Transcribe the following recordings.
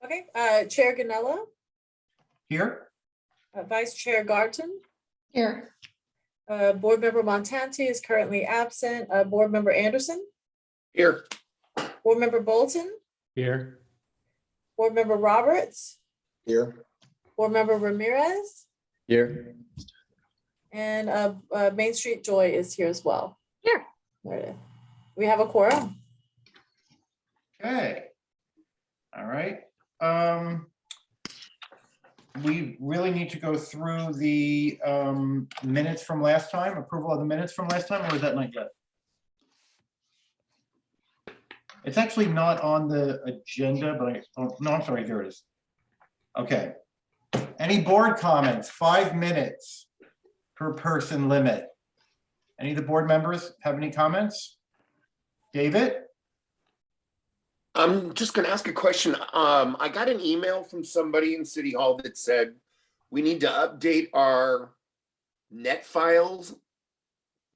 Okay, Chair Ganella, Here. Vice Chair Garton, Here. Board Member Montanti is currently absent. Board Member Anderson, Here. Board Member Bolton, Here. Board Member Roberts, Here. Board Member Ramirez, Here. and Main Street Joy is here as well. Here. There it is. We have a quorum. Okay. All right. We really need to go through the minutes from last time, approval of the minutes from last time, or is that not yet? It's actually not on the agenda, but no, I'm sorry, there it is. Okay. Any board comments? 5 minutes per person limit. Any of the board members have any comments? David? I'm just going to ask a question. I got an email from somebody in City Hall that said we need to update our net files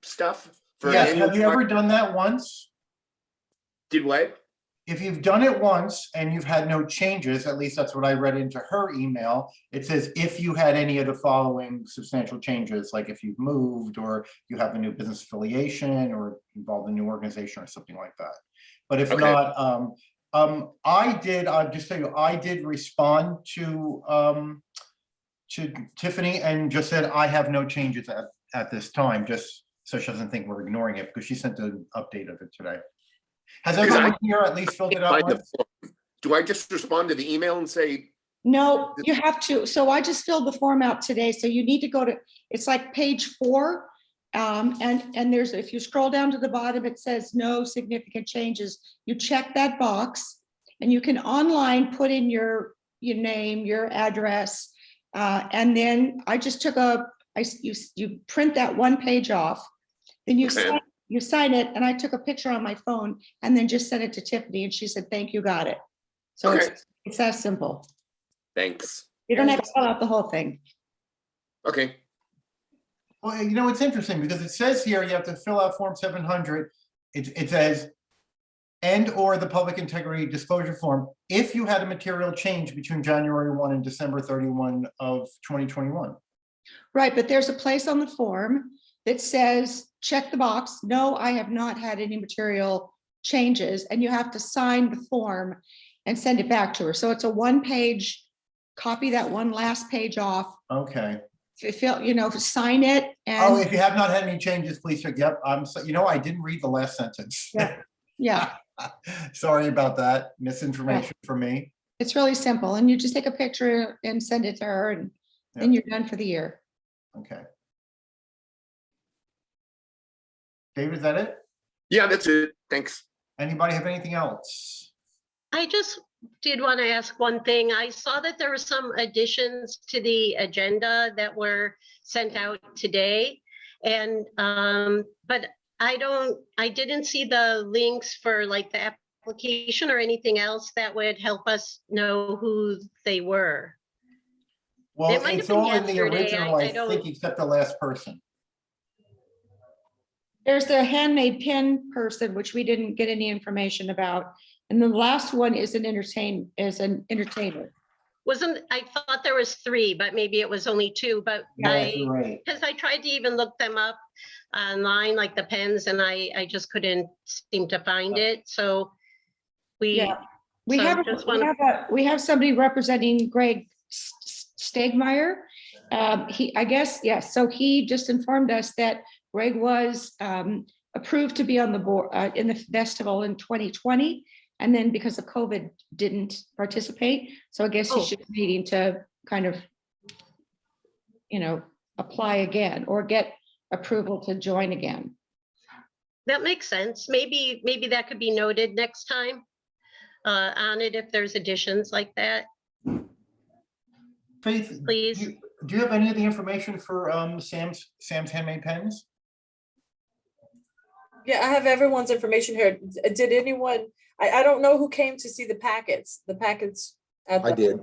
stuff. For Yes, annual have you ever done that once? Did what? If you've done it once and you've had no changes, at least that's what I read into her email, it says if you had any of the following substantial changes, like if you've moved or you have a new business affiliation or involved in a new organization or something like that. But if Okay. not, I'll just tell you, I did respond to Tiffany and just said, I have no changes at this time, just so she doesn't think we're ignoring it, because she sent an update of it today. Has everyone here at least filled it out once? Do I just respond to the email and say, No, you have to. So I just filled the form out today. So you need to go to, it's like page 4. And there's, if you scroll down to the bottom, it says no significant changes. You check that box and you can online put in your name, your address. And then I just took you print that one page off, then Okay. you sign it, and I took a picture on my phone and then just sent it to Tiffany and she said, thank you, got it. So Okay. it's that simple. thanks? You don't have to fill out the whole thing. Okay. Well, you know, it's interesting because it says here you have to fill out Form 700. It says, and or the public integrity disclosure form, if you had a material change between January 1 and December 31 of 2021. Right, but there's a place on the form that says, check the box. No, I have not had any material changes, and you have to sign the form and send it back to her. So it's a 1-page, copy that one last page off. Okay. Sign it Oh, and, if you have not had any changes, please check. Yep. I didn't read the last sentence. yeah, Sorry about that. Misinformation from me. it's really simple. And you just take a picture and send it to her, and then you're done for the year. Okay. David, is that it? Yeah, that's it. Thanks. Anybody have anything else? I just did want to ask one thing. I saw that there were some additions to the agenda that were sent out today. And, but I didn't see the links for like the application or anything else that would help us know who they were. Well, It might have it's been all in the yesterday. original, I I think, except the last person. There's the handmade pin person, which we didn't get any information about. And the last one is an entertainer. I thought there was 3, but maybe it was only 2, but Yeah, you're right. because I tried to even look them up online, like the pens, and I just couldn't seem to find it. So Yeah. We so have, just we have somebody representing Greg Stegmeyer. I guess, yes. So he just informed us that Greg was approved to be on the board in the festival in 2020. And then because of COVID, didn't participate. So I guess he's just needing to kind of, apply again or get approval to join again. that makes sense. Maybe that could be noted next time on it if there's additions like that. Faith, Please. do you have any of the information for Sam's Handmade Pens? Yeah, I have everyone's information here. Did anyone, I don't know who came to see the packets. I did.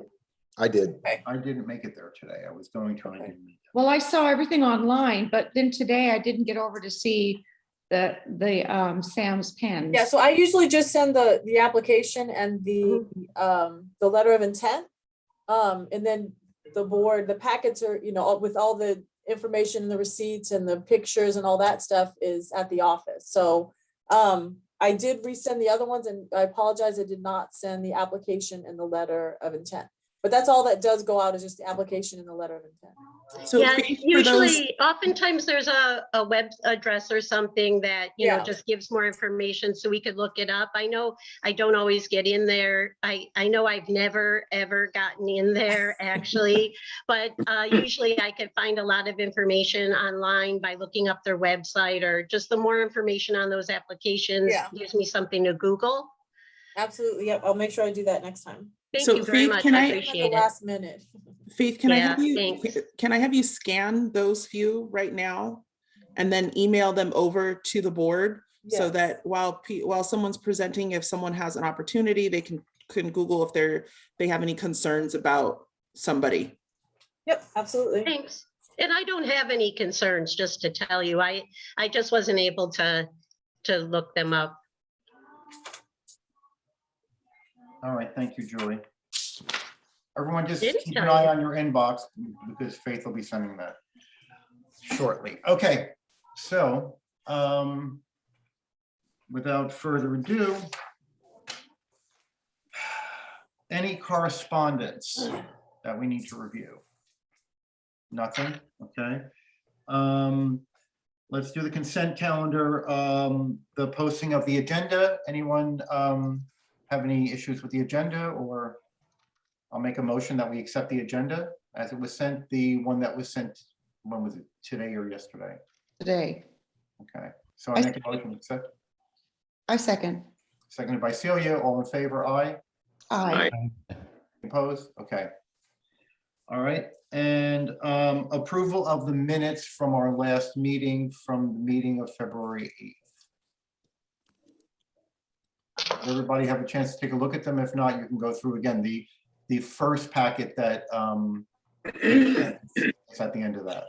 I didn't make it there today. I was going to. And I didn't make it. Well, I saw everything online, but then today I didn't get over to see the Sam's pens. Yeah, so I usually just send the application and the letter of intent. And then the board, the packets are, with all the information and the receipts and the pictures and all that stuff is at the office. So I did resend the other ones, and I apologize, I did not send the application and the letter of intent. But that's all that does go out, is just the application and the letter of intent. So Yeah, Faith, for those, usually, oftentimes there's a web address or something that, Yeah. just gives more information so we could look it up. I know I don't always get in there. I know I've never, ever gotten in there actually, but usually I could find a lot of information online by looking up their website, or just the more information on those applications Yeah. gives me something to Google. Absolutely, yep, I'll make sure I do that next time. Thank So, you very Faith, much. can I I- At the appreciate it. last minute. Faith, can I Yeah, have you, thanks. can I have you scan those few right now and then email them over to the board? So Yes. that while someone's presenting, if someone has an opportunity, they can Google if they have any concerns about somebody. Yep, absolutely. Thanks. And I don't have any concerns, just to tell you. I just wasn't able to look them up. All right, thank you, Julie. Everyone just Didn't keep an tell eye you. on your inbox, because Faith will be sending that shortly. Okay, so without further ado, any correspondence that we need to review? Nothing, okay. Let's do the consent calendar, the posting of the agenda. Anyone have any issues with the agenda? Or I'll make a motion that we accept the agenda as it was sent, the one that was sent, when was it, today or yesterday? Today. Okay, so I make a motion to accept, I second. seconded by Celia, all in favor, aye? Aye. Opposed? Okay. All right, and approval of the minutes from our last meeting, from the meeting of February 8th. Did everybody have a chance to take a look at them? If not, you can go through again the first packet that is at the end of that.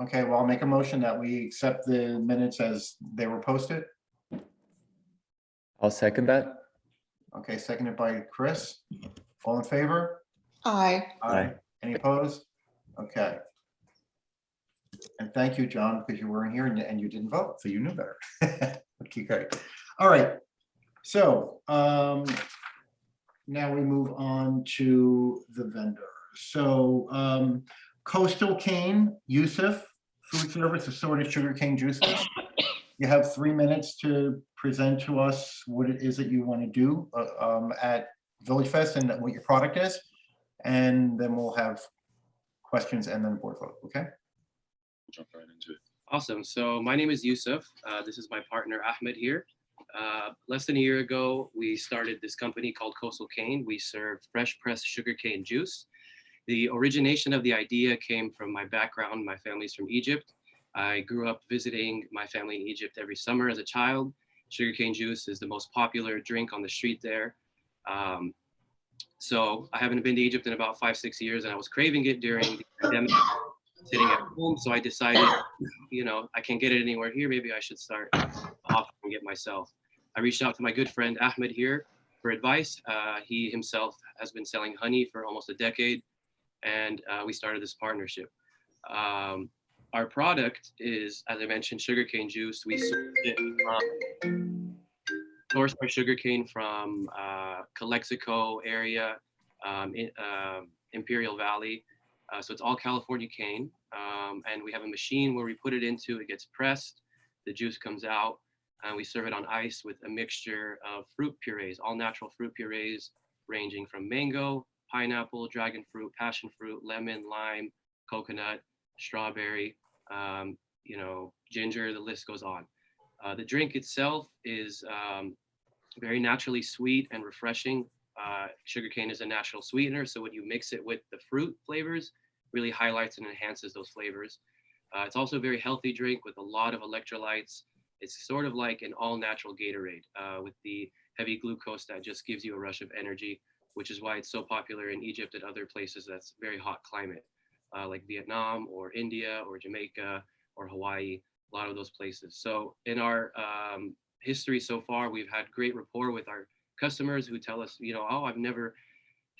Okay, well, I'll make a motion that we accept the minutes as they were posted. I'll second that. Okay, seconded by Chris. All in favor? Aye. Aye. Any opposed? Okay. And thank you, John, because you weren't here and you didn't vote, so you knew better. Okay, great. All right. So now we move on to the vendor. So Coastal Cane, Yusuf, food service, assorted sugarcane juices. You have 3 minutes to present to us what it is that you want to do at VillageFest and what your product is. And then we'll have questions and then board vote, okay? Jump right into it. Awesome. So my name is Yusuf. This is my partner Ahmed here. Less than a year ago, we started this company called Coastal Cane. We serve fresh pressed sugarcane juice. The origination of the idea came from my background. My family's from Egypt. I grew up visiting my family in Egypt every summer as a child. Sugarcane juice is the most popular drink on the street there. So I haven't been to Egypt in about 5-6 years, and I was craving it during the pandemic, sitting at home. So I decided, I can't get it anywhere here. Maybe I should start offering it myself. I reached out to my good friend Ahmed here for advice. He himself has been selling honey for almost a decade, and we started this partnership. Our product is, as I mentioned, sugarcane juice. We source our sugarcane from Calexico area, Imperial Valley. So it's all California cane. And we have a machine where we put it into, it gets pressed, the juice comes out, and we serve it on ice with a mixture of fruit purees, all natural fruit purees, ranging from mango, pineapple, dragon fruit, passion fruit, lemon, lime, coconut, strawberry, ginger, the list goes on. The drink itself is very naturally sweet and refreshing. Sugarcane is a natural sweetener, so when you mix it with the fruit flavors, really highlights and enhances those flavors. It's also a very healthy drink with a lot of electrolytes. It's sort of like an all-natural Gatorade with the heavy glucose that just gives you a rush of energy. which is why it's so popular in Egypt and other places that's very hot climate, like Vietnam or India or Jamaica or Hawaii, a lot of those places. So in our history so far, we've had great rapport with our customers who tell us, oh, I've never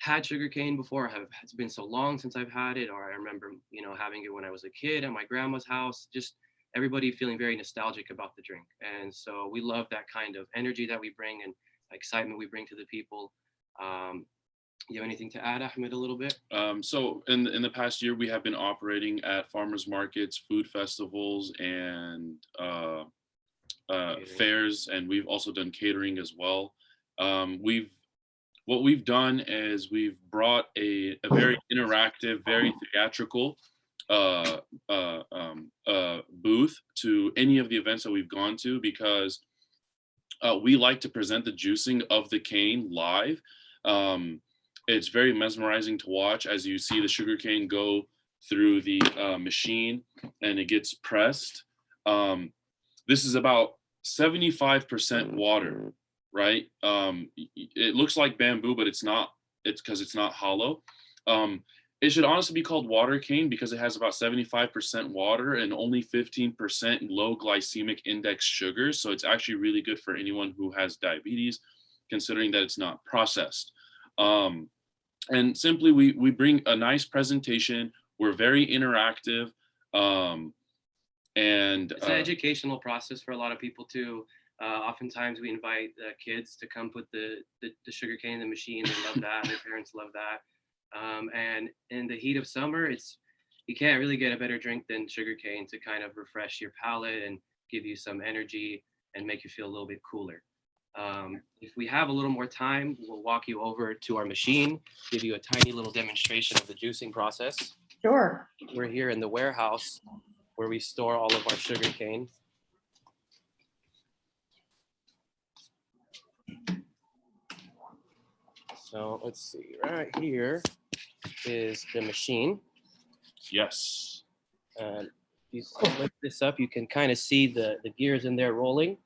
had sugarcane before. It's been so long since I've had it, or I remember, having it when I was a kid at my grandma's house. Just everybody feeling very nostalgic about the drink. And so we love that kind of energy that we bring and excitement we bring to the people. You have anything to add, Ahmed, a little bit? So in the past year, we have been operating at farmers markets, food festivals, and fairs, and we've also done catering as well. What we've done is we've brought a very interactive, very theatrical booth to any of the events that we've gone to, because we like to present the juicing of the cane live. It's very mesmerizing to watch as you see the sugar cane go through the machine and it gets pressed. This is about 75% water, right? It looks like bamboo, but it's not. It's because it's not hollow. It should honestly be called water cane because it has about 75% water and only 15% low glycemic index sugars. So it's actually really good for anyone who has diabetes, considering that it's not processed. And simply, we bring a nice presentation. We're very interactive. And it's an educational process for a lot of people too. Oftentimes we invite kids to come put the sugar cane in the machine. They love that. Their parents love that. And in the heat of summer, you can't really get a better drink than sugar cane to kind of refresh your palate and give you some energy and make you feel a little bit cooler. If we have a little more time, we'll walk you over to our machine, give you a tiny little demonstration of the juicing process. Sure. We're here in the warehouse where we store all of our sugar cane. So let's see, right here is the machine. yes. And if you lift this up, you can kind of see the gears in there rolling.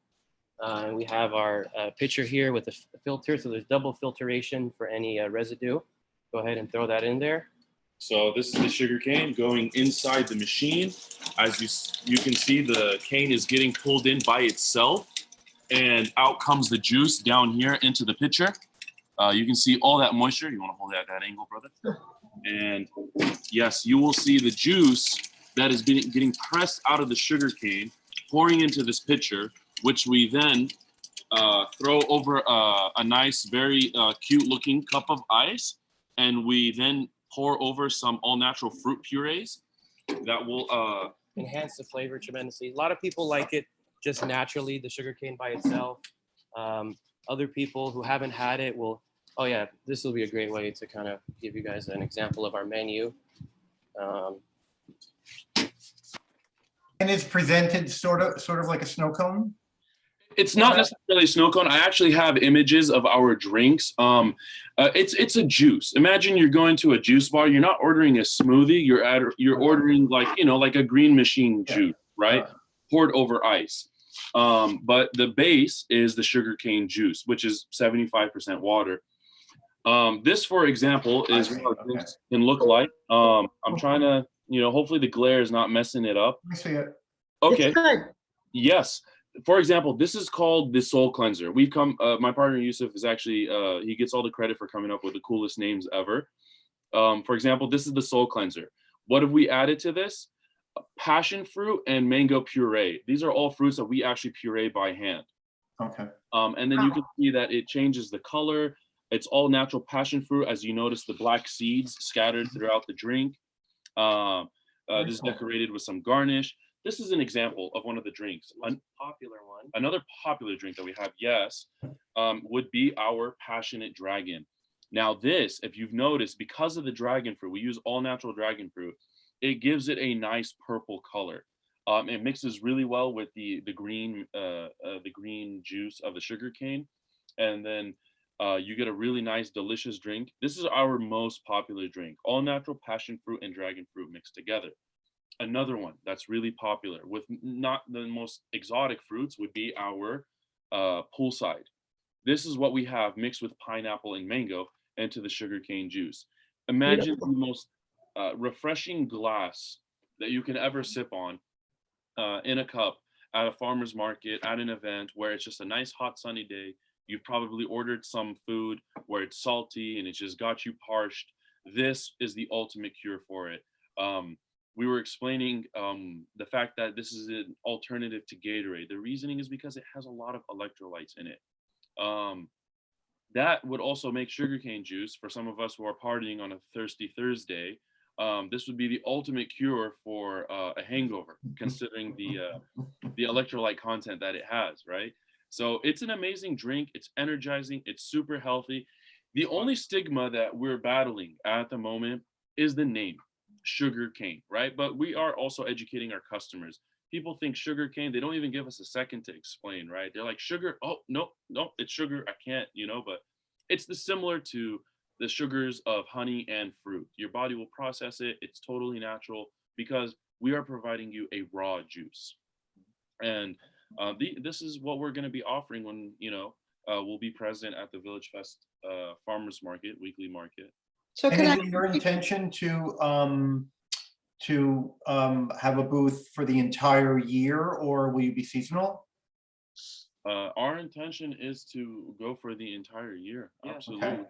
And we have our pitcher here with a filter. So there's double filtration for any residue. Go ahead and throw that in there. So this is the sugar cane going inside the machine. As you can see, the cane is getting pulled in by itself, and out comes the juice down here into the pitcher. You can see all that moisture. You want to hold it at that angle, brother? And yes, you will see the juice that is getting pressed out of the sugar cane, pouring into this pitcher, which we then throw over a nice, very cute looking cup of ice. And we then pour over some all natural fruit purees that will enhance the flavor tremendously. A lot of people like it just naturally, the sugar cane by itself. Other people who haven't had it will, oh yeah, this will be a great way to kind of give you guys an example of our menu. And it's presented sort of like a snow cone? It's not necessarily a snow cone. I actually have images of our drinks. It's a juice. Imagine you're going to a juice bar. You're not ordering a smoothie. You're ordering like a green machine juice, right? Poured over ice. But the base is the sugarcane juice, which is 75% water. This, for example, is what our drinks can look like. I'm trying to, hopefully the glare is not messing it up. I see it. Okay. It's good. Yes. For example, this is called the Soul Cleanser. We've come, my partner Yusuf is actually, he gets all the credit for coming up with the coolest names ever. For example, this is the Soul Cleanser. What have we added to this? Passion fruit and mango puree. These are all fruits that we actually puree by hand. Okay. And then you can see that it changes the color. It's all natural passion fruit, as you notice the black seeds scattered throughout the drink. This is decorated with some garnish. This is an example of one of the drinks. Popular one. Another popular drink that we have, yes, would be our Passionate Dragon. Now this, if you've noticed, because of the dragon fruit, we use all natural dragon fruit, it gives it a nice purple color. It mixes really well with the green juice of the sugar cane, and then you get a really nice, delicious drink. This is our most popular drink, all natural passion fruit and dragon fruit mixed together. Another one that's really popular with not the most exotic fruits would be our poolside. This is what we have mixed with pineapple and mango, into the sugarcane juice. Imagine the most refreshing glass that you can ever sip on in a cup at a farmer's market, at an event where it's just a nice hot sunny day. You've probably ordered some food where it's salty and it just got you parched. This is the ultimate cure for it. We were explaining the fact that this is an alternative to Gatorade. The reasoning is because it has a lot of electrolytes in it. That would also make sugarcane juice, for some of us who are partying on a thirsty Thursday, this would be the ultimate cure for a hangover, considering the electrolyte content that it has, right? So it's an amazing drink. It's energizing. It's super healthy. The only stigma that we're battling at the moment is the name, sugar cane, right? But we are also educating our customers. People think sugar cane, they don't even give us a second to explain, right? They're like, sugar, oh, no, it's sugar, I can't, but it's similar to the sugars of honey and fruit. Your body will process it. It's totally natural because we are providing you a raw juice. And this is what we're going to be offering when, we'll be present at the VillageFest Farmers Market, weekly market. So And is it your intention to have a booth for the entire year, or will you be seasonal? Our intention is to go for the entire year. Yeah. Absolutely. Okay.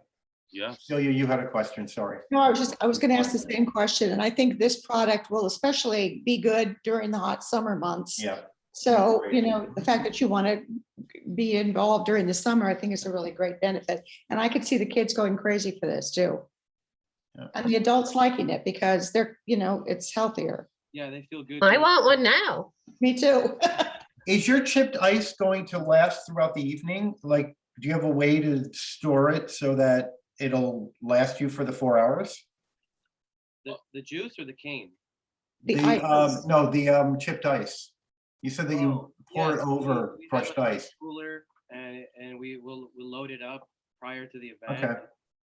Yes. Celia, you had a question, sorry. No, I was going to ask the same question, and I think this product will especially be good during the hot summer months. Yeah. So, the fact that you want to be involved during the summer, I think is a really great benefit. And I could see the kids going crazy for this too. Yeah. And the adults liking it because they're, it's healthier. Yeah, they feel good. I too. want one now. Me too. Is your chipped ice going to last throughout the evening? Like, do you have a way to store it so that it'll last you for the 4 hours? The juice or the cane? The ice. No, the chipped ice. You said that you pour it over we have crushed an ice. cooler, and we'll load it up prior to the event. Okay.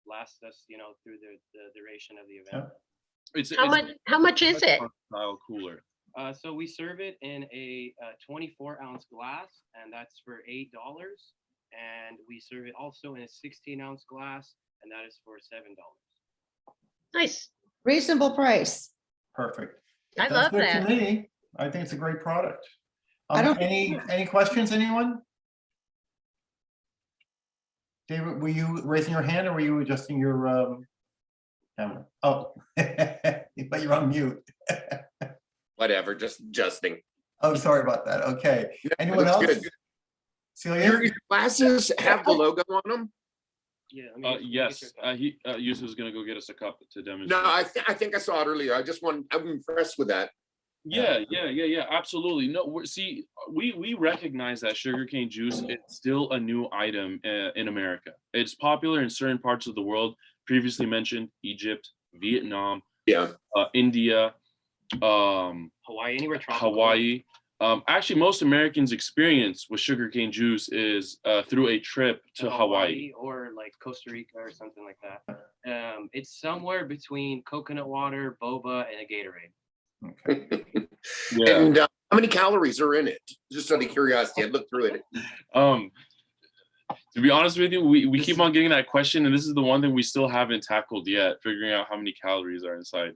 Last us, through the duration of the event. It's How much is it? style cooler. So we serve it in a 24-ounce glass, and that's for $8. And we serve it also in a 16-ounce glass, and that is for $7. Nice. Reasonable price. Perfect. I That's love good that. to me. I think it's a great product. I don't- Any questions, anyone? David, were you raising your hand or were you adjusting your camera? Oh, but you're on mute. Whatever, just adjusting. Oh, sorry about that. Okay. Yeah, Anyone looks else? good. Celia? Your glasses have the logo on them? Yeah. let me Yes, get your cup. Yusuf is going to go get us a cup to demonstrate. No, I think I saw it earlier. I'm impressed with that. Yeah, absolutely. No, we recognize that sugarcane juice is still a new item in America. It's popular in certain parts of the world. Previously mentioned Egypt, Vietnam, Yeah. India, Hawaii, anywhere tropical. Hawaii. Actually, most Americans' experience with sugarcane juice is through a trip to Hawaii. Or like Costa Rica or something like that. It's somewhere between coconut water, boba, and a Gatorade. Okay. Yeah. And how many calories are in it? Just out of curiosity, I looked through it. To be honest with you, we keep on getting that question, and this is the one thing we still haven't tackled yet, figuring out how many calories are inside.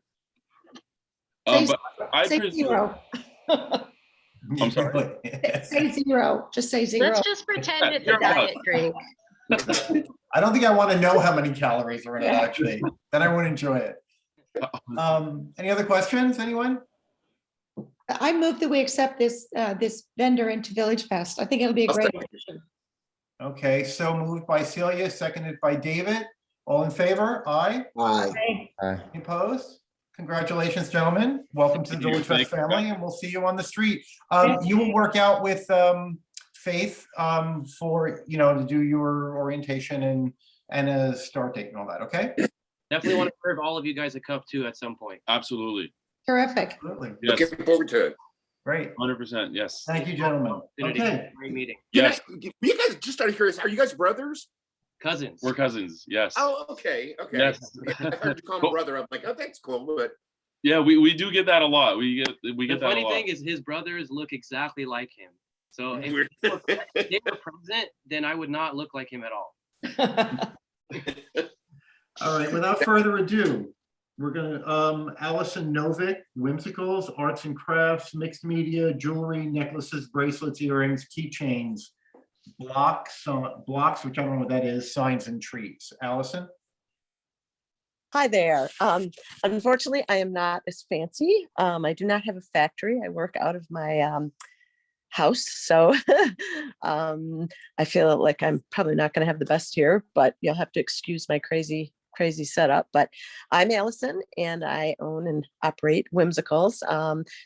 But I Say presume, zero. I'm sorry. Say zero. Just say zero. Let's just pretend it's a diet drink. I don't think I want to know how many calories are in it, actually. Then I won't enjoy it. Any other questions, anyone? I move that we accept this vendor into VillageFest. I think it'll be a great addition. Okay, so moved by Celia, seconded by David. All in favor? Aye. Aye. Aye. Any opposed? Congratulations, gentlemen. Welcome to the Thank you. VillageFest Thank you. family, and we'll see you on the street. You will work out with Faith for, to do your orientation and a start date and all that, okay? Definitely want to serve all of you guys a cup too at some point. Absolutely. Terrific. Absolutely. Yes. Looking forward to it. Great. 100%. Yes. Thank you, gentlemen. Okay. Great meeting. Yes. You guys, just out of curiosity, are you guys brothers? Cousins. We're cousins. Yes. Oh, okay. Yes. I heard you call him brother. I'm like, oh, that's cool. But Yeah, we do get that a lot. We get The that a funny lot. thing is his brothers look exactly like him. So if Weird. they were present, then I would not look like him at all. All right, without further ado, we're gonna, Allison Novick, Whimsicals, Arts and Crafts, Mixed Media, Jewelry, Necklaces, Bracelets, Earrings, Keychains, Blocks, which I don't know what that is, Signs and Treats. Allison? Hi there. Unfortunately, I am not as fancy. I do not have a factory. I work out of my house. So I feel like I'm probably not going to have the best year, but you'll have to excuse my crazy setup. But I'm Allison and I own and operate Whimsicals.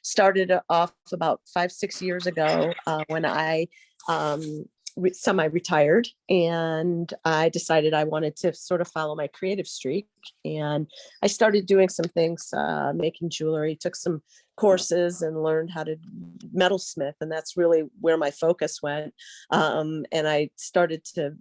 Started off about 5-6 years ago when I semi-retired, and I decided I wanted to sort of follow my creative streak, and I started doing some things, making jewelry, took some courses and learned how to metalsmith, and that's really where my focus went. And I started to,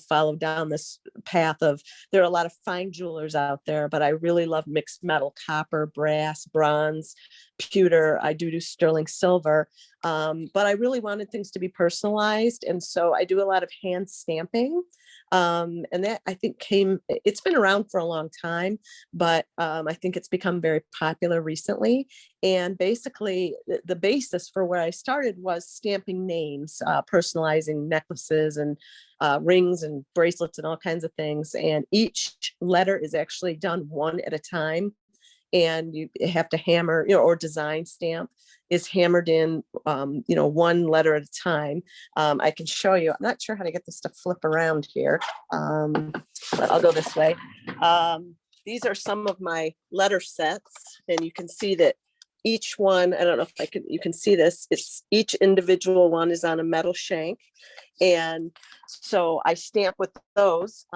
follow down this path of, there are a lot of fine jewelers out there, but I really love mixed metal, copper, brass, bronze, pewter. I do sterling silver, but I really wanted things to be personalized, and so I do a lot of hand stamping. And that, I think, it's been around for a long time, but I think it's become very popular recently. And basically the basis for where I started was stamping names, personalizing necklaces and rings and bracelets and all kinds of things. And each letter is actually done one at a time. And you have to hammer, or design stamp is hammered in, one letter at a time. I can show you. I'm not sure how to get this to flip around here, but I'll go this way. These are some of my letter sets, and you can see that each one, I don't know if you can see this, it's each individual one is on a metal shank. And so I stamp with those.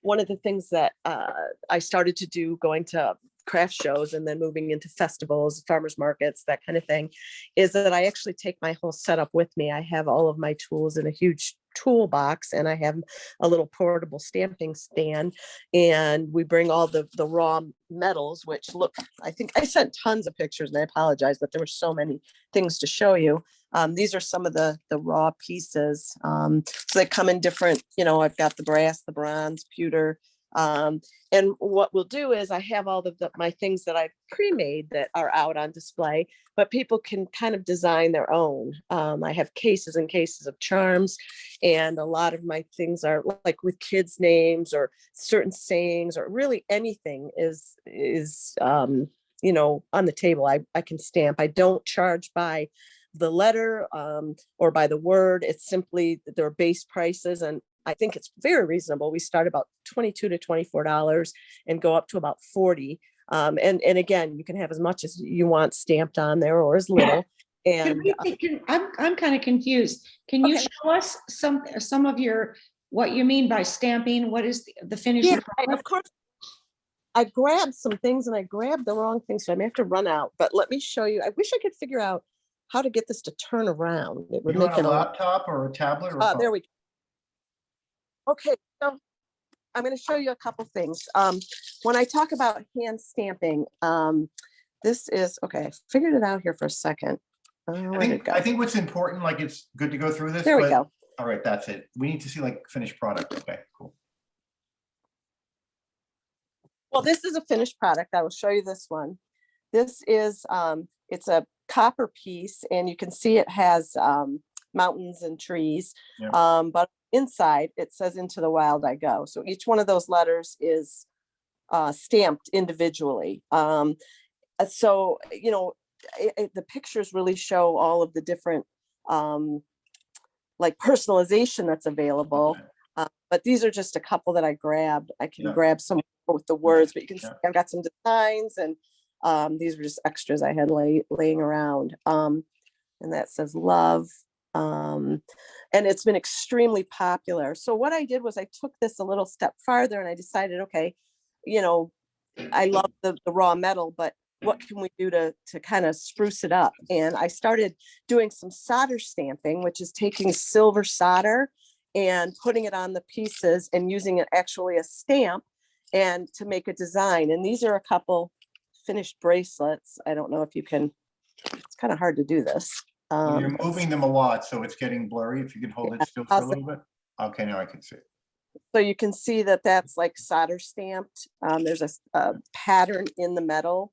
One of the things that I started to do going to craft shows and then moving into festivals, farmers markets, that kind of thing, is that I actually take my whole setup with me. I have all of my tools in a huge toolbox, and I have a little portable stamping stand, and we bring all the raw metals, which look, I think I sent tons of pictures, and I apologize, but there were so many things to show you. These are some of the raw pieces. So they come in different, I've got the brass, the bronze, pewter. And what we'll do is I have all of my things that I've pre-made that are out on display, but people can kind of design their own. I have cases and cases of charms, and a lot of my things are like with kids' names or certain sayings, or really anything is on the table. I can stamp. I don't charge by the letter or by the word. It's simply their base prices, and I think it's very reasonable. We start about $22 to $24 and go up to about $40. And again, you can have as much as you want stamped on there, or as little. And I'm kind of confused. Can you show us some of what you mean by stamping? What is the finished product? Of course. I grabbed some things and I grabbed the wrong things, so I may have to run out. But let me show you. I wish I could figure out how to get this to turn around. It would make it a laptop or a tablet or there we go. Okay, so I'm going to show you a couple things. When I talk about hand stamping, this is, okay, I figured it out here for a second. I think what's important, like, it's good to go through this. There we go. All right, that's it. We need to see like finished product. Okay, cool. Well, this is a finished product. I will show you this one. This is, it's a copper piece, and you can see it has mountains and trees, but inside it says "Into the Wild I Go." So each one of those letters is stamped individually. So the pictures really show all of the different like personalization that's available. But these are just a couple that I grabbed. I can grab some with the words, but you can see I've got some designs, and these were just extras I had laying around. And that says love. And it's been extremely popular. So what I did was I took this a little step farther, and I decided, okay, I love the raw metal, but what can we do to kind of spruce it up? And I started doing some solder stamping, which is taking silver solder and putting it on the pieces and using it actually a stamp and to make a design. And these are a couple finished bracelets. I don't know if you can, it's kind of hard to do this. You're moving them a lot, so it's getting blurry. If you can hold it still for a little bit. Okay, now I can see it. So you can see that that's like solder stamped. There's a pattern in the metal.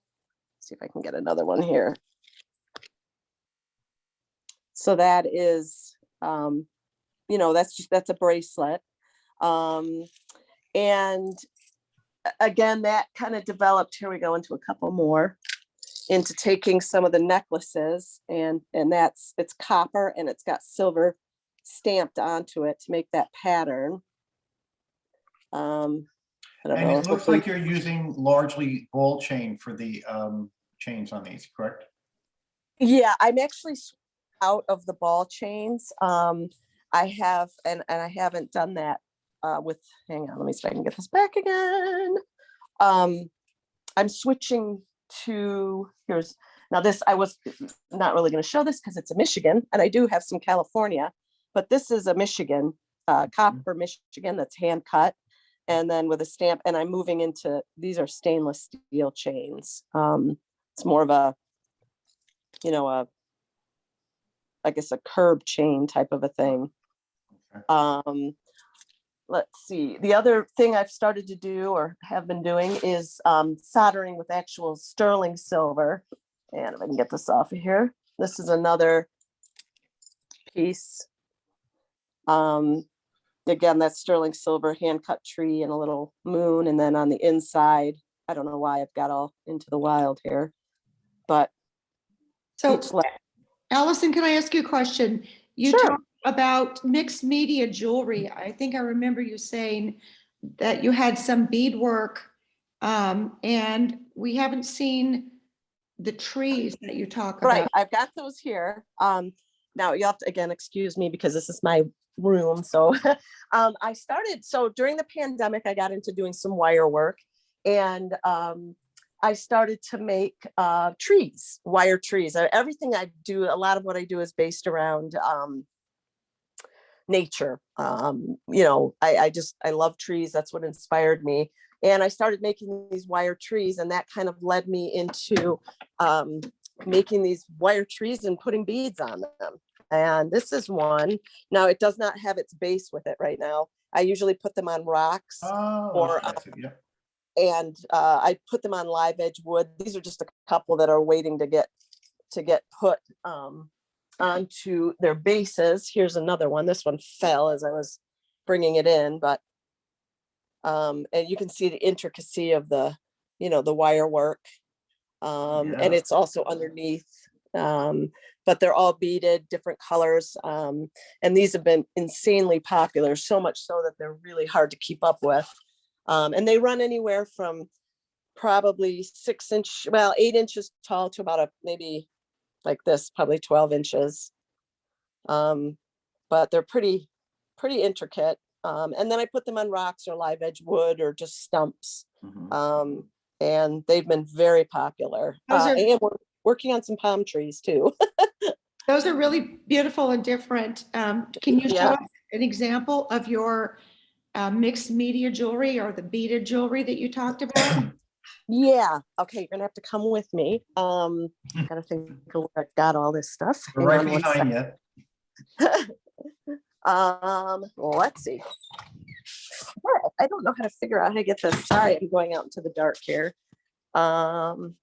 See if I can get another one here. So that is, you know, that's a bracelet. And again, that kind of developed, here we go into a couple more, into taking some of the necklaces and it's copper and it's got silver stamped onto it to make that pattern. I don't And know. it looks like you're using largely ball chain for the chains on these, correct? Yeah, I'm actually out of the ball chains. I have, and I haven't done that with, hang on, let me see if I can get this back again. I'm switching to, here's, now this, I was not really going to show this because it's a Michigan, and I do have some California, but this is a Michigan, copper Michigan that's hand cut. And then with a stamp, and I'm moving into, these are stainless steel chains. It's more of a, you know, I guess a curb chain type of a thing. Okay. Let's see. The other thing I've started to do or have been doing is soldering with actual sterling silver. And if I can get this off of here, this is another piece. Again, that's sterling silver, hand cut tree and a little moon. And then on the inside, I don't know why I've got all into the wild here, but So Allison, can I ask you a question? You Sure. talked about mixed media jewelry. I think I remember you saying that you had some beadwork, and we haven't seen the trees that you talk right, about. I've got those here. Now you have to, again, excuse me because this is my room. So I started, so during the pandemic, I got into doing some wire work, and I started to make trees, wire trees. Everything I do, a lot of what I do is based around nature. You know, I love trees. That's what inspired me. And I started making these wire trees, and that kind of led me into making these wire trees and putting beads on them. And this is one. Now it does not have its base with it right now. I usually put them on rocks, or Yeah. and I put them on live edge wood. These are just a couple that are waiting to get put onto their bases. Here's another one. This one fell as I was bringing it in, but and you can see the intricacy of the, you know, the wire work. And it's also underneath, but they're all beaded, different colors. And these have been insanely popular, so much so that they're really hard to keep up with. And they run anywhere from probably 8 inches tall to about maybe like this, probably 12 inches. But they're pretty intricate. And then I put them on rocks or live edge wood or just stumps. And they've been very popular. And we're working on some palm trees too. Those are really beautiful and different. Can you show us an example of your mixed media jewelry or the beaded jewelry that you talked about? Yeah. Okay, you're gonna have to come with me. Gotta think of where I got all this stuff. We're right behind you. Let's see. I don't know how to figure out how to get this. Sorry, I'm going out into the dark here. Oh,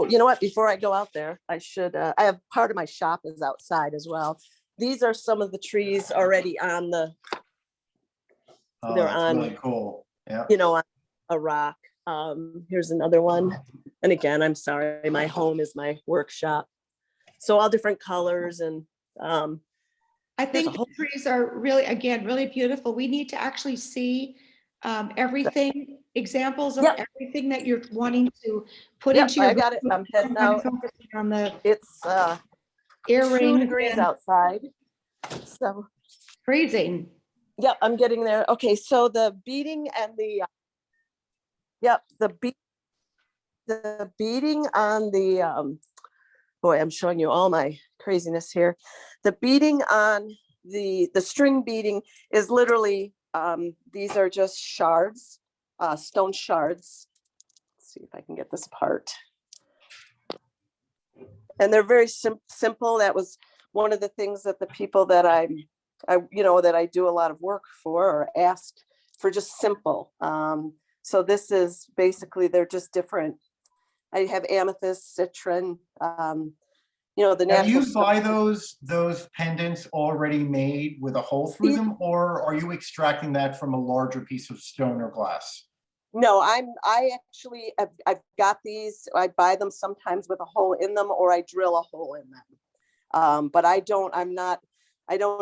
you know what? Before I go out there, I should, I have part of my shop is outside as well. These are some of the trees already on the, they're on, really cool. Yeah. you know, on a rock. Here's another one. And again, I'm sorry, my home is my workshop. So all different colors and I think the trees are really, again, really beautiful. We need to actually see everything, examples of everything that you're wanting to put into your. I got it. I'm heading out. On the it's 2 degrees outside. So freezing. Yep, I'm getting there. Okay, so the beading and the the beading on the boy, I'm showing you all my craziness here. The beading on the string beading is literally these are just shards, stone shards. Let's see if I can get this apart. And they're very simple. That was one of the things that the people that I'm that I do a lot of work for or asked for just simple. So this is basically, they're just different. I have amethyst, citron, the Now, do natural you stuff. buy those pendants already made with a hole through them, or are you extracting that from a larger piece of stone or glass? No, I actually, I've got these, I buy them sometimes with a hole in them, or I drill a hole in them. But I don't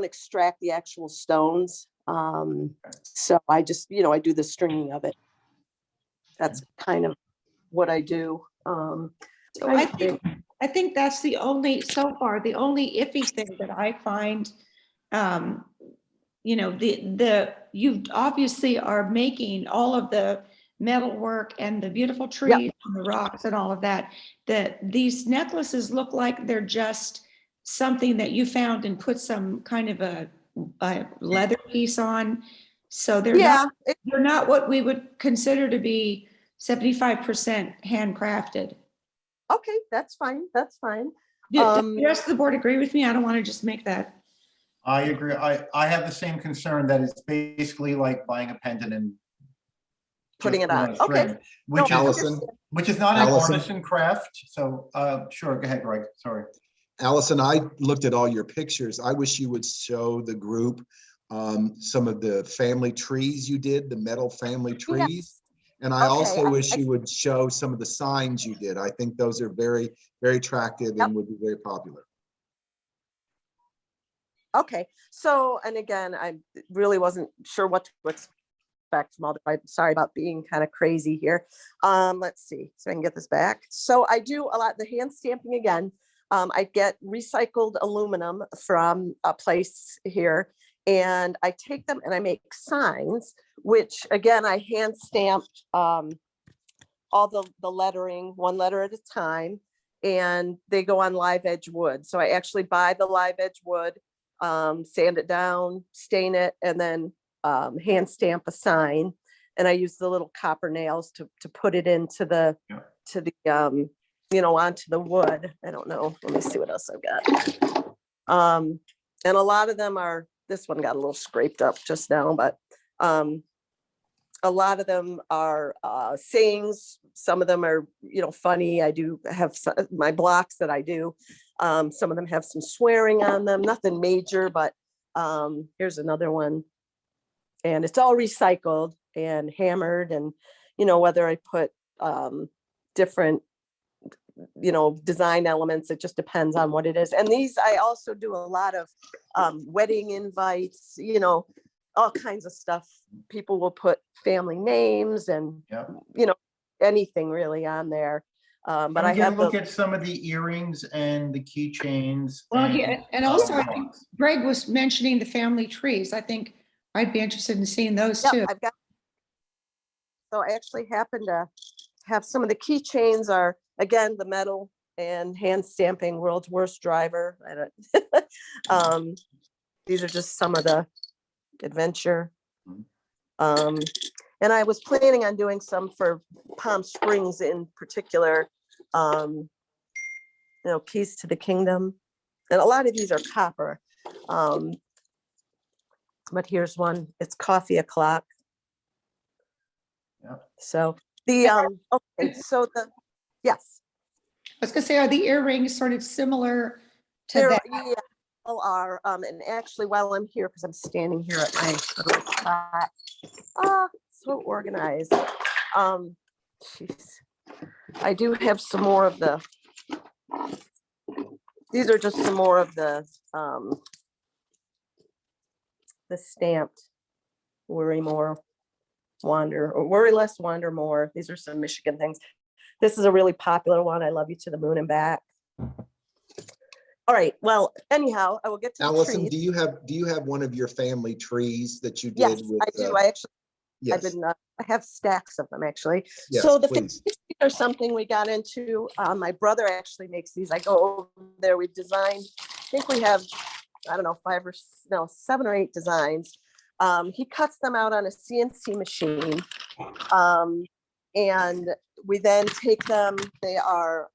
extract the actual stones. So I just, I do the stringing of it. That's kind of what I do. So I think that's so far, the only iffy thing that I find, you obviously are making all of the metal work and the beautiful trees and the rocks and all of that, that these necklaces look like they're just something that you found and put some kind of a leather piece on. So they're not what we would consider to be 75% handcrafted. Okay, that's fine. That's fine. Does the rest of the board agree with me? I don't want to just make that. I agree. I have the same concern that it's basically like buying a pendant and putting it on. String, which is not an Allison. artisan craft. So sure, go ahead, Greg. Sorry. Allison, I looked at all your pictures. I wish you would show the group some of the family trees you did, the metal family trees. Yes. And I also wish you would show some of the signs you did. I think those are very, very attractive and would be very popular. Okay, so, and again, I really wasn't sure what to expect from all the, I'm sorry about being kind of crazy here. Let's see, so I can get this back. So I do a lot, the hand stamping again. I get recycled aluminum from a place here, and I take them and I make signs, which again, I hand stamped all the lettering, one letter at a time, and they go on live edge wood. So I actually buy the live edge wood, sand it down, stain it, and then hand stamp a sign. And I use the little copper nails to put it into the, onto the wood. I don't know. Let me see what else I've got. And a lot of them are, this one got a little scraped up just now, but a lot of them are sayings. Some of them are, funny. I do have my blocks that I do. Some of them have some swearing on them, nothing major, but here's another one. And it's all recycled and hammered. And, whether I put different, design elements, it just depends on what it is. And these, I also do a lot of wedding invites, all kinds of stuff. People will put family names and, anything really on there. But I have look at some of the earrings and the keychains. Well, and also I think Greg was mentioning the family trees. I think I'd be interested in seeing those too. So I actually happen to have some of the keychains are, again, the metal and hand stamping, world's worst driver. These are just some of the adventure. And I was planning on doing some for Palm Springs in particular, keys to the kingdom. And a lot of these are copper. But here's one, it's coffee o'clock. Yeah. So the, yes. I was gonna say, are the earrings sort of similar to that? Yeah, all are. And actually, while I'm here, because I'm standing here at my little spot, so organized. Jeez. I do have some more of the, these are just some more of the stamped worry more, wander, or worry less, wander more. These are some Michigan things. This is a really popular one. I love you to the moon and back. All right. Well, anyhow, I will get to Allison, the trees. do you have one of your family trees that you did? Yes, with, I do. I actually, yes. I have stacks of them actually. Yes, so the please. are something we got into. My brother actually makes these. I go over there. We've designed. I think we have, I don't know, 7 or 8 designs. He cuts them out on a CNC machine, and we then take them. They are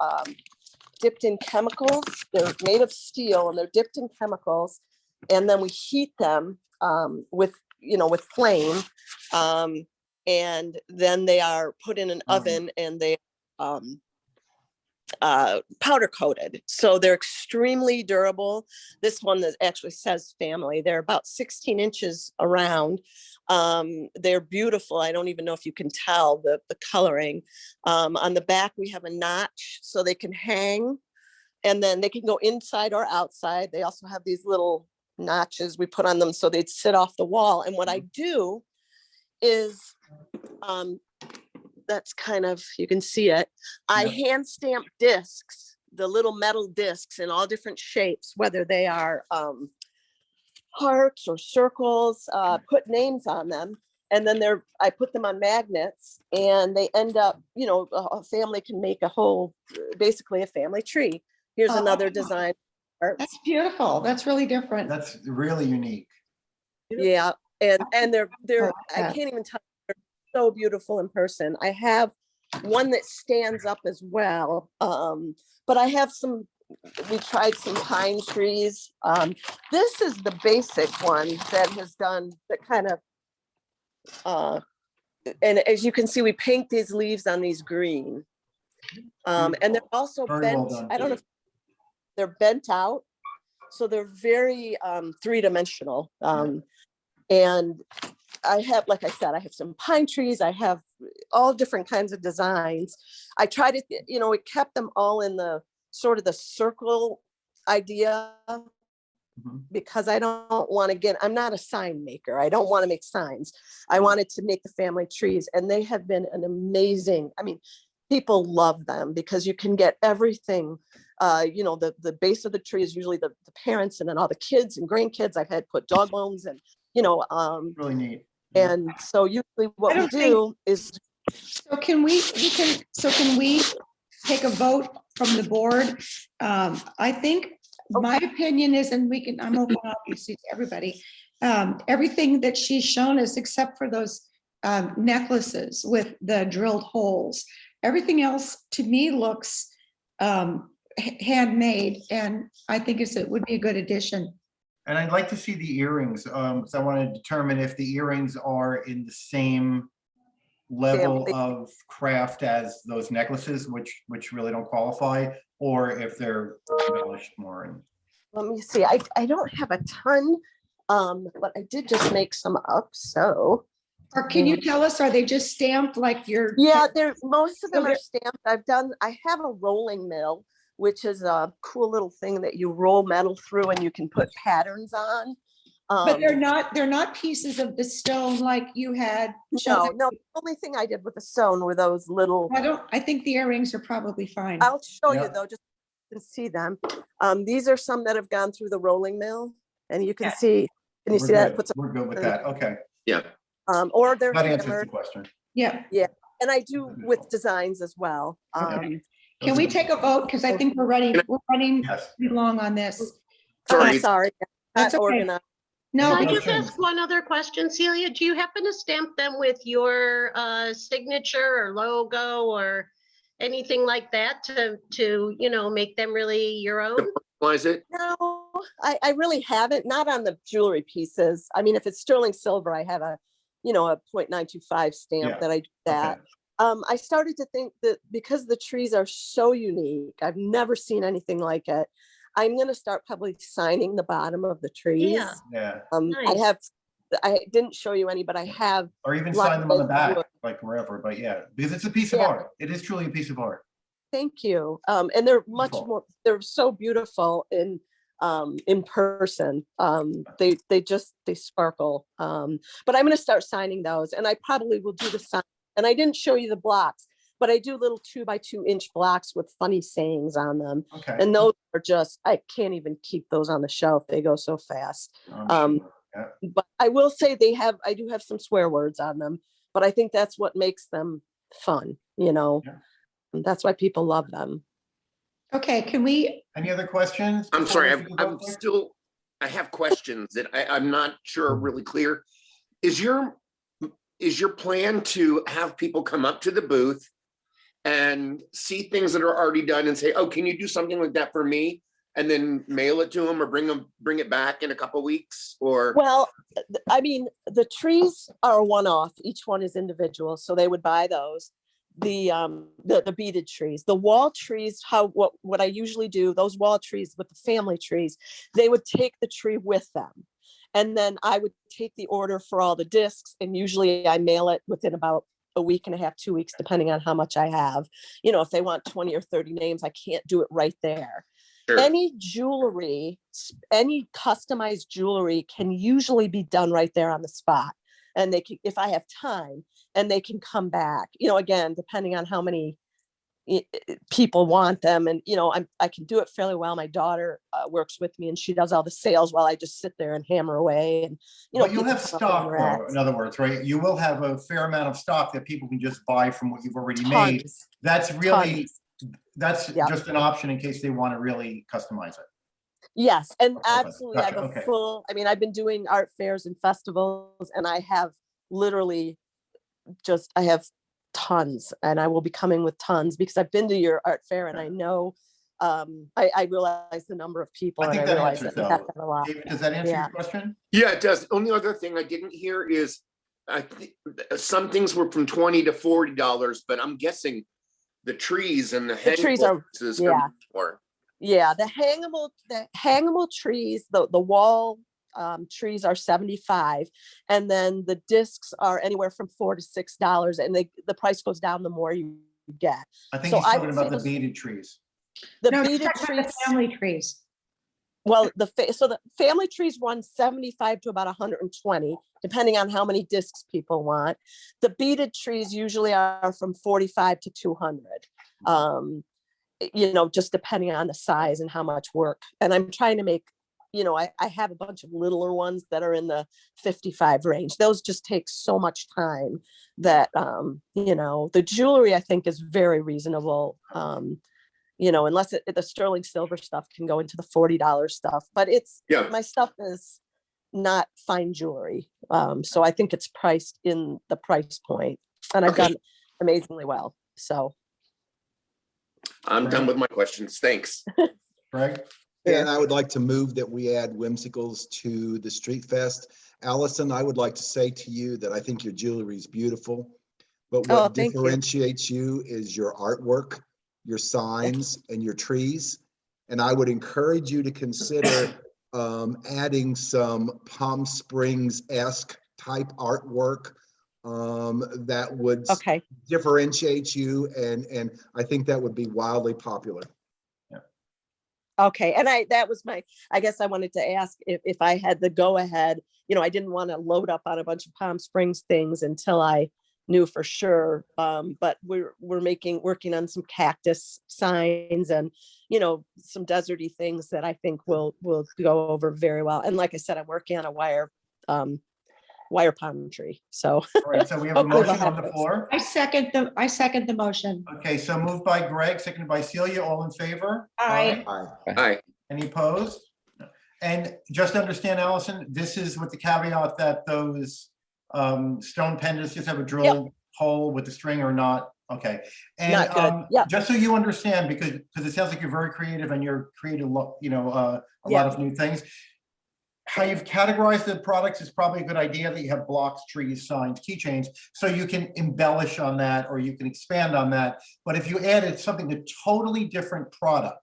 dipped in chemicals. They're made of steel and they're dipped in chemicals. and then we heat them with, with flame. And then they are put in an oven, and they powder coated. So they're extremely durable. This one that actually says family, they're about 16 inches around. They're beautiful. I don't even know if you can tell the coloring. On the back, we have a notch so they can hang, and then they can go inside or outside. They also have these little notches we put on them so they'd sit off the wall. And what I do is, that's kind of, you can see it. I hand stamp discs, the little metal discs in all different shapes, whether they are hearts or circles, put names on them. And then I put them on magnets, and they end up, a family can make a whole, basically a family tree. Here's another design. That's beautiful. That's really different. That's really unique. Yeah. And they're, I can't even tell, they're so beautiful in person. I have one that stands up as well. But I have we tried some pine trees. This is the basic one that has done that kind of, and as you can see, we paint these leaves on these green. And they're also Very bent. well done. I don't know if they're bent out. So they're very three-dimensional. And I have, like I said, I have some pine trees. I have all different kinds of designs. I tried to, we kept them all in the sort of the circle idea, because I don't want to I'm not a sign maker. I don't want to make signs. I wanted to make the family trees, and they have been an amazing, people love them because you can get everything. The base of the tree is usually the parents, and then all the kids and grandkids. I've had put dog bones and, Really neat. and so usually what we do is. So can we take a vote from the board? I think my opinion is, and I'm open obviously to everybody, everything that she's shown us, except for those necklaces with the drilled holes, everything else to me looks handmade, and I think it would be a good addition. And I'd like to see the earrings, because I want to determine if the earrings are in the same level of craft as those necklaces, which really don't qualify, or if they're embellished more. Let me see. I don't have a ton, but I did just make some up. So, or can you tell us? Are they just stamped like your? Yeah, most of them are stamped. I have a rolling mill, which is a cool little thing that you roll metal through, and you can put patterns on. But they're not pieces of the stone like you had. No. The only thing I did with the stone were those little. I think the earrings are probably fine. I'll show you though, just so you can see them. These are some that have gone through the rolling mill, and you can see. Can you see that? We're good with that. Okay. Yeah. Or they're That answers hammered. the question. Yeah. And I do with designs as well. Can we take a vote? Because I think we're running Yes. too long on this. Sorry. Sorry. That's Not okay. organized. No, Can I Okay. just ask one other question, Celia? Do you happen to stamp them with your signature or logo or anything like that to make them really your own? Was it? No, I really haven't. Not on the jewelry pieces. If it's sterling silver, I have a 0.925 stamp that I do that. Okay. I started to think that because the trees are so unique, I've never seen anything like it. I'm going to start probably signing the bottom of the trees. Yeah. Nice. I didn't show you any, but I have. Or even sign them on the back, like wherever, but yeah, because it's a piece of art. It is truly a piece of art. Thank you. And they're much more, they're so beautiful in person. They sparkle. But I'm going to start signing those, and I probably will do the sign. And I didn't show you the blocks, but I do little 2x2 inch blocks with funny sayings on them. Okay. And those are just, I can't even keep those on the shelf. They go so fast. Sure. Yeah. But I will say I do have some swear words on them, but I think that's what makes them fun, And that's why people love them. Okay, can we? Any other questions? I'm sorry, I have questions that I'm not sure are really clear. Is your plan to have people come up to the booth and see things that are already done and say, oh, can you do something like that for me? and then mail it to them or bring it back in a couple weeks or? Well, I mean, the trees are a one-off. Each one is individual, so they would buy those. The beaded trees, the wall trees, what I usually do, those wall trees with the family trees, they would take the tree with them. And then I would take the order for all the discs, and usually I mail it within about a week and a half, 2 weeks, depending on how much I have. You know, if they want 20 or 30 names, I can't do it right there. Sure. Any jewelry, any customized jewelry can usually be done right there on the spot. And they can, if I have time, and they can come back, you know, again, depending on how many people want them. And, you know, I can do it fairly well. My daughter works with me and she does all the sales while I just sit there and hammer away. And, you know, But you'll people have come up stock with though, racks. in other words, right? You will have a fair amount of stock that people can just buy from what you've already made. Tons, That's really, tons. that's Yep. just an option in case they want to really customize it. Yes, and Okay, absolutely. I gotcha, have a okay. full, I mean, I've been doing art fairs and festivals, and I have literally I have tons, and I will be coming with tons because I've been to your art fair and I know, I realize the number of people, I and think I that realize answers that we have though. that a lot. David, does that answer Yeah. your question? Yeah, it does. Only other thing I didn't hear is some things were from $20 to $40, but I'm guessing the trees and the trees hanging are- boxes yeah. more. Yeah, the hangable trees, the wall trees are 75, and then the discs are anywhere from $4 to $6, and the price goes down the more you get. I think So he's I talking would about say the those- beaded trees. The No, beaded check out the trees, family trees. well, so the family trees run 75 to about 120, depending on how many discs people want. The beaded trees usually are from 45 to 200. You know, just depending on the size and how much work. And I'm trying to make, you know, I have a bunch of littler ones that are in the 55 range. Those just take so much time that, you know, the jewelry I think is very reasonable. You know, unless the sterling silver stuff can go into the $40 stuff, but Yeah. my stuff is not fine jewelry. So I think it's priced in the price point, and I've Okay. done amazingly well. So. I'm done with my questions. Thanks. Greg? And I would like to move that we add whimsicals to the Street Fest. Allison, I would like to say to you that I think your jewelry is beautiful, but Oh, what thank you. differentiates you is your artwork, your signs, and your trees. And I would encourage you to consider adding some Palm Springs-esque type artwork that would Okay. differentiate you, and I think that would be wildly popular. Okay, and that was I guess I wanted to ask if I had the go ahead, you know, I didn't want to load up on a bunch of Palm Springs things until I knew for sure. But we're working on some cactus signs and, you know, some deserty things that I think will go over very well. And like I said, I'm working on a wire palm tree. So. All right, so we have a Hopefully we'll motion on have the those. floor. I second the motion. Okay, so moved by Greg, seconded by Celia, all in favor? Aye. Hi. Any opposed? And just to understand, Allison, this is with the caveat that those stone pendants just have a drill hole with the string or not? Okay. And Not good. Yep. just so you understand, because it sounds like you're very creative and you're creating a lot of new things. How you've categorized the products is probably a good idea, that you have blocks, trees, signs, keychains, so you can embellish on that or you can expand on that. But if you added something to totally different product,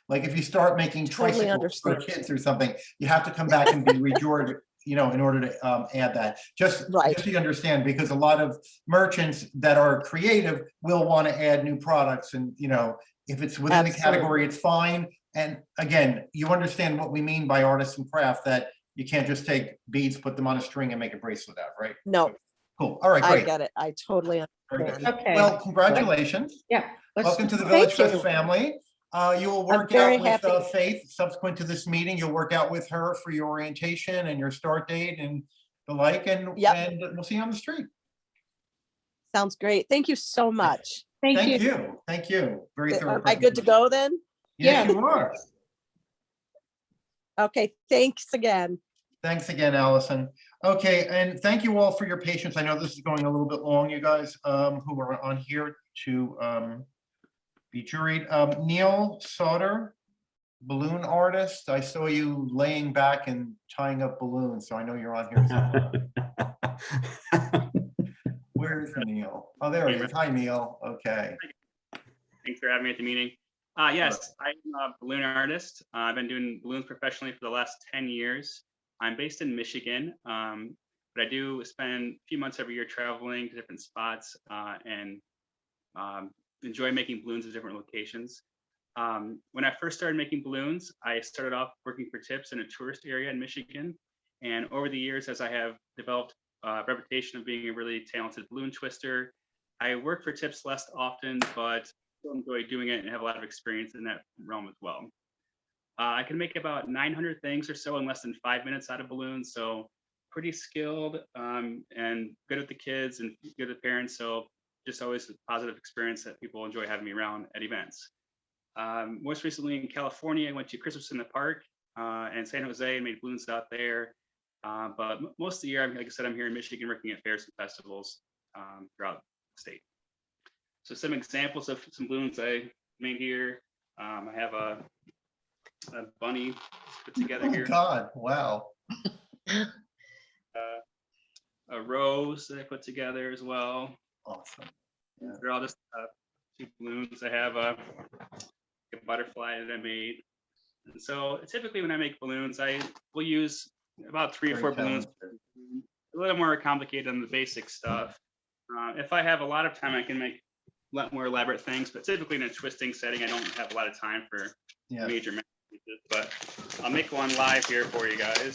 like if you start making Totally tricycles for understand. kids or something, you have to come back and be rejored, you know, in order to add that. Just so you understand, because a lot of merchants that are creative will want to add new products, and you know, if it's within the category, it's fine. And again, you understand what we mean by artists and craft, that you can't just take beads, put them on a string and make a bracelet out, right? No. So, cool. All right, I great. get it. I totally Very understand. good. Okay. Well, congratulations. Yeah. Welcome to the Thank VillageFest you. family. You will I'm work very out with happy. Faith subsequent to this meeting. You'll work out with her for your orientation and your start date and the like, and we'll see you on the street. Sounds great. Thank you so much. Thank you. Thank you. Very thorough. Am I good to go then? Yes, Yeah. you are. Okay, thanks again. Thanks again, Allison. Okay, and thank you all for your patience. I know this is going a little bit long, you guys who are on here to be juried. Neil Sauter, balloon artist? I saw you laying back and tying up balloons, so I know you're on here somewhere. Where's Neil? Oh, there he is. Hi, Neil. Okay. Thanks for having me at the meeting. Yes, I'm a balloon artist. I've been doing balloons professionally for the last 10 years. I'm based in Michigan, but I do spend a few months every year traveling to different spots and enjoy making balloons at different locations. When I first started making balloons, I started off working for Tips in a tourist area in Michigan. And over the years, as I have developed a reputation of being a really talented balloon twister, I work for Tips less often, but still enjoy doing it and have a lot of experience in that realm as well. I can make about 900 things or so in less than 5 minutes out of balloons. So pretty skilled and good with the kids and good with parents. So just always a positive experience that people enjoy having me around at events. Most recently in California, I went to Christmas in the Park and San Jose and made balloons out there. But most of the year, like I said, I'm here in Michigan working at fairs and festivals throughout the state. So some examples of some balloons I made here. I have a bunny put together here. Oh God, wow. A rose that I put together as well. Awesome. Yeah. They're all just two balloons. I have a butterfly that I made. And so typically when I make balloons, I will use about 3 or 4 balloons. A little more complicated than the basic stuff. If I have a lot of time, I can make a lot more elaborate things, but typically in a twisting setting, I don't have a lot of time for major pieces, but I'll make one live here for you guys.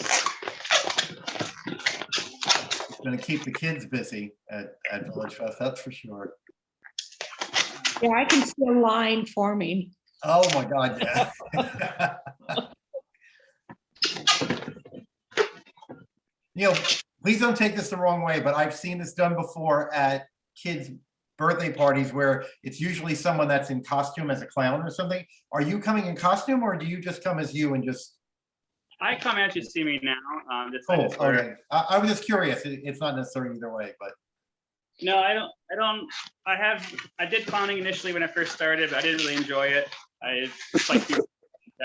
It's gonna keep the kids busy at VillageFest, that's for sure. Yeah, I can see a line forming. Oh my God, yeah. Neil, please don't take this the wrong way, but I've seen this done before at kids' birthday parties where it's usually someone that's in costume as a clown or something. Are you coming in costume or do you just come as you and just? I come as you see me now. Oh, okay. I was just curious. It's not necessarily either way, but. No, I don't. I did clowning initially when I first started, but I didn't really enjoy it. I just like to.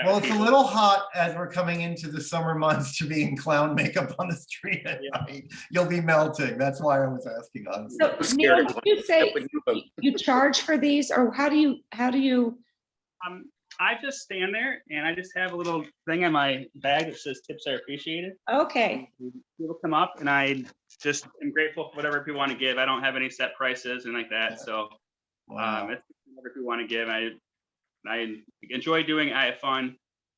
Well, it's a little hot as we're coming into the summer months to be in clown makeup on the street at night. You'll be melting. That's why I was asking, honestly. So, Neil, did you say you charge for these, or how do you? I just stand there and I just have a little thing in my bag that says "Tips are appreciated." Okay. People come up and I just am grateful for whatever people want to give. I don't have any set prices and like that, so it's whatever people want to give. I enjoy doing it. I have fun,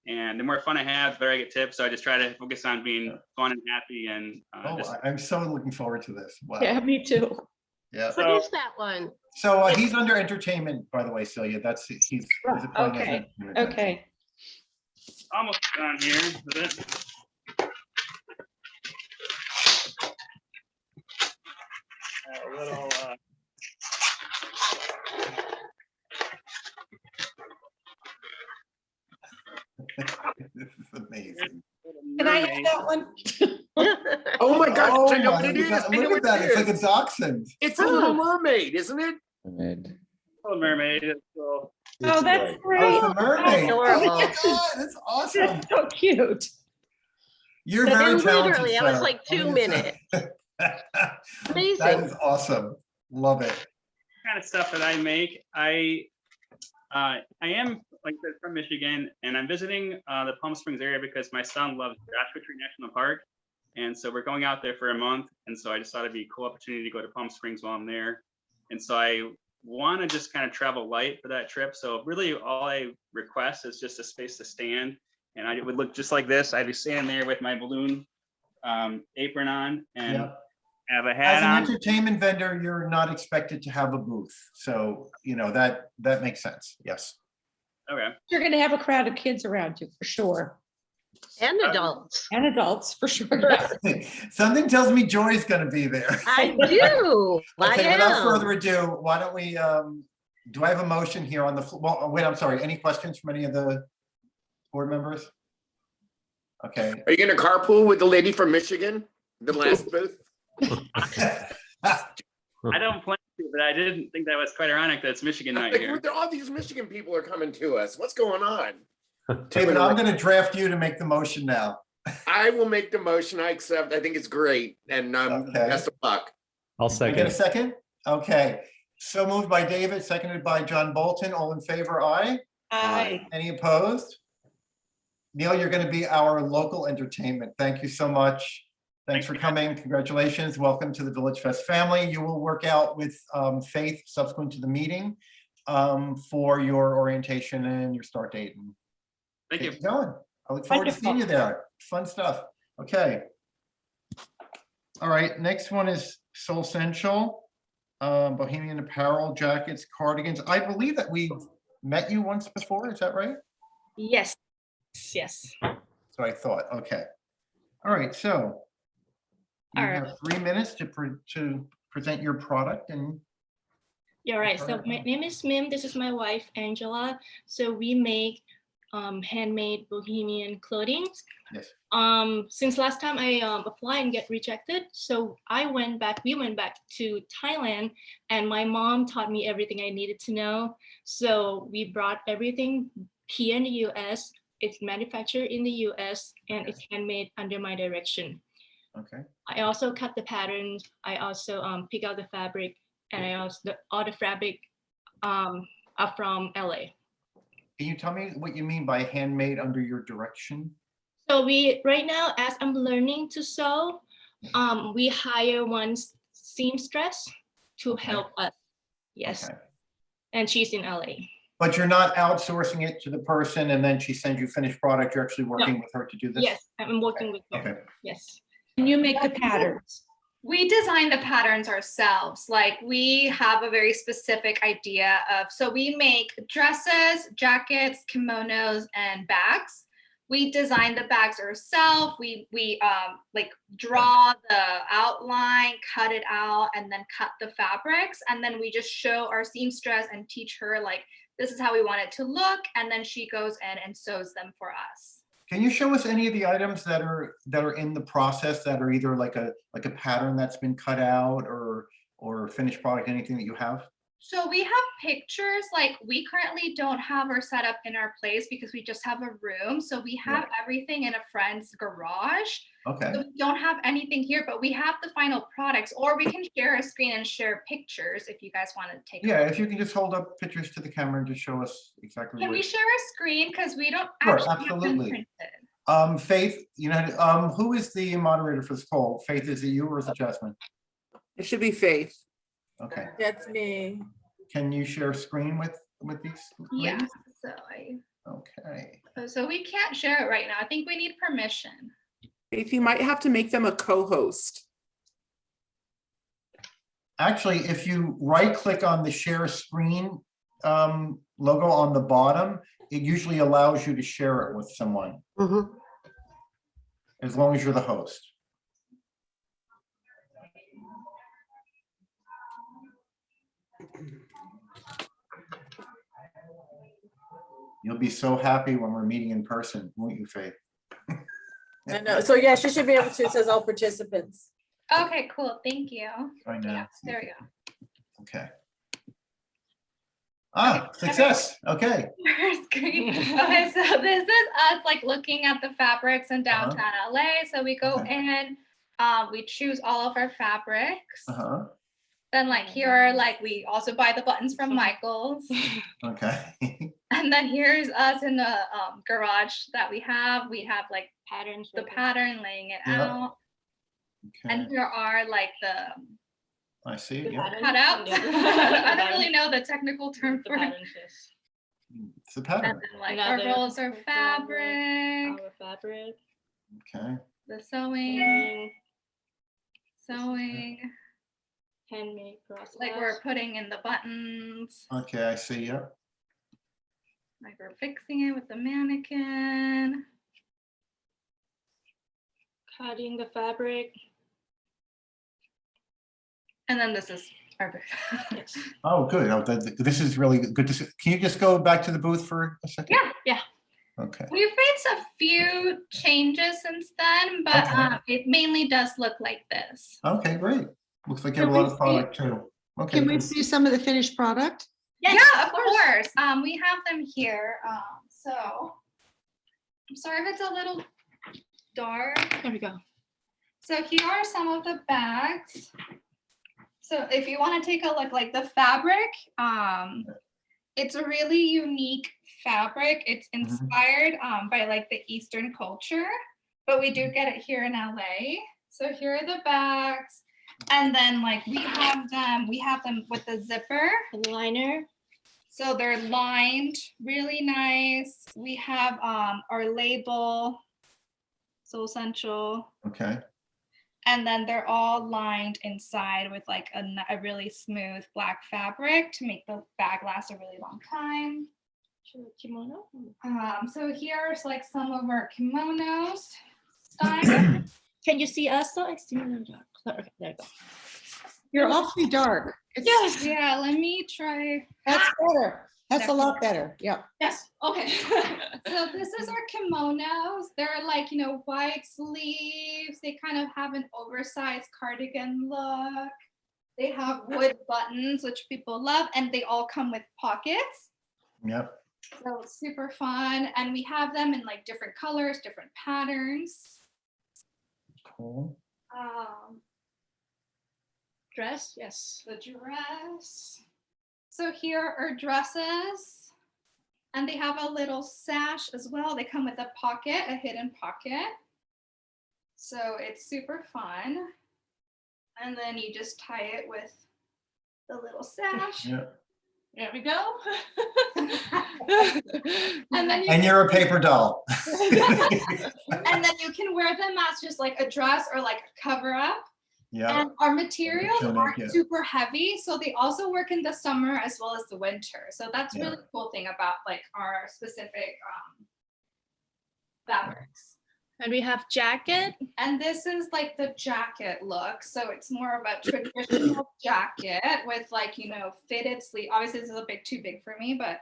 and the more fun I have, the better I get tips. So I just try to focus on being fun and happy. And I'm so looking forward to this. Wow. Yeah, me too. Yeah. What is that one? So he's under entertainment, by the way, Celia. That's he's okay. Okay. Almost done here with it. A little. This is amazing. Can I have that one? Oh my gosh, Oh I know what my it is. God, I know look what at that. it It's like a is. dachshund. It's a little mermaid, isn't it? Mermaid. Little mermaid. So, Oh, that's great. Oh, it's a mermaid. Adorable. Oh my God, that's awesome. That's so cute. You're And very talented. literally, that was Sarah. like 2 Let me minutes. just- Amazing. That is awesome. Love it. kind of stuff that I make. I am, like I said, from Michigan, and I'm visiting the Palm Springs area because my son loves Joshua Tree National Park. And so we're going out there for a month. And so I just thought it'd be a cool opportunity to go to Palm Springs while I'm there. And so I want to just kind of travel light for that trip. So really all I request is just a space to stand. And I would look just like this. I'd be standing there with my balloon apron on and have a hat As an on. entertainment vendor, you're not expected to have a booth. So, you know, that makes sense. Yes. Okay. You're going to have a crowd of kids around you for sure. And adults. And adults for sure. Something tells me Joy's going to be there. I do. Okay, I without am. further ado, why don't we, do I have a motion here on the floor? Well, wait, I'm sorry. Any questions from any of the board members? Okay. Are you gonna carpool with the lady from Michigan, the last booth? I don't plan to, but I didn't think that was quite ironic that it's Michigan night Like, here. all these Michigan people are coming to us. What's going on? David, I'm going to draft you to make the motion now. I will make the motion. I accept. I think it's great. And Okay. best of luck. I'll Can I get a second. second? Okay. So moved by David, seconded by John Bolton. All in favor, aye? Aye. Any opposed? Neil, you're going to be our local entertainment. Thank you so much. Thanks for coming. Congratulations. Welcome to the VillageFest family. You will work out with Faith subsequent to the meeting for your orientation and your start date. And Thank you. get going. I look forward to seeing you there. Fun stuff. Okay. All right. Next one is Soul Essential, Bohemian apparel, jackets, cardigans. I believe that we met you once before. Is that right? Yes. Yes. So I thought. Okay. All right. So you All right. have 3 minutes to present your product and. You're right. So my name is Mim. This is my wife, Angela. So we make handmade bohemian clothing. Yes. Since last time I applied and get rejected, so we went back to Thailand, and my mom taught me everything I needed to know. So we brought everything here in the US. It's manufactured in the US and it's handmade under my direction. Okay. I also cut the patterns. I also pick out the fabric, and I also all the fabric are from LA. Can you tell me what you mean by handmade under your direction? So we right now, as I'm learning to sew, we hire one seamstress to help us. Yes. Okay. And she's in LA. But you're not outsourcing it to the person and then she sends you finished product. You're actually working with her to do this? Yes, I'm working with her. Okay. Yes. And you make the patterns. We design the patterns ourselves. Like we have a very specific idea of, so we make dresses, jackets, kimonos, and bags. We design the bags ourselves. We like draw the outline, cut it out, and then cut the fabrics. And then we just show our seamstress and teach her like, this is how we want it to look. And then she goes in and sews them for us. Can you show us any of the items that are in the process that are either like a pattern that's been cut out or finished product, anything that you have? So we have pictures, like we currently don't have our setup in our place because we just have a room. So we have everything in a friend's garage. Okay. So we don't have anything here, but we have the final products, or we can share a screen and share pictures if you guys want to take a Yeah, look. if you can just hold up pictures to the camera and just show us exactly. Can we share a screen? Because we don't Sure, actually have them absolutely. printed. Faith, who is the moderator for this call? Faith, is it you or is it Jasmine? It should be Faith. Okay. That's me. Can you share a screen with these? Yeah. ladies? Okay. Okay. So we can't share it right now. I think we need permission. Faith, you might have to make them a co-host. Actually, if you right click on the share screen logo on the bottom, it usually allows you to share it with someone. As long as you're the host. You'll be so happy when we're meeting in person, won't you, Faith? I know. So yes, you should be able to. It says all participants. Okay, cool. Thank you. I know. Yeah, there we go. Okay. Ah, success. Okay. First screen. Okay, so this is us like looking at the fabrics in downtown LA. So we go in, we choose all of our fabrics. Then like here are like, we also buy the buttons from Michael's. Okay. And then here's us in the garage that we have. We have like patterns, the pattern, laying it Yep. out. Okay. And here are like the I see. Yeah. cutouts. I don't really know the technical term for it. It's the pattern. And then like our rolls are fabric. Our fabric. Okay. The sewing. Handmade process. Like we're putting in the buttons. Okay, I see. Yeah. Like we're fixing it with the mannequin. Cutting the fabric. And then this is our booth. Oh, good. Oh, this is really good to see. Can you just go back to the booth for a second? Yeah. Okay. We've made a few changes since then, but it mainly does look like this. Okay, great. Looks like you have a lot of product too. Okay. Can we good. see some of the finished product? Yes, yeah, of course. We have them here. So I'm sorry if it's a little dark. There we go. So here are some of the bags. So if you want to take a look, like the fabric, it's a really unique fabric. It's inspired by like the Eastern culture, but we do get it here in LA. So here are the bags. And then like we have them with the zipper. The liner. So they're lined really nice. We have our label, so essential. Okay. And then they're all lined inside with like a really smooth black fabric to make the bag last a really long time. Kimono. So here's like some of our kimonos style. Can you see us though? Okay, there you go. You're awfully dark. It's- Yes. Yeah, let me try. That's better. That's a lot better. Yeah. Yes. Okay. So this is our kimonos. They're like, you know, wide sleeves. They kind of have an oversized cardigan look. They have wood buttons, which people love, and they all come with pockets. Yep. So it's super fun. And we have them in like different colors, different patterns. Cool. Dress, yes. The dress. So here are dresses. And they have a little sash as well. They come with a pocket, a hidden pocket. So it's super fun. And then you just tie it with the little sash. Yeah. There we go. And then And you're a paper doll. and then you can wear them as just like a dress or like a cover up. Yeah. And our materials Tunic, aren't yeah. super heavy, so they also work in the summer as well as the winter. So that's Yeah. really cool thing about like our specific fabrics. And we have jacket. And this is like the jacket look. So it's more of a traditional jacket with like, you know, fitted sleeve. Obviously this is a bit too big for me, but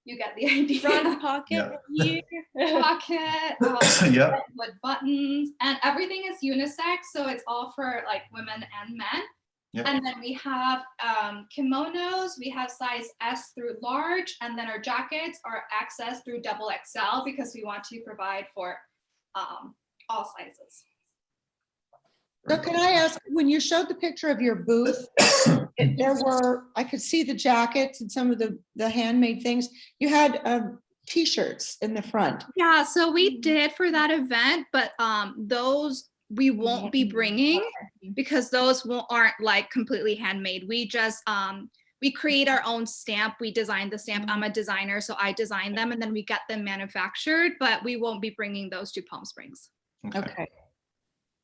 you get the idea. Front pocket here. Pocket, Yeah. with buttons, and everything is unisex. So it's all for like women and men. Yep. And then we have kimonos. We have size S through large. And then our jackets are XS through double XL because we want to provide for all sizes. So can I ask, when you showed the picture of your booth, I could see the jackets and some of the handmade things. You had t-shirts in the front. Yeah, so we did for that event, but those we won't be bringing because those aren't like completely handmade. We just we create our own stamp. We designed the stamp. I'm a designer, so I designed them and then we get them manufactured, but we won't be bringing those to Palm Springs. Okay.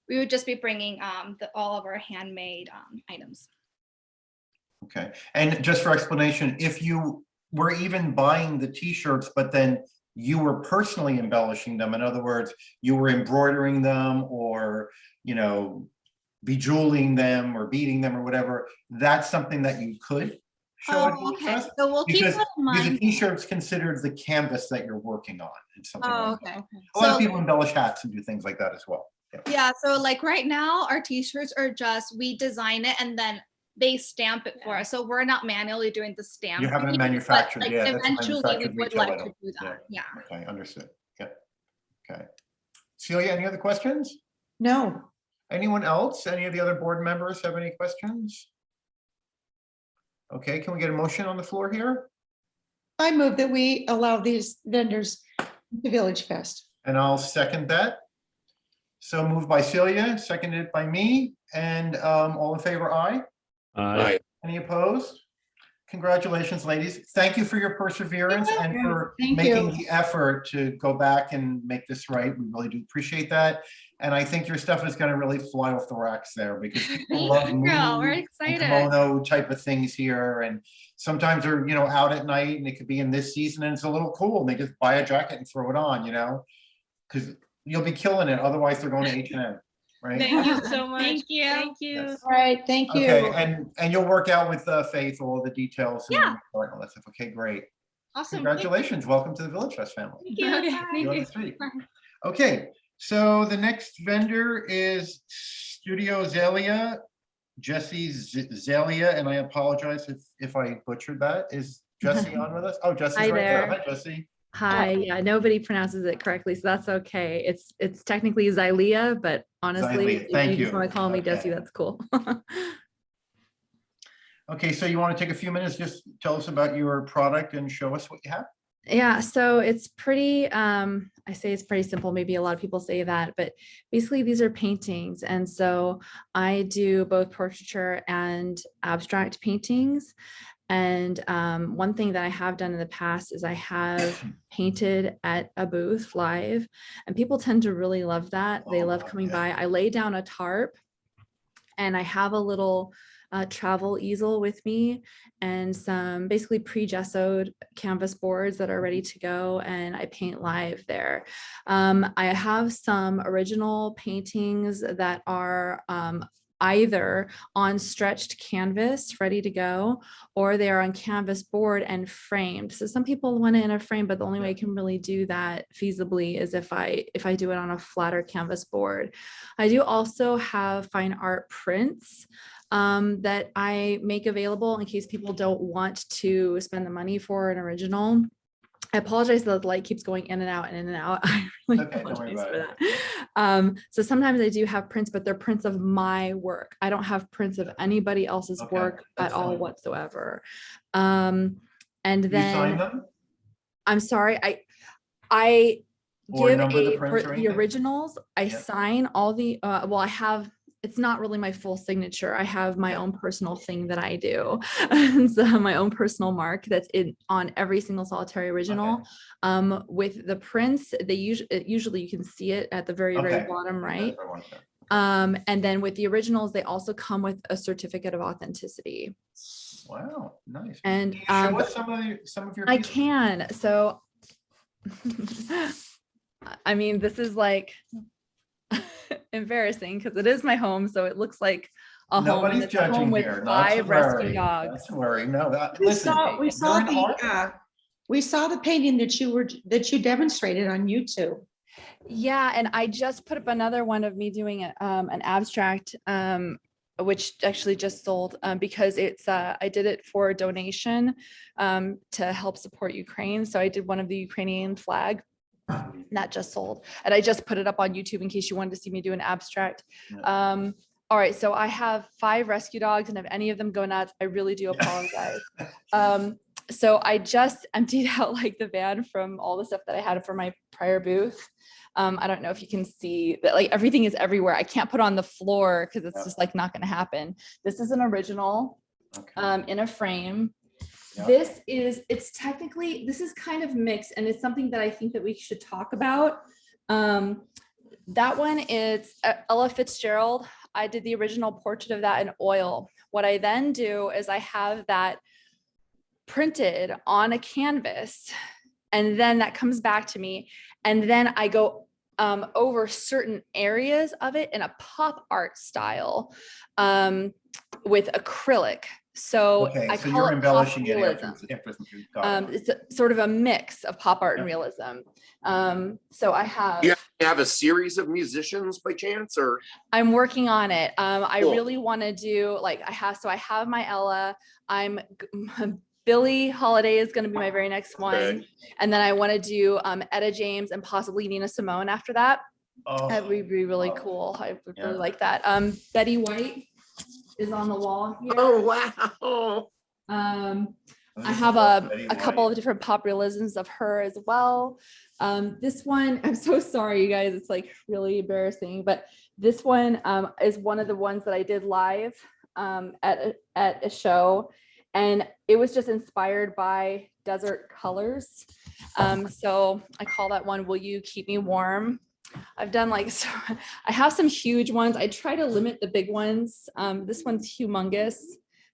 We would just be bringing all of our handmade items. Okay. And just for explanation, if you were even buying the t-shirts, but then you were personally embellishing them, in other words, you were embroidering them or, you know, bejeweling them or beading them or whatever, that's something that you could show at Okay. VillageFest? So we'll keep Because that in the mind. t-shirt's considered the canvas that you're working on and something like that. Okay. A lot of So- people embellish hats and do things like that as well. Yeah. Yeah, so like right now, our t-shirts are just, we design it and then they stamp it for us. So we're not manually doing the stamp. You haven't manufactured, like, yeah. that's a eventually we manufactured would retail like item. to do that. Yeah. Okay, understood. Yeah. Okay. Celia, any other questions? No. Anyone else? Any of the other board members have any questions? Okay, can we get a motion on the floor here? I move that we allow these vendors to Village Fest. And I'll second that. So moved by Celia, seconded by me, and all in favor, aye? Aye. Any opposed? Congratulations, ladies. Thank you for your perseverance and for Thank making you. the effort to go back and make this right. We really do appreciate that. And I think your stuff is going to really fly off the racks there because people love Thank you, we're mood and excited. kimono type of things here. And sometimes they're, you know, out at night and it could be in this season and it's a little cool. And they just buy a jacket and throw it on, you know, because you'll be killing it. Otherwise they're going to H&M, right? Thank you so much. Thank you. Thank you. Yes. All right, thank you. Okay, and you'll work out with Faith all the details. and Yeah. all that stuff. Okay, great. Awesome. Congratulations. Welcome to the VillageFest family. Thank you. Okay, Bye. You're on the street. Okay, so the next vendor is Studio Zelia, Jesse Zelia, and I apologize if I butchered that. Is Jesse on with us? Oh, Jesse's Hi right there. there. Hi, Jesse. Hi, yeah, nobody pronounces it correctly, so that's okay. It's technically Xylea, but honestly, Xylea, if you you just want to call me Okay. Desi, that's cool. Okay, so you want to take a few minutes, just tell us about your product and show us what you have? Yeah, so it's pretty, I say it's pretty simple. Maybe a lot of people say that, but basically these are paintings. And so I do both portraiture and abstract paintings. And one thing that I have done in the past is I have painted at a booth live, and people tend to really love that. They love coming by. I lay down a tarp and I have a little travel easel with me and some basically pre-gessoed canvas boards that are ready to go, and I paint live there. I have some original paintings that are either on stretched canvas ready to go, or they are on canvas board and framed. So some people want it in a frame, but the only way I can really do that feasibly is if I do it on a flatter canvas board. I do also have fine art prints that I make available in case people don't want to spend the money for an original. I apologize that the light keeps going in and out and in and out. I really Okay, don't worry apologize for about that. So sometimes I do have prints, but they're prints of my work. I don't have prints of anybody else's Okay, work that's at all fine. whatsoever. And You sign then them I'm sorry, I or give number the a, prints for or the anything? originals, I Yeah. sign all the, well, I have, it's not really my full signature. I have my own personal thing that I do. And so my own personal mark that's in on every single solitary original. With the prints, they usually you can see it at the very, very Okay. bottom That's right. what I wanted to know. And then with the originals, they also come with a certificate of authenticity. Wow, nice. And Can you show us some of your I pieces? can. So I mean, this is like embarrassing because it is my home, so it looks like a home. Nobody's And it's a home judging with here, not to 5 rescue worry, dogs. not to worry. No, We listen, saw, we saw you're an artist. we saw the painting that you demonstrated on YouTube. Yeah, and I just put up another one of me doing an abstract, which actually just sold because it's I did it for a donation to help support Ukraine. So I did one of the Ukrainian flag. That just sold, and I just put it up on YouTube in case you wanted to see me do an abstract. All right, so I have 5 rescue dogs, and if any of them go nuts, I really do apologize. So I just emptied out like the van from all the stuff that I had for my prior booth. I don't know if you can see that, like everything is everywhere. I can't put on the floor because it's just like not going to happen. This is an original in a frame. This is, it's technically, this is kind of mixed, and it's something that I think that we should talk about. That one is Ella Fitzgerald. I did the original portrait of that in oil. What I then do is I have that printed on a canvas, and then that comes back to me, and then I go over certain areas of it in a pop art style with acrylic. So Okay, I so call you're it embellishing pop it realism. after It's sort of a mix of pop art and realism. So I have. You have a series of musicians by chance, or? I'm working on it. I Cool. really want to do like I have my Ella. Billie Holiday is going to be my very next one, Okay. and then I want to do Etta James and possibly Nina Simone after that. That would be really cool. I would really like that. Betty White is on the wall here. Oh wow! I have a couple of different pop realisms of her as well. This one, I'm so sorry, you guys. It's like really embarrassing, but this one is one of the ones that I did live at a show, and it was just inspired by desert colors. So I call that one "Will You Keep Me Warm?" I've done like, so I have some huge ones. I try to limit the big ones. This one's humongous.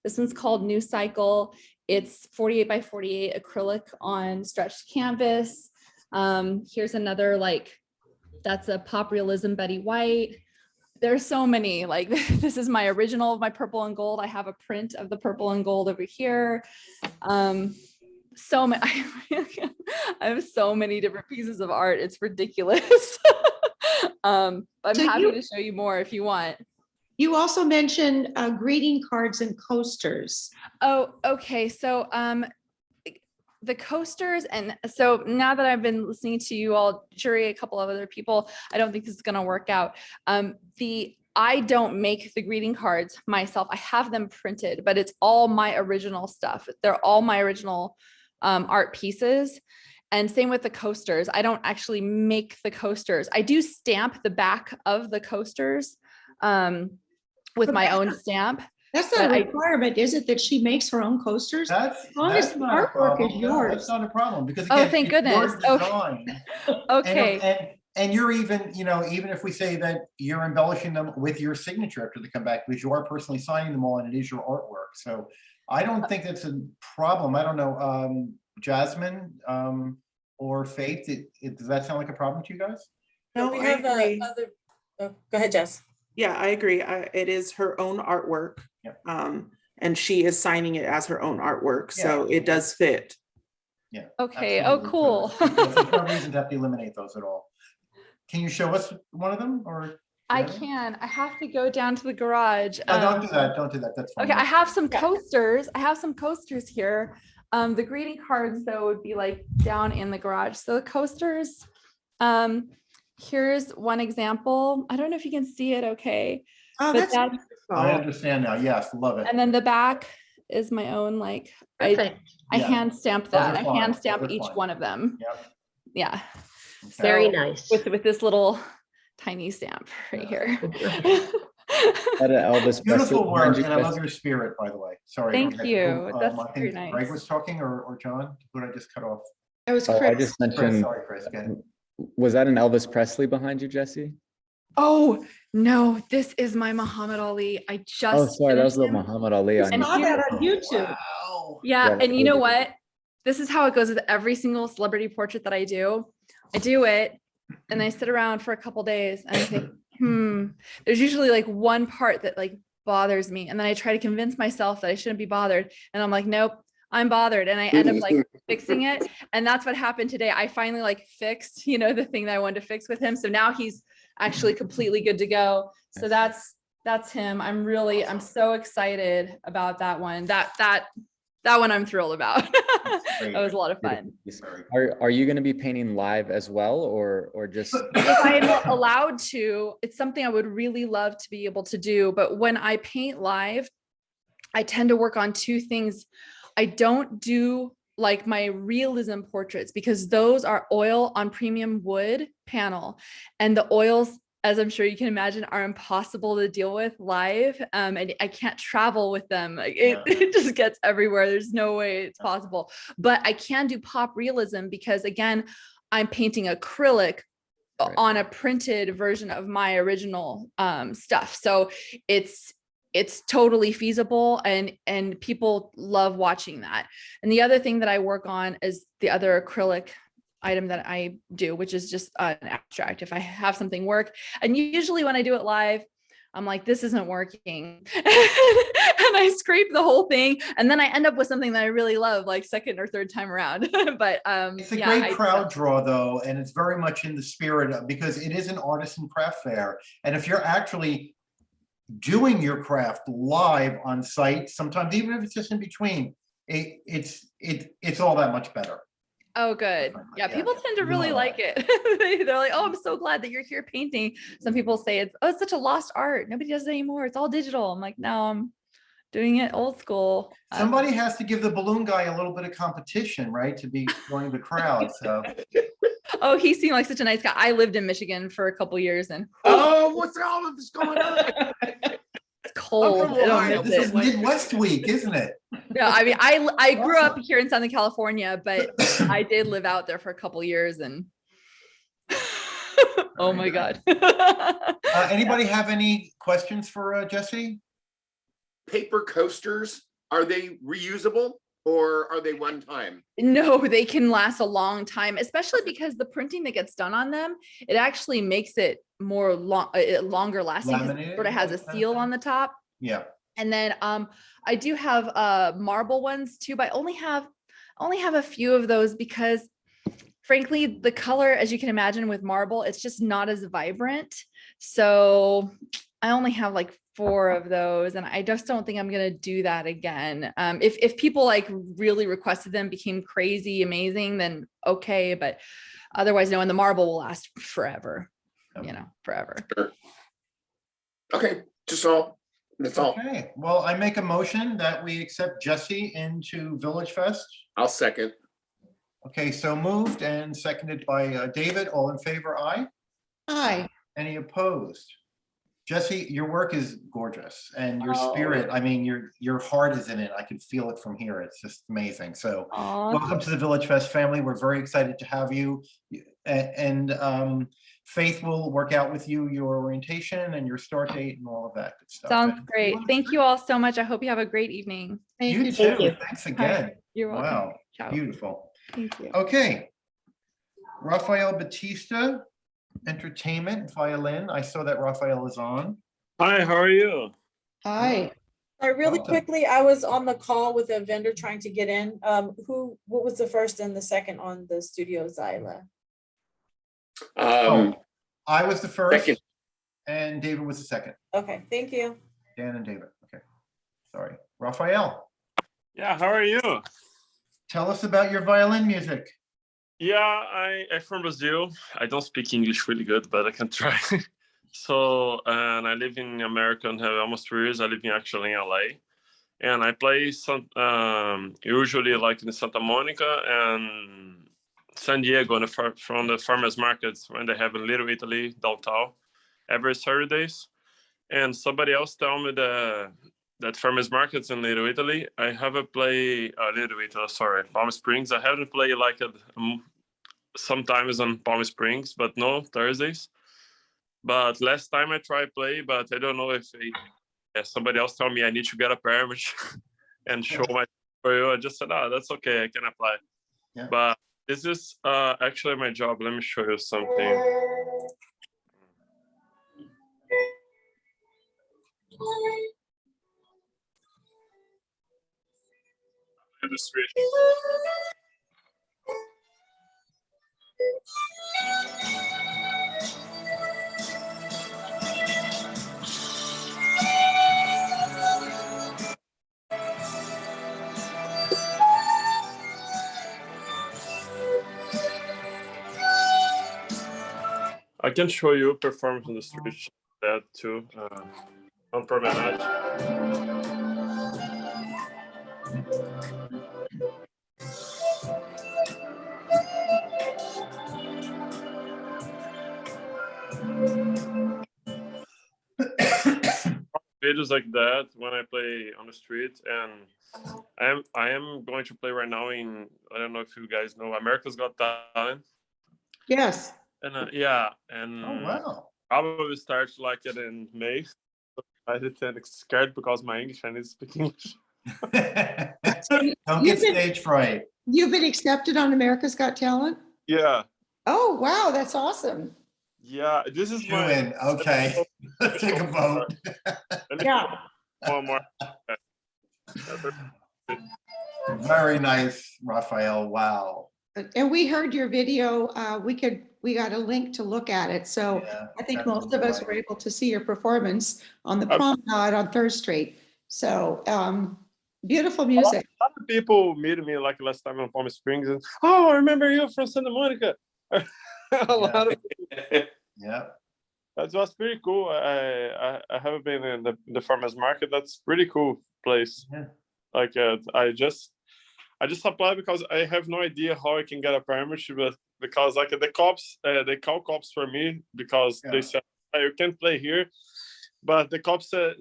This one's called New Cycle. It's 48 by 48 acrylic on stretched canvas. Here's another, like, that's a pop realism Betty White. There's so many, like this is my original of my purple and gold. I have a print of the purple and gold over here. So many, I have so many different pieces of art. It's ridiculous. I'm happy to show you more if you want. You also mentioned greeting cards and coasters. Oh, okay. So the coasters, and so now that I've been listening to you all, Jury, a couple of other people, I don't think this is gonna work out. I don't make the greeting cards myself. I have them printed, but it's all my original stuff. They're all my original art pieces. And same with the coasters. I don't actually make the coasters. I do stamp the back of the coasters with my own stamp. That's not a requirement, is it, that she makes her own coasters? As long as the artwork is yours. That's not a problem, because Oh, again, thank it's your goodness. Okay. design. Okay. And you're even, even if we say that you're embellishing them with your signature after they come back, because you are personally signing them all and it is your artwork. So I don't think that's a problem. I don't know, Jasmine or Faith, does that sound like a problem to you guys? No, We I have agree. other, oh, go ahead, Jess. Yeah, I agree. It is her own artwork. And she is signing it as her own artwork. So it does fit. Yeah. Okay. absolutely. Oh, cool. So there's no reason to have to eliminate those at all. Can you show us one of them, or? I can. I have to go down to the garage. No, don't do that. Don't do that. That's fine. Okay, I have some coasters. I have some coasters here. The greeting cards though would be like down in the garage. So the coasters, here's one example. I don't know if you can see it okay. Oh, but that's I understand now. Yes, love it. and then the back is my own, like I Yeah. hand stamped Those that. are I fine. hand stamp Those are each fine. one of them. Yep. Yeah. Very So, nice. With this little tiny stamp right here. That an Elvis Beautiful Presley work, behind you, and I love Jesse? your spirit, by the way. Sorry. Thank go ahead. you. That's I think very Greg nice. was talking, or John? Who did I just cut off? It was Oh, I Chris. just Chris, mentioned, sorry, Chris. Go ahead. was that an Elvis Presley behind you, Jesse? Oh no, this is my Muhammad Ali. I just Oh, sorry, that was finished little him. Muhammad Ali on And you. Saw that on YouTube. Wow. Yeah, Yeah, and you know totally. what? This is how it goes with every single celebrity portrait that I do. I do it and I sit around for a couple days and I think, there's usually like one part that like bothers me. And then I try to convince myself that I shouldn't be bothered. And I'm like, nope, I'm bothered. And I end up like fixing it. And that's what happened today. I finally like fixed, the thing that I wanted to fix with him. So now he's actually completely good to go. So that's him. I'm so excited about that one. That one I'm thrilled about. That was a lot of fun. Are you going to be painting live as well, or just? If I'm allowed to, it's something I would really love to be able to do. But when I paint live, I tend to work on two things. I don't do like my realism portraits because those are oil on premium wood panel, and the oils, as I'm sure you can imagine, are impossible to deal with live. And I can't travel with them. It just gets everywhere. There's no way it's possible. But I can do pop realism because again, I'm painting acrylic on a printed version of my original stuff. So it's totally feasible and people love watching that. And the other thing that I work on is the other acrylic item that I do, which is just an abstract. If I have something work, and usually when I do it live, I'm like, this isn't working. And I scrape the whole thing. And then I end up with something that I really love, like second or third time around. But it's a great crowd draw though. And it's very much in the spirit of, because it is an artisan craft fair. And if you're actually doing your craft live on site, sometimes even if it's just in between, it's all that much better. Oh, good. Yeah, people tend to really like it. They're like, oh, I'm so glad that you're here painting. Some people say it's such a lost art. Nobody does it anymore. It's all digital. I'm like, no, I'm doing it old school. Somebody has to give the balloon guy a little bit of competition, right? To be joining the crowd. So. Oh, he seemed like such a nice guy. I lived in Michigan for a couple years and. Oh, what's all of this going on? It's cold. This is Midwest week, isn't it? No, I mean, I grew up here in Southern California, but I did live out there for a couple years and oh my God. Anybody have any questions for Jesse? Paper coasters, are they reusable or are they one time? No, they can last a long time, especially because the printing that gets done on them, it actually makes it more longer lasting. It sort of has a seal on the top. Yeah. And then I do have marble ones too, but I only have a few of those because frankly, the color, as you can imagine with marble, it's just not as vibrant. So I only have like 4 of those, and I just don't think I'm gonna do that again. If people like really requested them, became crazy amazing, then okay, but otherwise, no. And the marble will last forever, forever. Sure. Okay, that's all. Okay, well, I make a motion that we accept Jesse into VillageFest. I'll second. Okay, so moved and seconded by David. All in favor, aye? Aye. Any opposed? Jesse, your work is gorgeous, and your Oh. spirit, I mean, your heart is in it. I can feel it from here. It's just amazing. So Aw. welcome to the VillageFest family. We're very excited to have you. And Faith will work out with you your orientation and your start date and all of that good stuff. Sounds And great. Thank you all so much. I hope you have a great evening. Thank You you. too. Thanks All again. right. You're welcome. Wow, Ciao. beautiful. Thank you. Okay. Rafael Batista, entertainment, violin. I saw that Rafael is on. Hi, how are you? Hi. Sorry, really Welcome. quickly, I was on the call with a vendor trying to get in. What was the first and the second on the Studio Zyla? I was the first, Second. and David was the second. Okay, thank you. Dan and David. Okay, sorry. Rafael, Yeah, how are you? tell us about your violin music. Yeah, I'm from Brazil. I don't speak English really good, but I can try. So, and I live in America and have almost 3 years. I live actually in LA. And I play some, usually like in Santa Monica and San Diego from the farmers markets when they have in Little Italy downtown every Saturdays. And somebody else told me that farmers markets in Little Italy, I haven't played Palm Springs. I haven't played like sometimes on Palm Springs, but no Thursdays. But last time I tried play, but I don't know if somebody else told me I need to get a permit and show my for you. I just said, that's okay, I can apply. Yeah. But this is actually my job. Let me show you something. In the street. I can show you performance on the street that too. On promenade. Videos like that when I play on the street, and I am going to play right now in, I don't know if you guys know, America's Got Talent. Yes. And and Oh, wow. probably starts like it in May. I did scared because my English, I need to speak English. Don't get stage fright. You've been accepted on America's Got Talent? Yeah. Oh, wow, that's awesome. Yeah, this is my. Win. Okay, let's take a vote. Yeah. One more. Very nice, Rafael. Wow. And we heard your video. We got a link to look at it. So Yeah, I think that's most of us right. were able to see your performance on the promenade on Third Street. So beautiful music. A lot of people meet me like last time on Palm Springs, and I remember you from Santa Monica. A lot of Yeah. that was pretty cool. I haven't been in the farmers market. That's pretty cool place. Yeah. Like I just applied because I have no idea how I can get a permit, but because like the cops they call cops for me because they said you can't play here, but the cops said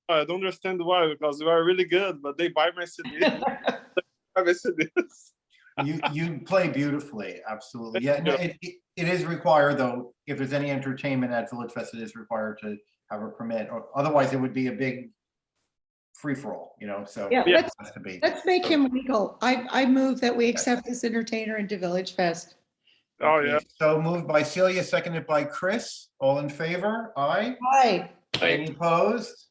I don't understand why, because you are really good, but they buy my CD. You play beautifully, absolutely. Yeah, no, it is required though. If there's any entertainment at VillageFest, it is required to have a permit, or otherwise it would be a big free for all, so. Yeah, it has to be. let's make him legal. I move that we accept this entertainer into VillageFest. Oh, yeah. So moved by Celia, seconded by Chris. All in favor? Aye. Aye. Any opposed?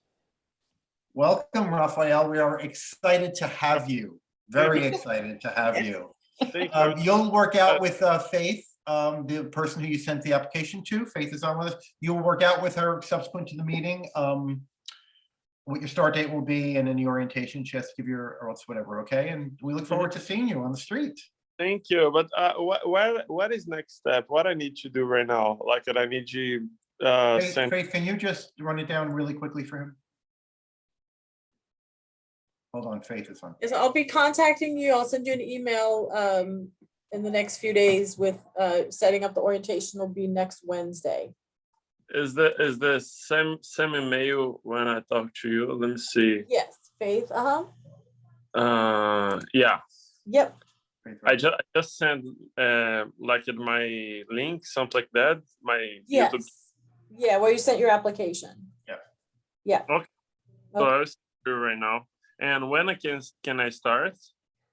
Welcome, Rafael. We are excited to have you. Very excited to have you. Thank you. You'll work out with Faith the person who you sent the application to. Faith is on with us. You'll work out with her subsequent to the meeting, what your start date will be, and then the orientation. She has to give your, or else whatever, okay? And we look forward to seeing you on the street. Thank you. But what is next step? What I need to do right now? Like, I need you send. Faith, can you just run it down really quickly for him? Hold on, Faith is on. Yes, I'll be contacting you. I'll send you an email in the next few days with setting up the orientation. Will be next Wednesday. Is the same email when I talk to you? Let me see. Yes, Faith. Yeah. Yep. I just sent like in my link, something like that. My Yes. YouTube. Yeah, where you sent your application. Yeah. Okay. So Okay. I'll do right now. And when can I start?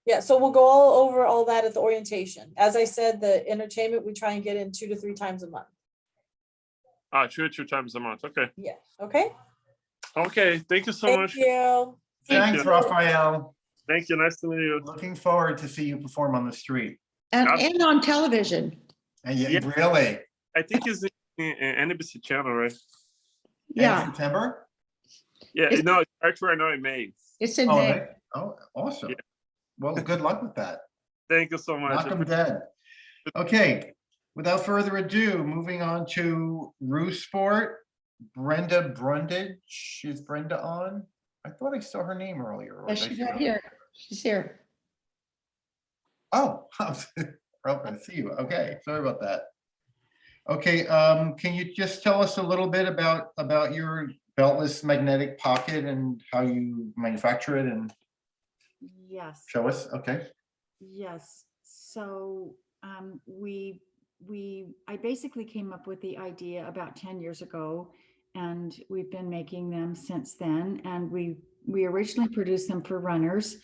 Yeah, so we'll go all over all that at the orientation. As I said, the entertainment, we try and get in 2 to 3 times a month. Two times a month. Okay. Yeah, okay? Okay. Thank you so Thank much. you. Thanks, Raphael. Thank you. Nice to meet you. Looking forward to see you perform on the street. And on television. And yeah, really? I think it's in NBC channel, right? Yeah. In September? Yeah. No, actually, I know in May. It's in Oh, May. right. Oh, awesome. Yeah. Well, good luck with that. Thank you so much. Knock 'em dead. Okay, without further ado, moving on to Rue Sport. Brenda Brundage. Is Brenda on? I thought I saw her name earlier. Yeah, she's right here. She's here. Oh, I see you. Okay, sorry about that. Okay, can you just tell us a little bit about your beltless magnetic pocket and how you manufacture it and Yes. show us? Okay. Yes. So I basically came up with the idea about 10 years ago, and we've been making them since then. And we originally produced them for runners,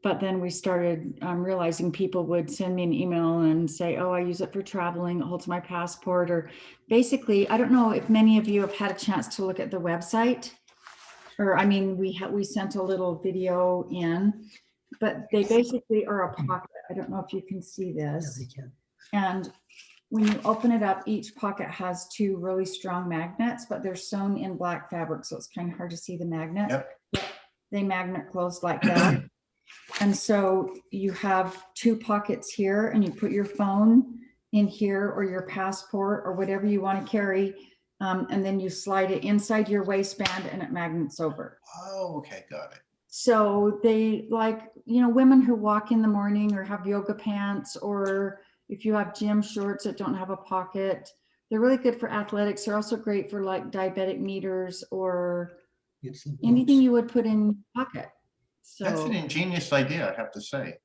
but then we started realizing people would send me an email and say, oh, I use it for traveling, it holds my passport. Or basically, I don't know if many of you have had a chance to look at the website, or I mean, we sent a little video in, but they basically are a pocket. I don't know if you can see this. Yeah, they can. And when you open it up, each pocket has 2 really strong magnets, but they're sewn in black fabric, so it's kind of hard to see the magnet. Yep. They magnet closed like that. And so you have 2 pockets here, and you put your phone in here or your passport or whatever you want to carry. And then you slide it inside your waistband and it magnets over. Oh, okay, got it. So they, like, women who walk in the morning or have yoga pants, or if you have gym shorts that don't have a pocket, they're really good for athletics. They're also great for like diabetic meters or anything you would put in your pocket. So That's an ingenious idea, I have to say.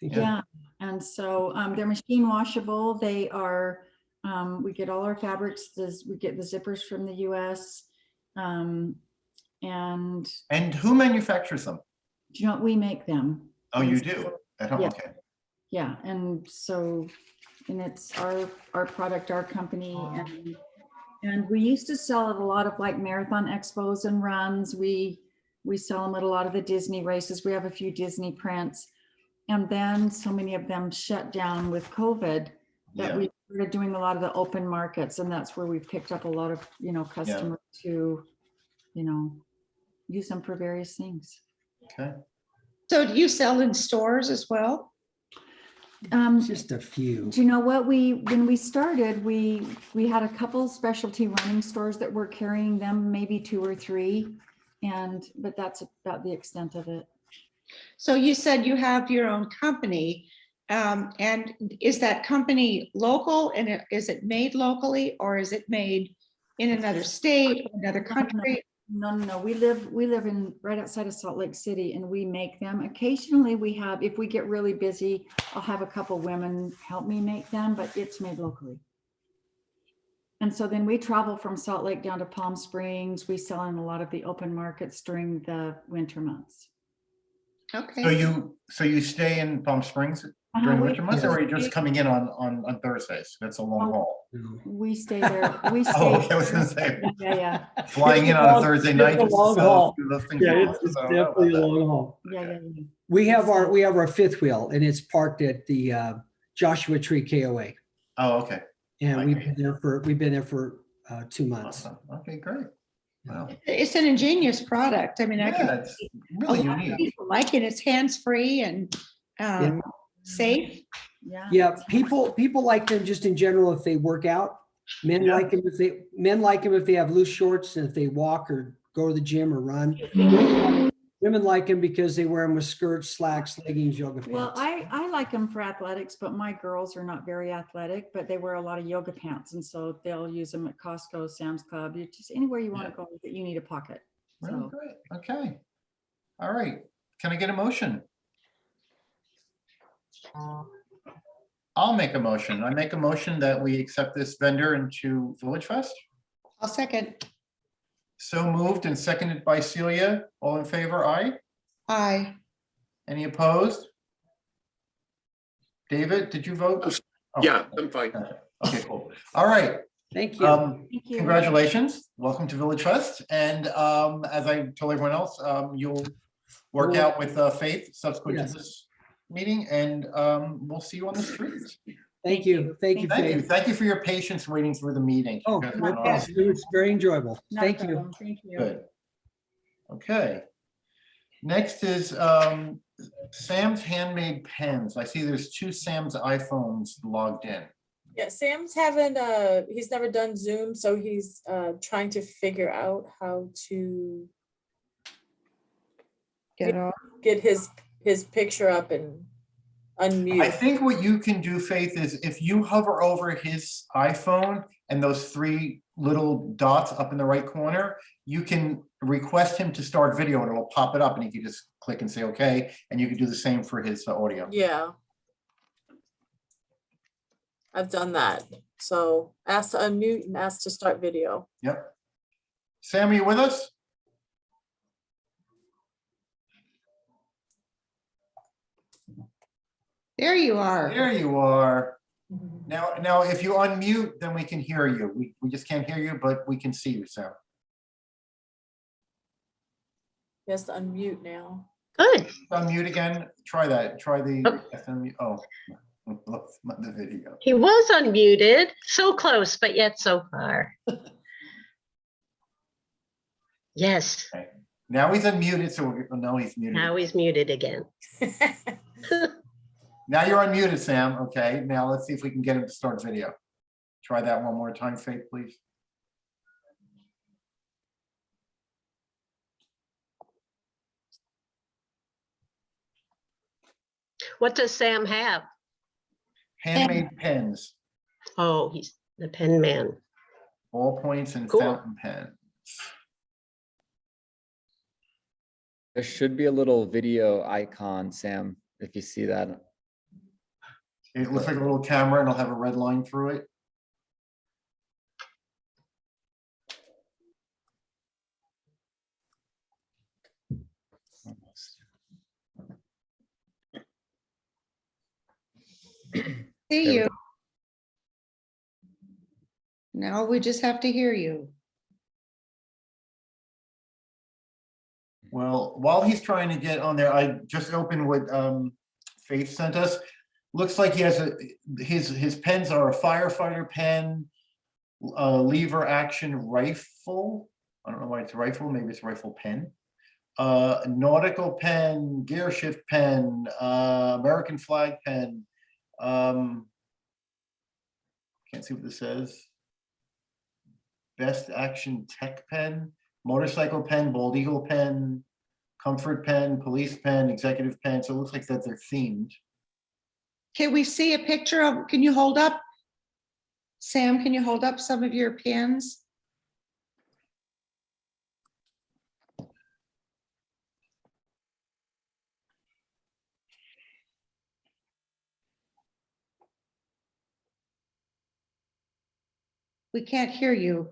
yeah. And so they're machine washable. They are, we get all our fabrics, we get the zippers from the US. And who manufactures them? do you know what? We make them. Oh, you do? At home, Yeah. okay. Yeah, and so, and it's our product, our company, and we used to sell at a lot of like marathon expos and runs. We sell them at a lot of the Disney races. We have a few Disney prints, and then so many of them shut down with COVID that Yeah. we started doing a lot of the open markets, and that's where we picked up a lot of customers to use them for various things. Okay. So do you sell in stores as well? Just a few. Do you know what, when we started, we had a couple specialty running stores that were carrying them, maybe 2 or 3, but that's about the extent of it. So you said you have your own company, and is that company local, and is it made locally, or is it made in another state, or another country? No. We live in right outside of Salt Lake City, and we make them. Occasionally we have, if we get really busy, I'll have a couple women help me make them, but it's made locally. And so then we travel from Salt Lake down to Palm Springs. We sell in a lot of the open markets during the winter months. Okay. So you stay in Palm Springs during the winter months, or are you just coming in on Thursdays? That's a long haul. We stay there. We stay. Oh, okay, I was gonna say. Yeah. Flying in on a Thursday night. It's a just to long sell haul. those things Yeah, at it's once, I don't know definitely a about long haul. Yeah. We have our 5th wheel, and it's parked at the Joshua Tree KOA. Oh, okay. And we've been there for 2 months. Awesome. Okay, great. Wow. It's an ingenious product. I mean, I Yeah, can. it's really a lot of unique. people like it. It's hands-free and safe. Yeah, people like them just in general if they work out. Men like them if they have loose shorts and if they walk or go to the gym or run. Women like them because they wear them with skirts, slacks, leggings, yoga pants. Well, I like them for athletics, but my girls are not very athletic, but they wear a lot of yoga pants. And so they'll use them at Costco, Sam's Club, just anywhere you want to go that you need a pocket. Really So great. Okay. All right. Can I get a motion? I'll make a motion. I make a motion that we accept this vendor into VillageFest. I'll second. So moved and seconded by Celia. All in favor, aye? Aye. Any opposed? David, did you vote? Oh, Yeah, I'm fine. okay, cool. All right. Thank you. thank you. Congratulations. Welcome to VillageFest. And as I told everyone else, you'll work out with Faith subsequent to this meeting, and we'll see you on the streets. Thank you. Thank you. Thank you. Faith. Thank you for your patience waiting through the meeting. Oh, You guys no were problem. awesome. It was very enjoyable. Not a Thank you. problem. Thank you. Good. Okay. Next is Sam's Handmade Pens. I see there's 2 Sam's iPhones logged in. Yeah, Sam's having, he's never done Zoom, so he's trying to figure out how to get his picture up and unmute. I think what you can do, Faith, is if you hover over his iPhone and those 3 little dots up in the right corner, you can request him to start video and it'll pop it up and he can just click and say, okay. And you can do the same for his audio. Yeah. I've done that. So ask to unmute and ask to start video. Yep. Sam, are you with us? There you are. There you are. Now, if you unmute, then we can hear you. We just can't hear you, but we can see you, Sam. He has to unmute now. Good. Unmute again. Try that. Try the unmute. Oh, the video. He was unmuted, so close, but yet so far. Yes, Okay. Now he's unmuted, so no, he's muted. now he's muted again. Now you're unmuted, Sam. Okay, now let's see if we can get him to start video. Try that one more time, Faith, please. What does Sam have? Handmade pens, Oh, he's the pen man. ballpoints and Cool. fountain pens. There should be a little video icon, Sam, if you see that. It looks like a little camera and it'll have a red line through it. See you. Now we just have to hear you. Well, while he's trying to get on there, I just opened what Faith sent us. Looks like he has his pens are a firefighter pen, lever action rifle. I don't know why it's rifle, maybe it's rifle pen. Nautical pen, gear shift pen, American flag pen. Can't see what this says. Best action tech pen, motorcycle pen, bald eagle pen, comfort pen, police pen, executive pen. So it looks like that they're themed. Can we see a picture of, can you hold up? Sam, can you hold up some of your pens? We can't hear you.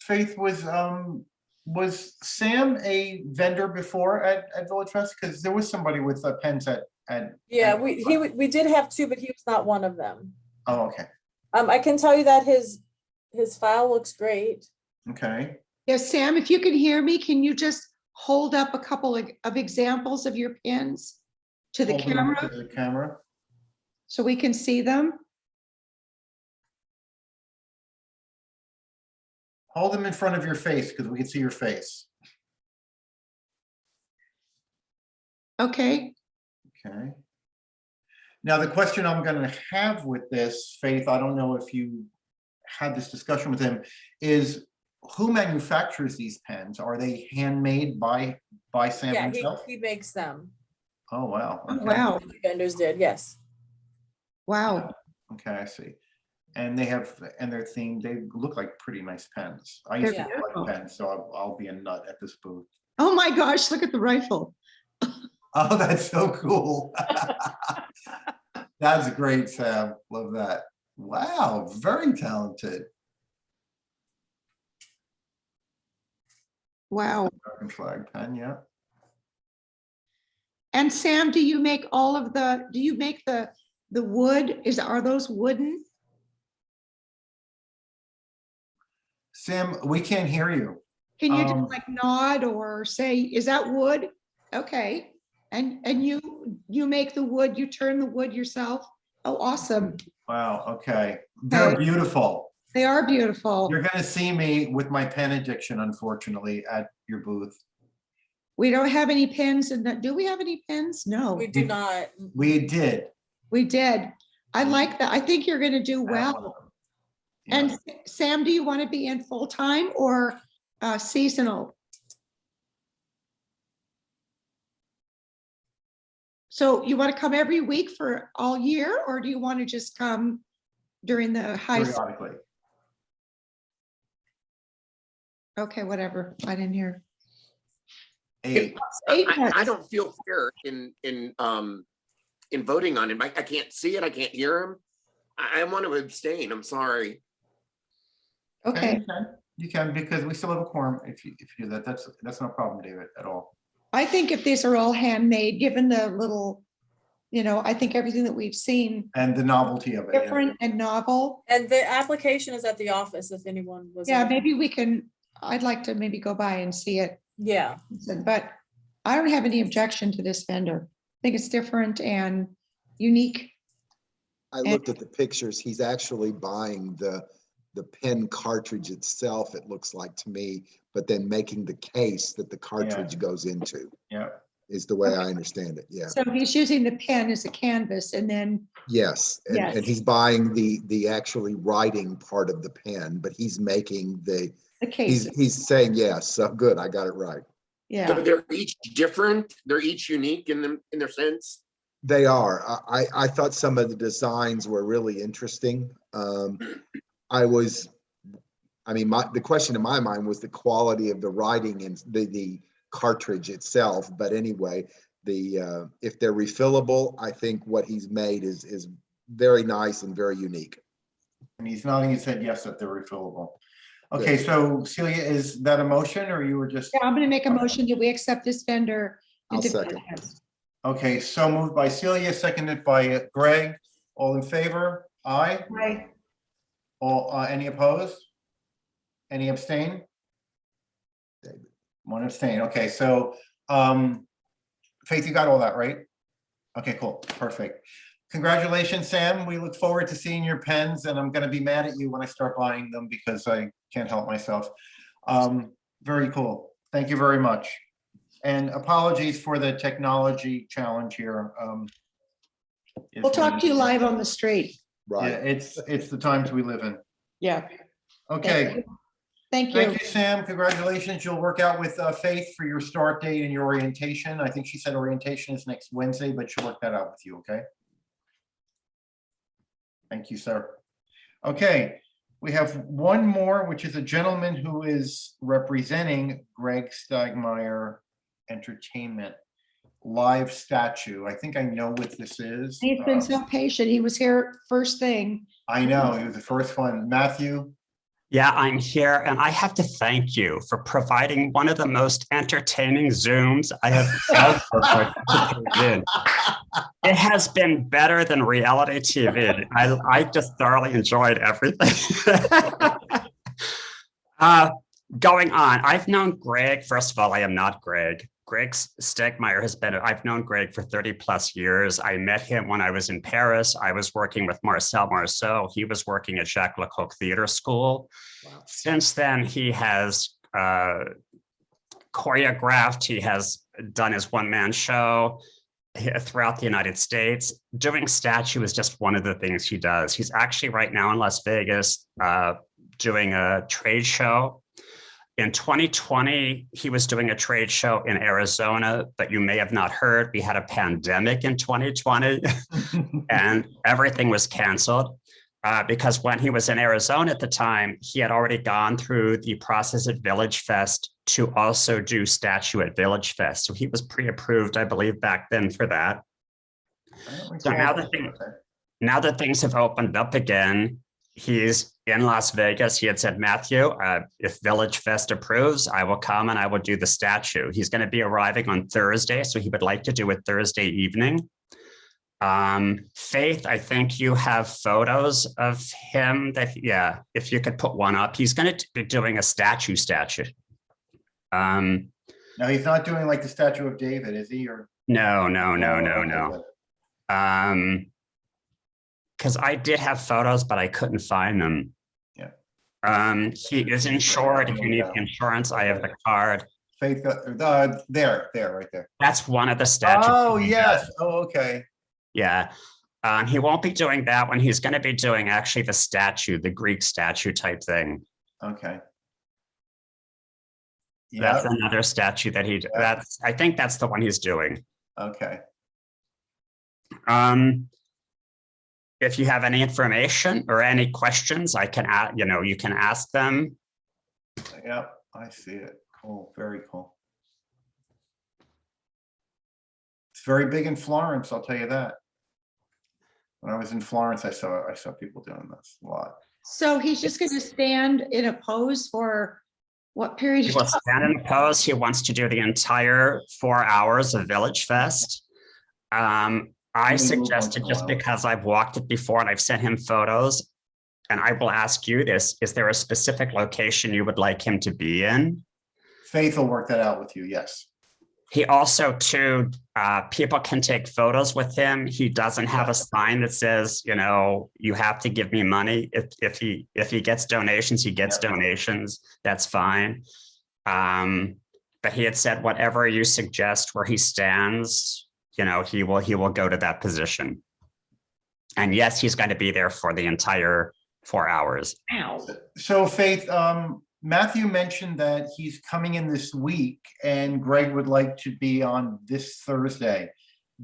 Faith, was Sam a vendor before at VillageFest? Because there was somebody with pens at Yeah, we did have 2, but he was not one of them. Oh, okay. I can tell you that his file looks great. Okay. Yes, Sam, if you can hear me, can you just hold up a couple of examples of your pins to the Hold them up to camera the camera. so we can see them? Hold them in front of your face because we can see your face. Okay. Okay. Now, the question I'm going to have with this, Faith, I don't know if you had this discussion with him, is who manufactures these pens? Are they handmade by Sam Yeah, himself? he makes them. Oh, wow. Oh, Okay. wow. The vendors did, yes. Wow. Okay, I see. And they're themed, they look like pretty nice pens. I used They're to beautiful. collect pens, so I'll be a nut at this booth. Oh my gosh, look at the rifle. Oh, that's so cool. That's great, Sam. Love that. Wow, very talented. Wow. American flag pen, yeah. And Sam, do you make the wood? Are those wooden? Sam, we can't hear you. Can you just like nod or say, is that wood? Okay. And you make the wood, you turn the wood yourself? Oh, awesome. Wow, okay. They're beautiful. They are beautiful. You're gonna see me with my pen addiction, unfortunately, at your booth. We don't have any pins do we have any pins? No. We do not. We did. We did. I like that. I think you're gonna do well. And Sam, do you want to be in full-time or seasonal? So you want to come every week for all year, or do you want to just come during the high season? Periodically. Okay, whatever. I didn't hear. 8. I don't feel fair in voting on him. I can't see it. I can't hear him. I want to abstain. I'm sorry. Okay. You can because we still have a quorum. If you do that, that's no problem, David, at all. I think if these are all handmade, given the little, I think everything that we've seen. And the novelty of it. Different and novel. And the application is at the office if anyone was. Yeah, maybe I'd like to maybe go by and see it. Yeah. But I don't have any objection to this vendor. I think it's different and unique. I looked at the pictures. He's actually buying the pen cartridge itself, it looks like to me, but then making the case that the cartridge goes into. Yeah. Is the way I understand it. Yeah. So he's using the pen as a canvas and then. Yes. And he's buying the actually writing part of the pen, but he's making the case. He's saying, yes, so good. I got it right. Yeah. So they're each different. They're each unique in their sense. They are. I thought some of the designs were really interesting. The question in my mind was the quality of the writing and the cartridge itself. But anyway, if they're refillable, I think what he's made is very nice and very unique. And he's nodding his head yes that they're refillable. Okay, so Celia, is that a motion or you were just? Yeah, I'm going to make a motion that we accept this vendor. I'll second. Okay, so moved by Celia, seconded by Greg. All in favor? Aye. Aye. All, any opposed? Any abstain? David. One abstain. Okay, so Faith, you got all that, right? Okay, cool. Perfect. Congratulations, Sam. We look forward to seeing your pens, and I'm going to be mad at you when I start buying them because I can't help myself. Very cool. Thank you very much. And apologies for the technology challenge here. We'll talk to you live on the street. Right. Yeah, it's the times we live in. Yeah. Okay. Thank you. Thank you, Sam. Congratulations. You'll work out with Faith for your start date and your orientation. I think she said orientation is next Wednesday, but she'll work that out with you, okay? Thank you, sir. Okay, we have one more, which is a gentleman who is representing Greg Stagmeyer Entertainment live statue. I think I know what this is. He's been so patient. He was here first thing. I know, he was the first one. Matthew, Yeah, I'm here, and I have to thank you for providing one of the most entertaining Zooms I have ever participated in. It has been better than reality TV. I just thoroughly enjoyed everything. Going on, I've known Greg. First of all, I am not Greg. Greg Stegmeyer I've known Greg for 30 plus years. I met him when I was in Paris. I was working with Marcel Marceau. He was working at Jacques Lecoq Theatre School. Wow. Since then, he has choreographed, he has done his one-man show throughout the United States. Doing statue is just one of the things he does. He's actually right now in Las Vegas doing a trade show. In 2020, he was doing a trade show in Arizona, but you may have not heard, we had a pandemic in 2020 and everything was canceled because when he was in Arizona at the time, he had already gone through the process at VillageFest to also do statue at VillageFest. So he was pre-approved, I believe, back then for that. So now that things have opened up again, he's in Las Vegas. He had said, Matthew, if VillageFest approves, I will come and I will do the statue. He's going to be arriving on Thursday, so he would like to do it Thursday evening. Faith, I think you have photos of him that, yeah, if you could put one up, he's going to be doing a statue. No, he's not doing like the statue of David, is he? Or no. Because I did have photos, but I couldn't find them. Yeah. He is insured. If you need insurance, I have the card. Faith, there, right there. That's one of the statues. Oh, yes. Oh, okay. Yeah. He won't be doing that one. He's going to be doing actually the statue, the Greek statue type thing. Okay. That's another statue that I think that's the one he's doing. Okay. If you have any information or any questions, I can, you can ask them. Yep, I see it. Cool, very cool. It's very big in Florence, I'll tell you that. When I was in Florence, I saw people doing this a lot. So he's just going to stand in a pose for what period He of will time? stand in a pose. He wants to do the entire 4 hours of VillageFest. I suggested, just because I've walked it before and I've sent him photos, and I will ask you this, is there a specific location you would like him to be in? Faith will work that out with you, yes. He also, too, people can take photos with him. He doesn't have a sign that says, you have to give me money. If he gets donations, he gets donations. That's fine. But he had said, whatever you suggest where he stands, he will go to that position. And yes, he's going to be there for the entire 4 hours. So Faith, Matthew mentioned that he's coming in this week and Greg would like to be on this Thursday.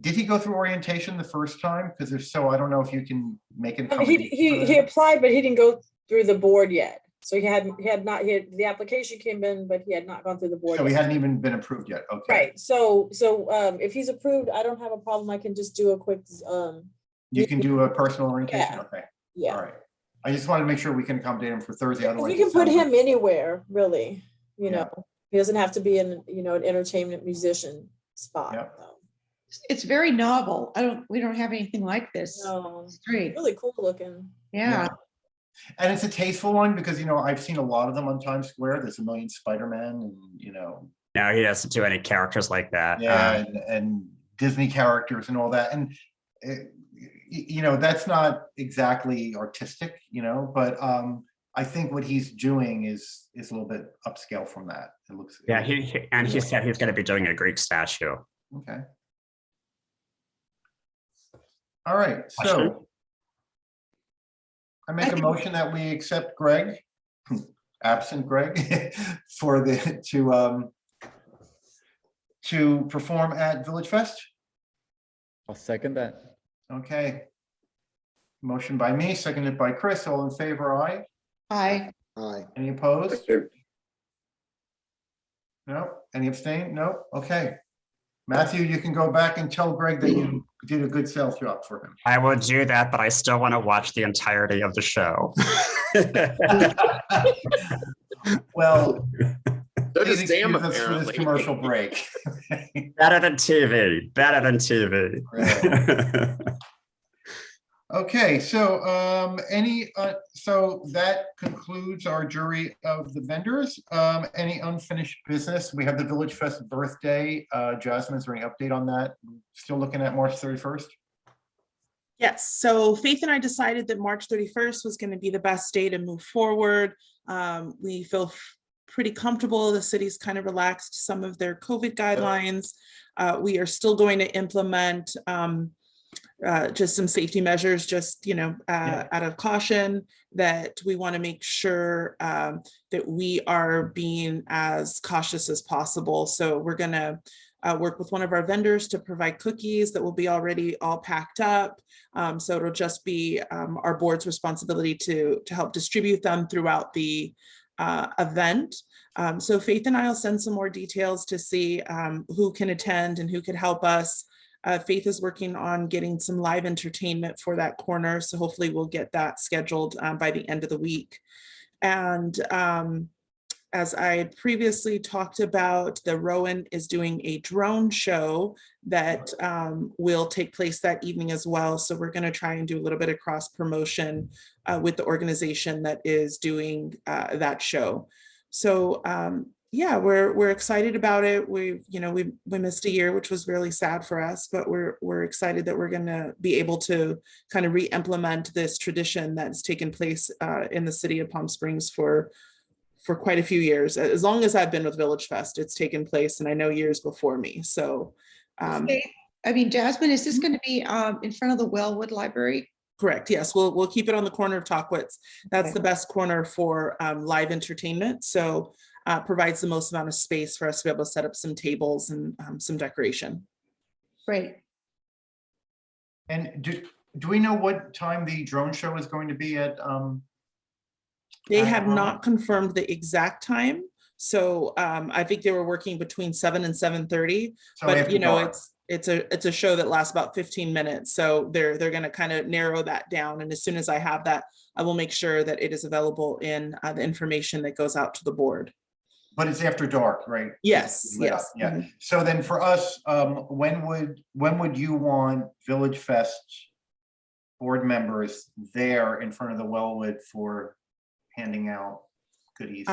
Did he go through orientation the first time? Because if so, I don't know if you can make it. He applied, but he didn't go through the board yet. So the application came in, but he had not gone through the board. So yet. he hadn't even been approved yet. Okay. Right. So if he's approved, I don't have a problem. I can just do a quick. You can do a personal orientation. Yeah. Okay. Yeah. All right. I just wanted to make sure we can accommodate him for Thursday. Otherwise, we can put him anywhere, really. He doesn't have to be in, an entertainment musician spot. Yep. It's very novel. We don't have anything like this. No, it's great. Really cool looking. Yeah. And it's a tasteful one because, I've seen a lot of them on Times Square. There's a million Spider-Man and, No, he doesn't do any characters like that. Yeah, and Disney characters and all that. And, that's not exactly artistic, but I think what he's doing is a little bit upscale from that. It looks. Yeah, he said he's going to be doing a Greek statue. Okay. All right, so I make a motion that we accept Greg, absent Greg, to perform at VillageFest. I'll second that. Okay. Motion by me, seconded by Chris. All in favor, aye? Aye. Aye. Any opposed? No. Any abstain? No. Okay. Matthew, you can go back and tell Greg that you did a good sales job for him. I will do that, but I still want to watch the entirety of the show. Well, So please does Sam, excuse us for this apparently. commercial break. Better than TV, better than TV. Okay, so so that concludes our jury of the vendors. Any unfinished business? We have the VillageFest birthday. Jasmine, is there any update on that? Still looking at March 31st? Yes, so Faith and I decided that March 31st was going to be the best day to move forward. We feel pretty comfortable. The city's kind of relaxed some of their COVID guidelines. We are still going to implement just some safety measures, just, out of caution, that we want to make sure that we are being as cautious as possible. So we're going to work with one of our vendors to provide cookies that will be already all packed up. So it'll just be our board's responsibility to help distribute them throughout the event. So Faith and I will send some more details to see who can attend and who could help us. Faith is working on getting some live entertainment for that corner. So hopefully we'll get that scheduled by the end of the week. And as I had previously talked about, the Rowan is doing a drone show that will take place that evening as well. So we're going to try and do a little bit of cross promotion with the organization that is doing that show. So yeah, we're excited about it. We missed a year, which was really sad for us, but we're excited that we're going to be able to kind of re-implement this tradition that's taken place in the city of Palm Springs for quite a few years. As long as I've been with VillageFest, it's taken place, and I know years before me. So, Jasmine, is this going to be in front of the Wellwood Library? Correct. Yes, we'll keep it on the corner of Talkwitz. That's the best corner for live entertainment. So provides the most amount of space for us to be able to set up some tables and some decoration. Great. And do we know what time the drone show is going to be at? They have not confirmed the exact time. So I think they were working between 7 and 7:30, but it's a show that lasts about 15 minutes. So they're going to kind of narrow that down. And as soon as I have that, I will make sure that it is available in the information that goes out to the board. But it's after dark, right? Yes, yes. Yeah. Mhm. So then for us, when would you want VillageFest board members there in front of the Wellwood for handing out goodies?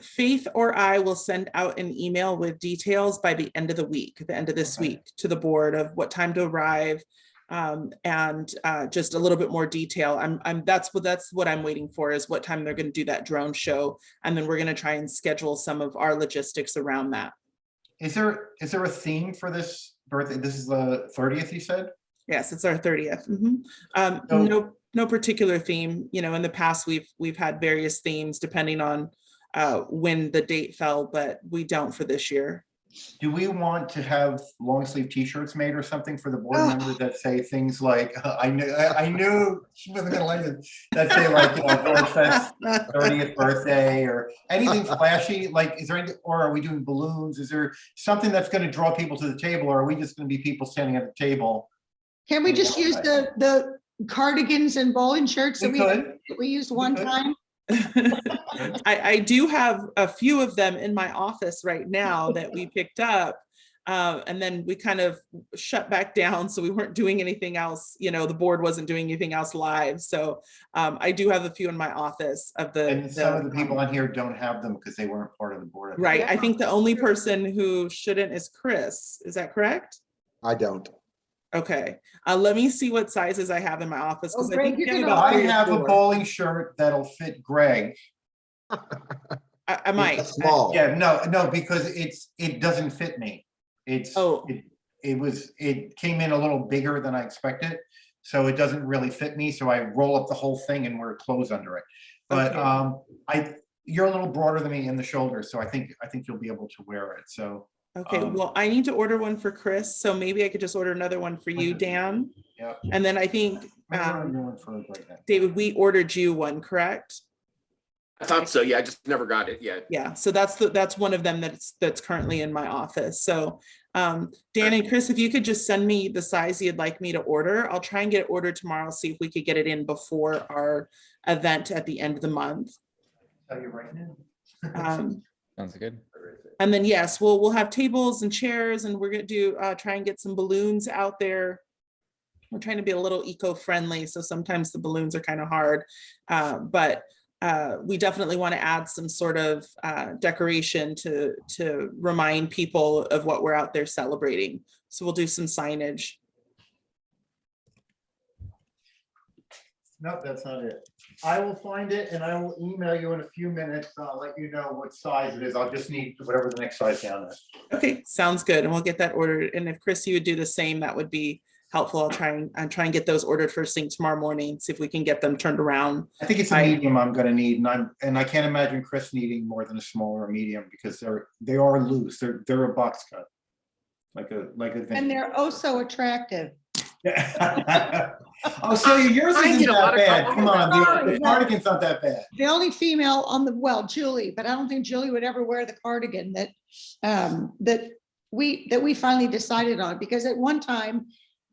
Faith or I will send out an email with details by the end of the week, the end of this week, to the board of what time to arrive, and just a little bit more detail. That's what I'm waiting for, is what time they're going to do that drone show, and then we're going to try and schedule some of our logistics around that. Is there a theme for this birthday? This is the 30th, you said? Yes, it's our 30th. Mm-hmm. No particular theme. In the past we've had various themes depending on when the date fell, but we don't for this year. Do we want to have long sleeve t-shirts made or something for the board members that say things like, I knew she wasn't gonna like it, that say like, VillageFest 30th birthday, or anything flashy? Like, is there any, or are we doing balloons? Is there something that's going to draw people to the table, or are we just going to be people standing at the table? Can we just use the cardigans and bowling shirts that we used one time? I do have a few of them in my office right now that we picked up, and then we kind of shut back down, so we weren't doing anything else. The board wasn't doing anything else live, so I do have a few in my office of the. And some of the people on here don't have them because they weren't part of the board. Right. I think the only person who shouldn't is Chris. Is that correct? I don't. Okay, let me see what sizes I have in my office, because I have a bowling shirt that'll fit Greg. I might. Small. Yeah, no, because it doesn't fit me. It came in a little bigger than I expected, so it doesn't really fit me. So I roll up the whole thing and wear clothes under it. But you're a little broader than me in the shoulders, so I think you'll be able to wear it. So. Okay, well, I need to order one for Chris, so maybe I could just order another one for you, Dan. Yeah. And then I think, David, we ordered you one, correct? I thought so. Yeah, I just never got it yet. Yeah, so that's one of them that's currently in my office. So Dan and Chris, if you could just send me the size you'd like me to order, I'll try and get it ordered tomorrow, see if we could get it in before our event at the end of the month. Tell you right now. Sounds good. And then, yes, we'll have tables and chairs, and we're gonna do try and get some balloons out there. We're trying to be a little eco-friendly, so sometimes the balloons are kind of hard, but we definitely want to add some sort of decoration to remind people of what we're out there celebrating. So we'll do some signage. No, that's not it. I will find it and I will email you in a few minutes. I'll let you know what size it is. I'll just need whatever the next size down is. Okay, sounds good. And we'll get that ordered. And if Chris, you would do the same, that would be helpful. I'll try and get those ordered first thing tomorrow morning, see if we can get them turned around. I think it's a medium I'm gonna need, and I can't imagine Chris needing more than a small or a medium because they are loose. They're a box cut. Like a And they're oh so attractive. Oh, so yours isn't that bad. Come on, the cardigan's not that bad. The only female on the, well, Julie, but I don't think Julie would ever wear the cardigan that that we finally decided on, because at one time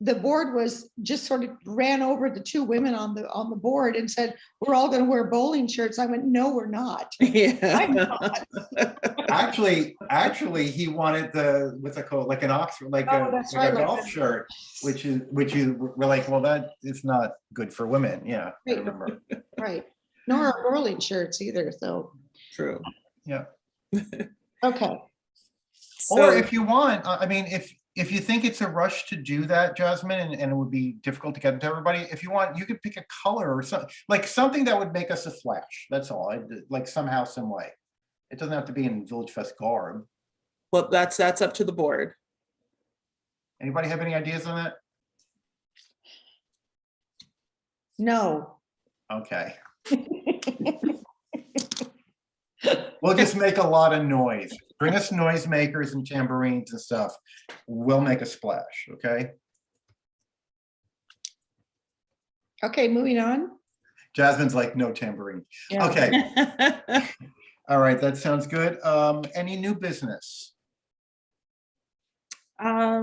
the board was just sort of ran over the two women on the board and said, we're all going to wear bowling shirts. I went, no, we're not. Yeah. I'm not. Actually, he wanted what's it called, like an Oxford, like a golf shirt, which is we're like, well, that is not good for women. Yeah, I remember. Right. Nor are bowling shirts either. So true. Yeah. Okay. Or if you want, I mean, if you think it's a rush to do that, Jasmine, and it would be difficult to get it to everybody, if you want, you could pick a color or something, like something that would make us a flash. That's all. Like somehow, some way. It doesn't have to be in VillageFest garb. Well, that's up to the board. Anybody have any ideas on that? No. Okay. We'll just make a lot of noise. Bring us noisemakers and tambourines and stuff. We'll make a splash, okay? Okay, moving on. Jasmine's like, no tambourine. Yeah. Okay. All right, that sounds good. Any new business? I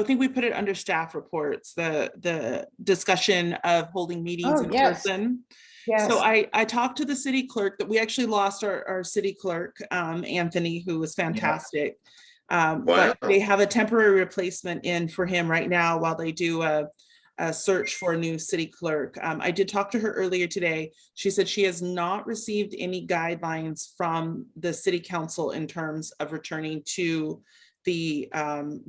think we put it under staff reports, the discussion of holding meetings in person. Yes. So I talked to the city clerk, that we actually lost our city clerk, Anthony, who was fantastic. But they have a temporary replacement in for him right now while they do a search for a new city clerk. I did talk to her earlier today. She said she has not received any guidelines from the city council in terms of returning to in-person.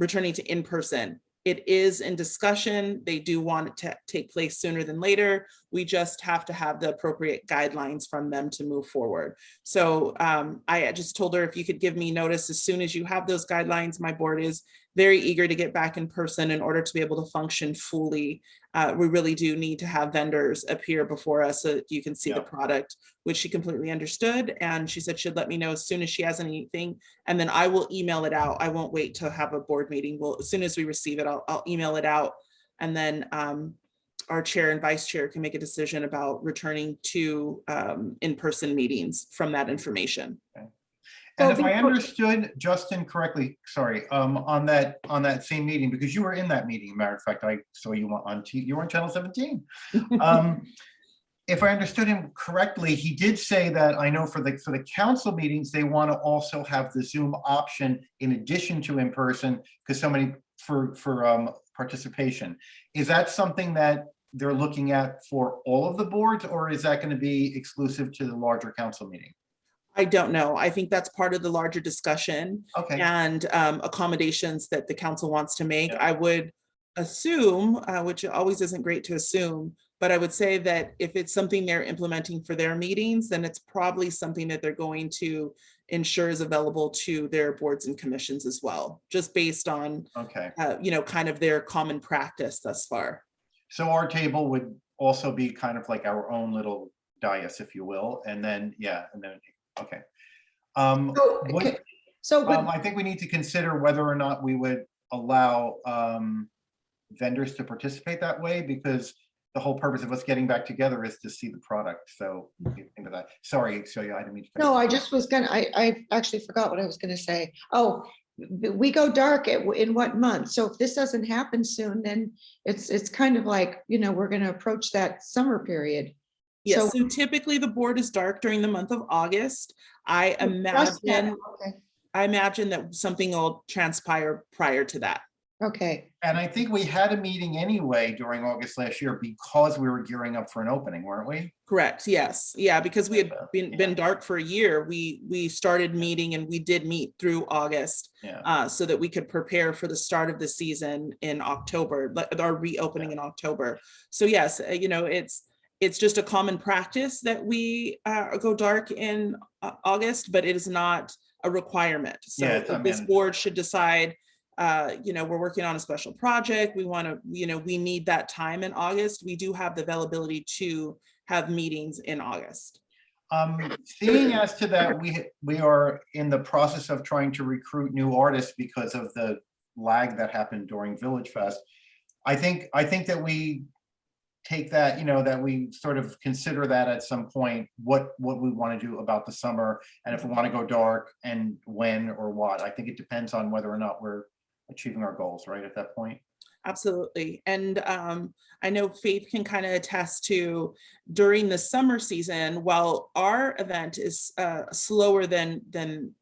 It is in discussion. They do want it to take place sooner than later. We just have to have the appropriate guidelines from them to move forward. So I just told her, if you could give me notice as soon as you have those guidelines. My board is very eager to get back in person in order to be able to function fully. We really do need to have vendors appear before us so that you can see the product, which she completely understood. And she said she'd let me know as soon as she has anything, and then I will email it out. I won't wait to have a board meeting. Well, as soon as we receive it, I'll email it out. And then our chair and vice chair can make a decision about returning to in-person meetings from that information. Okay. And if I understood Justin correctly, sorry, on that same meeting, because you were in that meeting, matter of fact, I saw you you were on channel 17. If I understood him correctly, he did say that, I know for the council meetings, they want to also have the Zoom option in addition to in person, because so many for participation. Is that something that they're looking at for all of the boards, or is that going to be exclusive to the larger council meeting? I don't know. I think that's part of the larger discussion and accommodations that the council wants to make. I would assume, which always isn't great to assume, but I would say that if it's something they're implementing for their meetings, then it's probably something that they're going to ensure is available to their boards and commissions as well, just based on, kind of their common practice thus far. So our table would also be kind of like our own little dais, if you will, and then, okay. I think we need to consider whether or not we would allow vendors to participate that way, because the whole purpose of us getting back together is to see the product. So into that. Sorry, Celia, I didn't mean to. No, I just was gonna, I actually forgot what I was gonna say. Oh, we go dark in what month? So if this doesn't happen soon, then it's kind of like, you know, we're gonna approach that summer period. Yes, so typically the board is dark during the month of August. I imagine that something will transpire prior to that. Okay. And I think we had a meeting anyway during August last year because we were gearing up for an opening, weren't we? Correct, yes. Yeah, because we had been dark for a year, we started meeting and we did meet through August so that we could prepare for the start of the season in October, our reopening in October. So yes, you know, it's just a common practice that we go dark in August, but it is not a requirement. So this board should decide, you know, we're working on a special project. We want to, you know, we need that time in August. We do have the availability to have meetings in August. Seeing as to that, we are in the process of trying to recruit new artists because of the lag that happened during VillageFest. I think that we take that, you know, that we sort of consider that at some point, what we want to do about the summer, and if we want to go dark and when or what. I think it depends on whether or not we're achieving our goals, right, at that point. Absolutely. And I know Faith can kind of attest to during the summer season, while our event is slower than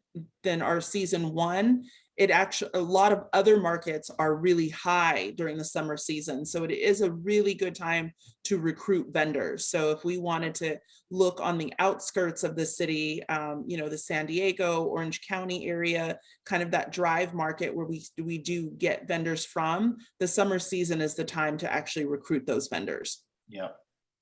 our season one, it actually, a lot of other markets are really high during the summer season. So it is a really good time to recruit vendors. So if we wanted to look on the outskirts of the city, you know, the San Diego, Orange County area, kind of that drive market where we do get vendors from, the summer season is the time to actually recruit those vendors. Yeah.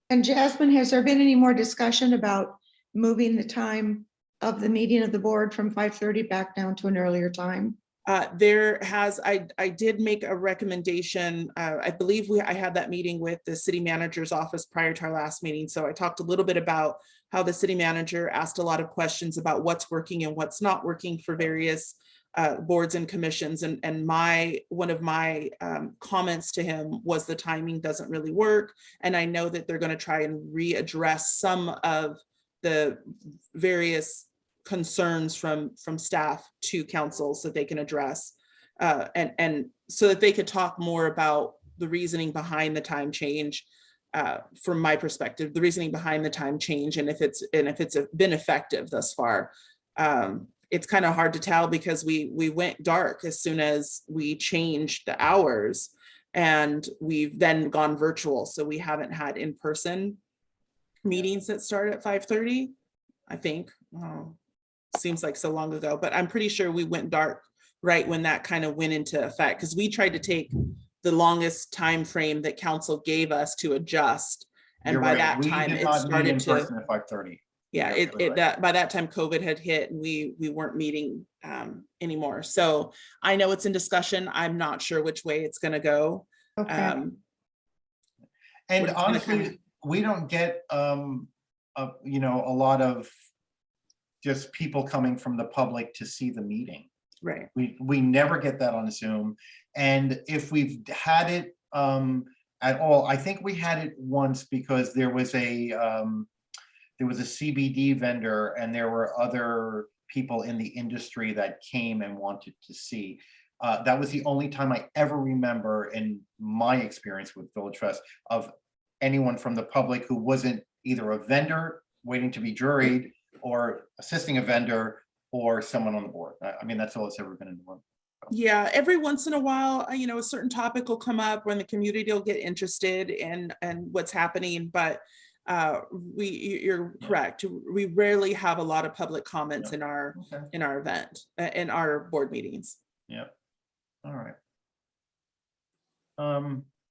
And Jasmine, has there been any more discussion about moving the time of the meeting of the board from 5:30 back down to an earlier time? There has, I did make a recommendation. I believe I had that meeting with the city manager's office prior to our last meeting. So I talked a little bit about how the city manager asked a lot of questions about what's working and what's not working for various boards and commissions. And one of my comments to him was the timing doesn't really work. And I know that they're going to try and readdress some of the various concerns from staff to council so they can address and so that they could talk more about the reasoning behind the time change. From my perspective, the reasoning behind the time change and if it's been effective thus far. It's kind of hard to tell because we went dark as soon as we changed the hours, and we've then gone virtual. So we haven't had in-person meetings that start at 5:30, I think. Seems like so long ago, but I'm pretty sure we went dark right when that kind of went into effect, because we tried to take the longest time frame that council gave us to adjust, and You're by right. that We time did it not meet started in to person at 5:30. yeah, that by that time COVID had hit and we weren't meeting anymore. So I know it's in discussion. I'm not sure which way it's going to go. Okay. And honestly, we don't get you know, a lot of just people coming from the public to see the meeting. Right. We never get that on Zoom. And if we've had it at all, I think we had it once because there was a CBD vendor and there were other people in the industry that came and wanted to see. That was the only time I ever remember in my experience with VillageFest of anyone from the public who wasn't either a vendor waiting to be juried or assisting a vendor or someone on the board. I mean, that's all it's ever been in the room. Yeah, every once in a while, you know, a certain topic will come up when the community will get interested in what's happening, but you're correct. We rarely have a lot of public comments in our event, in our board meetings. Yep. All right.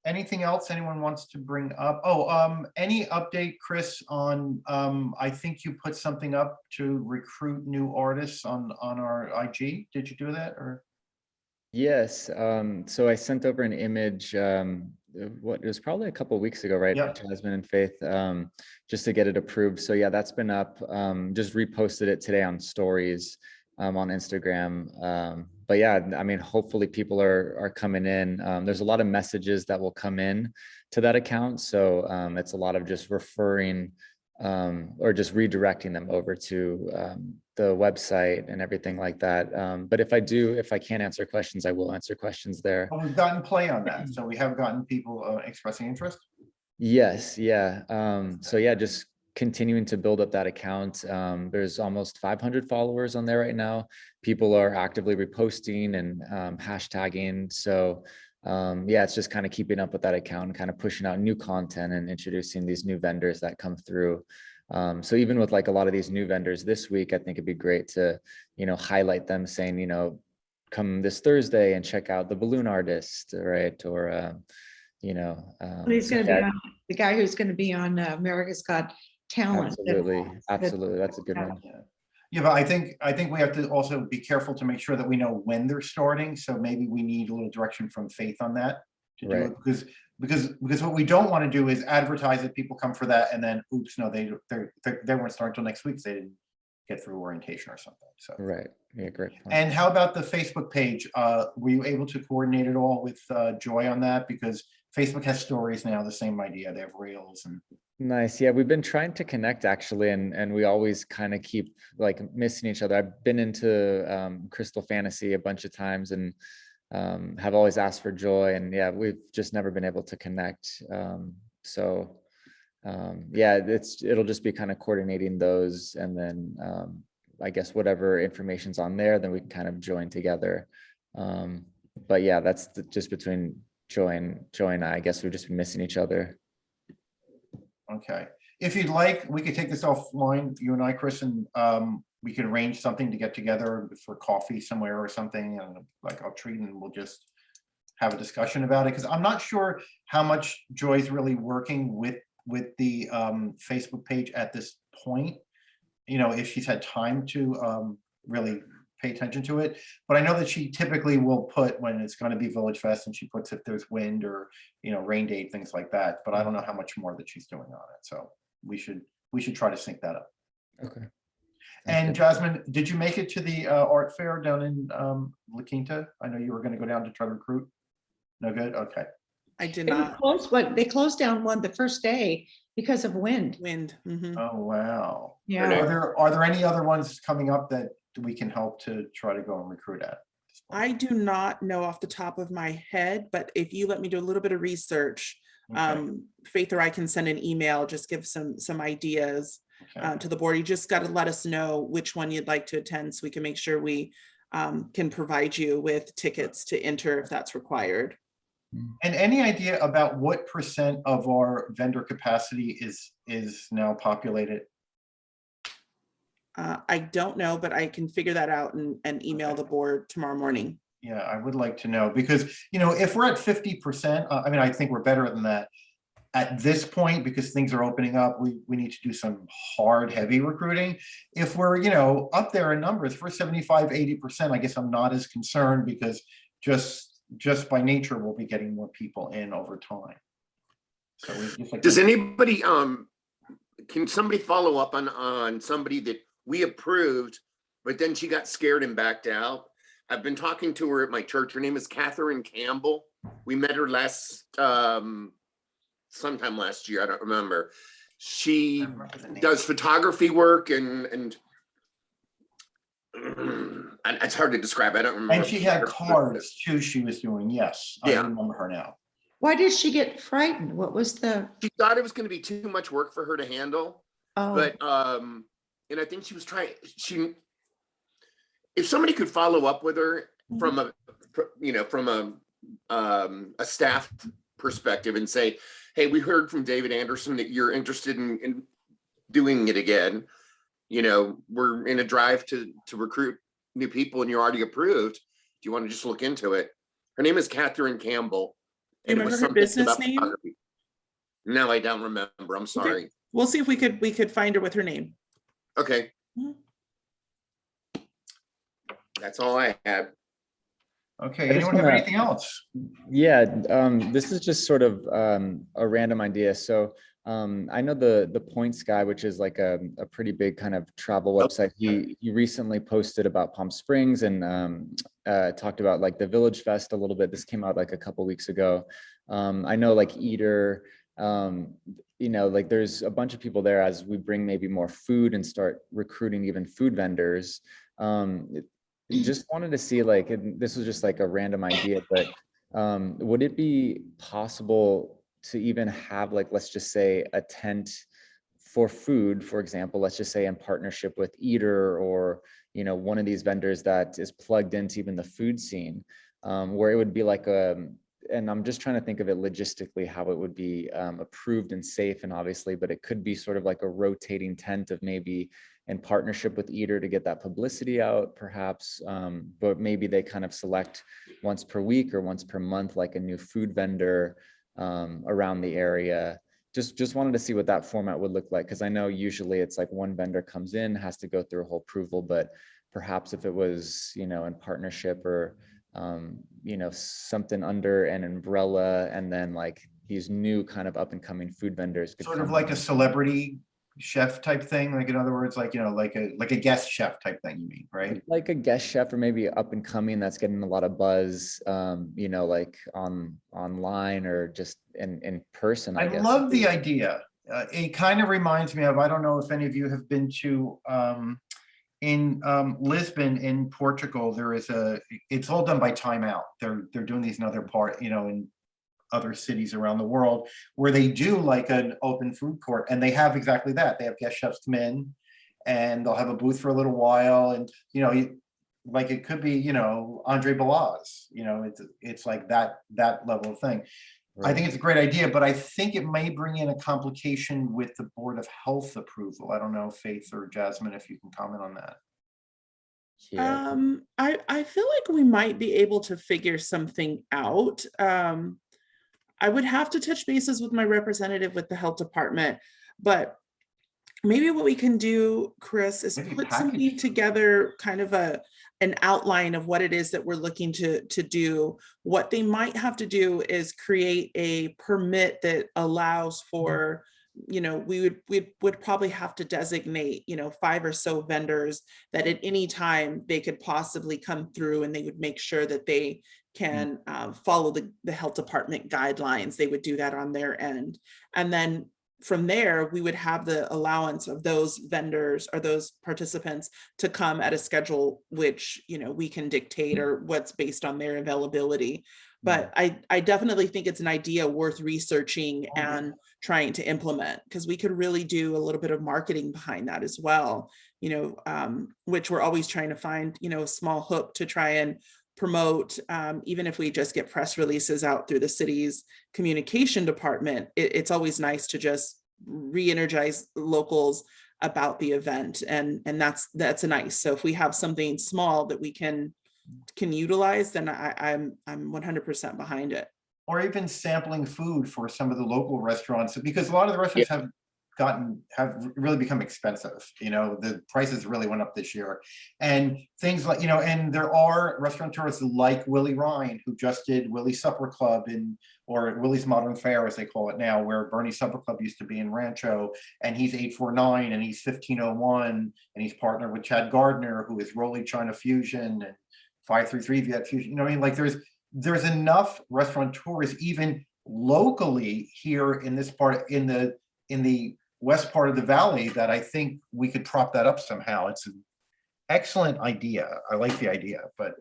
Anything else anyone wants to bring up? Oh, any update, Chris, on I think you put something up to recruit new artists on our IG. Did you do that or? Yes. So I sent over an image. What it was probably a couple of weeks ago, right? Yep. Jasmine and Faith, just to get it approved. So yeah, that's been up. Just reposted it today on stories on Instagram. But yeah, I mean, hopefully people are coming in. There's a lot of messages that will come in to that account. So it's a lot of just referring or just redirecting them over to the website and everything like that. But if I can't answer questions, I will answer questions there. Well, we've gotten play on that. So we have gotten people expressing interest. Yes, yeah. So yeah, just continuing to build up that account. There's almost 500 followers on there right now. People are actively reposting and hashtagging. So yeah, it's just kind of keeping up with that account and kind of pushing out new content and introducing these new vendors that come through. So even with like a lot of these new vendors this week, I think it'd be great to, highlight them, saying, come this Thursday and check out the balloon artist, right? Or, He's going to yeah, be on, the guy who's going to be on America's Got Talent. absolutely. That's a good one. Yeah, but I think we have to also be careful to make sure that we know when they're starting. So maybe we need a little direction from Faith on that to do it, because what we don't want to do is advertise that people come for that and then oops, no, they won't start until next week. So they didn't get through orientation or something. So yeah, great point. And how about the Facebook page? Were you able to coordinate it all with Joy on that? Because Facebook has stories now, the same idea. They have reels and. Nice. Yeah, we've been trying to connect actually, and we always kind of keep like missing each other. I've been into Crystal Fantasy a bunch of times and have always asked for Joy, and yeah, we've just never been able to connect. Yeah, it'll just be kind of coordinating those, and then I guess whatever information's on there, then we can kind of join together. But yeah, that's just between Joy and I guess we've just been missing each other. Okay, if you'd like, we could take this offline, you and I, Chris, and we could arrange something to get together for coffee somewhere or something, and like I'll treat, and we'll just have a discussion about it, because I'm not sure how much Joy's really working with the Facebook page at this point. If she's had time to really pay attention to it, but I know that she typically will put when it's going to be VillageFest, and she puts if there's wind or rain date, things like that. But I don't know how much more that she's doing on it, so we should try to sync that up. Okay. And Jasmine, did you make it to the art fair down in La Quinta? I know you were going to go down to try to recruit. No good. Okay. I did They were not. closed, but they closed down one the first day because of wind. Oh wow. Yeah. Are there any other ones coming up that we can help to try to go and recruit at? I do not know off the top of my head, but if you let me do a little bit of research, Faith or I can send an email, just give some ideas to the board. You just got to let us know which one you'd like to attend so we can make sure we can provide you with tickets to enter if that's required. And any idea about what % of our vendor capacity is now populated? I don't know, but I can figure that out and email the board tomorrow morning. Yeah, I would like to know, because if we're at 50%, I mean, I think we're better than that at this point, because things are opening up. We need to do some hard, heavy recruiting. If we're up there in numbers, if we're 75, 80%, I guess I'm not as concerned, because just by nature we'll be getting more people in over time. So we just like. Does anybody can somebody follow up on somebody that we approved, but then she got scared and backed out? I've been talking to her at my church. Her name is Catherine Campbell. We met her sometime last year. I don't remember. She does photography work and it's hard to describe. I don't remember. And she had cards too. She was doing. Yes, I remember her now. Why did she get frightened? What was the? She thought it was going to be too much work for her to handle. Oh. But and I think she was trying. If somebody could follow up with her from a staff perspective and say, hey, we heard from David Anderson that you're interested in doing it again. We're in a drive to recruit new people and you're already approved. Do you want to just look into it? Her name is Catherine Campbell. Do you remember her business name? No, I don't remember. I'm sorry. Okay. We'll see if we could find her with her name. Okay. That's all I had. Okay, anyone have anything else? Yeah, this is just sort of a random idea. So I know the Points guy, which is like a pretty big kind of travel website. He recently posted about Palm Springs and talked about like the VillageFest a little bit. This came out like a couple weeks ago. I know like Eater, you know, like there's a bunch of people there as we bring maybe more food and start recruiting even food vendors. Just wanted to see like, and this was just like a random idea, but would it be possible to even have like, let's just say a tent for food, for example, let's just say in partnership with Eater or, you know, one of these vendors that is plugged into even the food scene, where it would be like and I'm just trying to think of it logistically, how it would be approved and safe and obviously, but it could be sort of like a rotating tent of maybe in partnership with Eater to get that publicity out perhaps, but maybe they kind of select once per week or once per month, like a new food vendor around the area. Just wanted to see what that format would look like, because I know usually it's like one vendor comes in, has to go through a whole approval, but perhaps if it was, you know, in partnership or you know, something under an umbrella, and then like these new kind of up and coming food vendors could Sort of come like in. a celebrity chef type thing, like in other words, like, you know, like a guest chef type thing, you mean, right? Like a guest chef or maybe up and coming that's getting a lot of buzz, you know, like online or just in person, I guess. love the idea. It kind of reminds me of, I don't know if any of you have been to in Lisbon in Portugal, there is it's all done by Time Out. They're doing these in other part, you know, in other cities around the world where they do like an open food court, and they have exactly that. They have guest chefs come in and they'll have a booth for a little while, and you know, like it could be, you know, Andre Balaz, you know, it's like that level of thing. I think it's a great idea, but I think it may bring in a complication with the Board of Health approval. I don't know, Faith or Jasmine, if you can comment on that. I feel like we might be able to figure something out. I would have to touch bases with my representative with the health department, but maybe what we can do, Chris, is put something together, kind of an outline of what it is that we're looking to do. What they might have to do is create a permit that allows for, you know, we would probably have to designate, you know, 5 or so vendors that at any time they could possibly come through, and they would make sure that they can follow the health department guidelines. They would do that on their end. And then from there, we would have the allowance of those vendors or those participants to come at a schedule which, you know, we can dictate, or what's based on their availability. But I definitely think it's an idea worth researching and trying to implement, because we could really do a little bit of marketing behind that as well, you know, which we're always trying to find, you know, a small hook to try and promote, even if we just get press releases out through the city's communication department. It's always nice to just re-energize locals about the event, and that's nice. So if we have something small that we can utilize, then I'm 100% behind it. Or even sampling food for some of the local restaurants, because a lot of the restaurants have really become expensive. You know, the prices really went up this year, and things like, you know, and there are restaurateurs like Willie Ryan, who just did Willie's Supper Club or Willie's Modern Fare, as they call it now, where Bernie's Supper Club used to be in Rancho, and he's 849 and he's 1501, and he's partnered with Chad Gardner, who is Rolly China Fusion and 533 Viet Fusion. You know what I mean? Like there's enough restaurateurs even locally here in this part, in the west part of the valley, that I think we could prop that up somehow. It's an excellent idea. I like the idea, but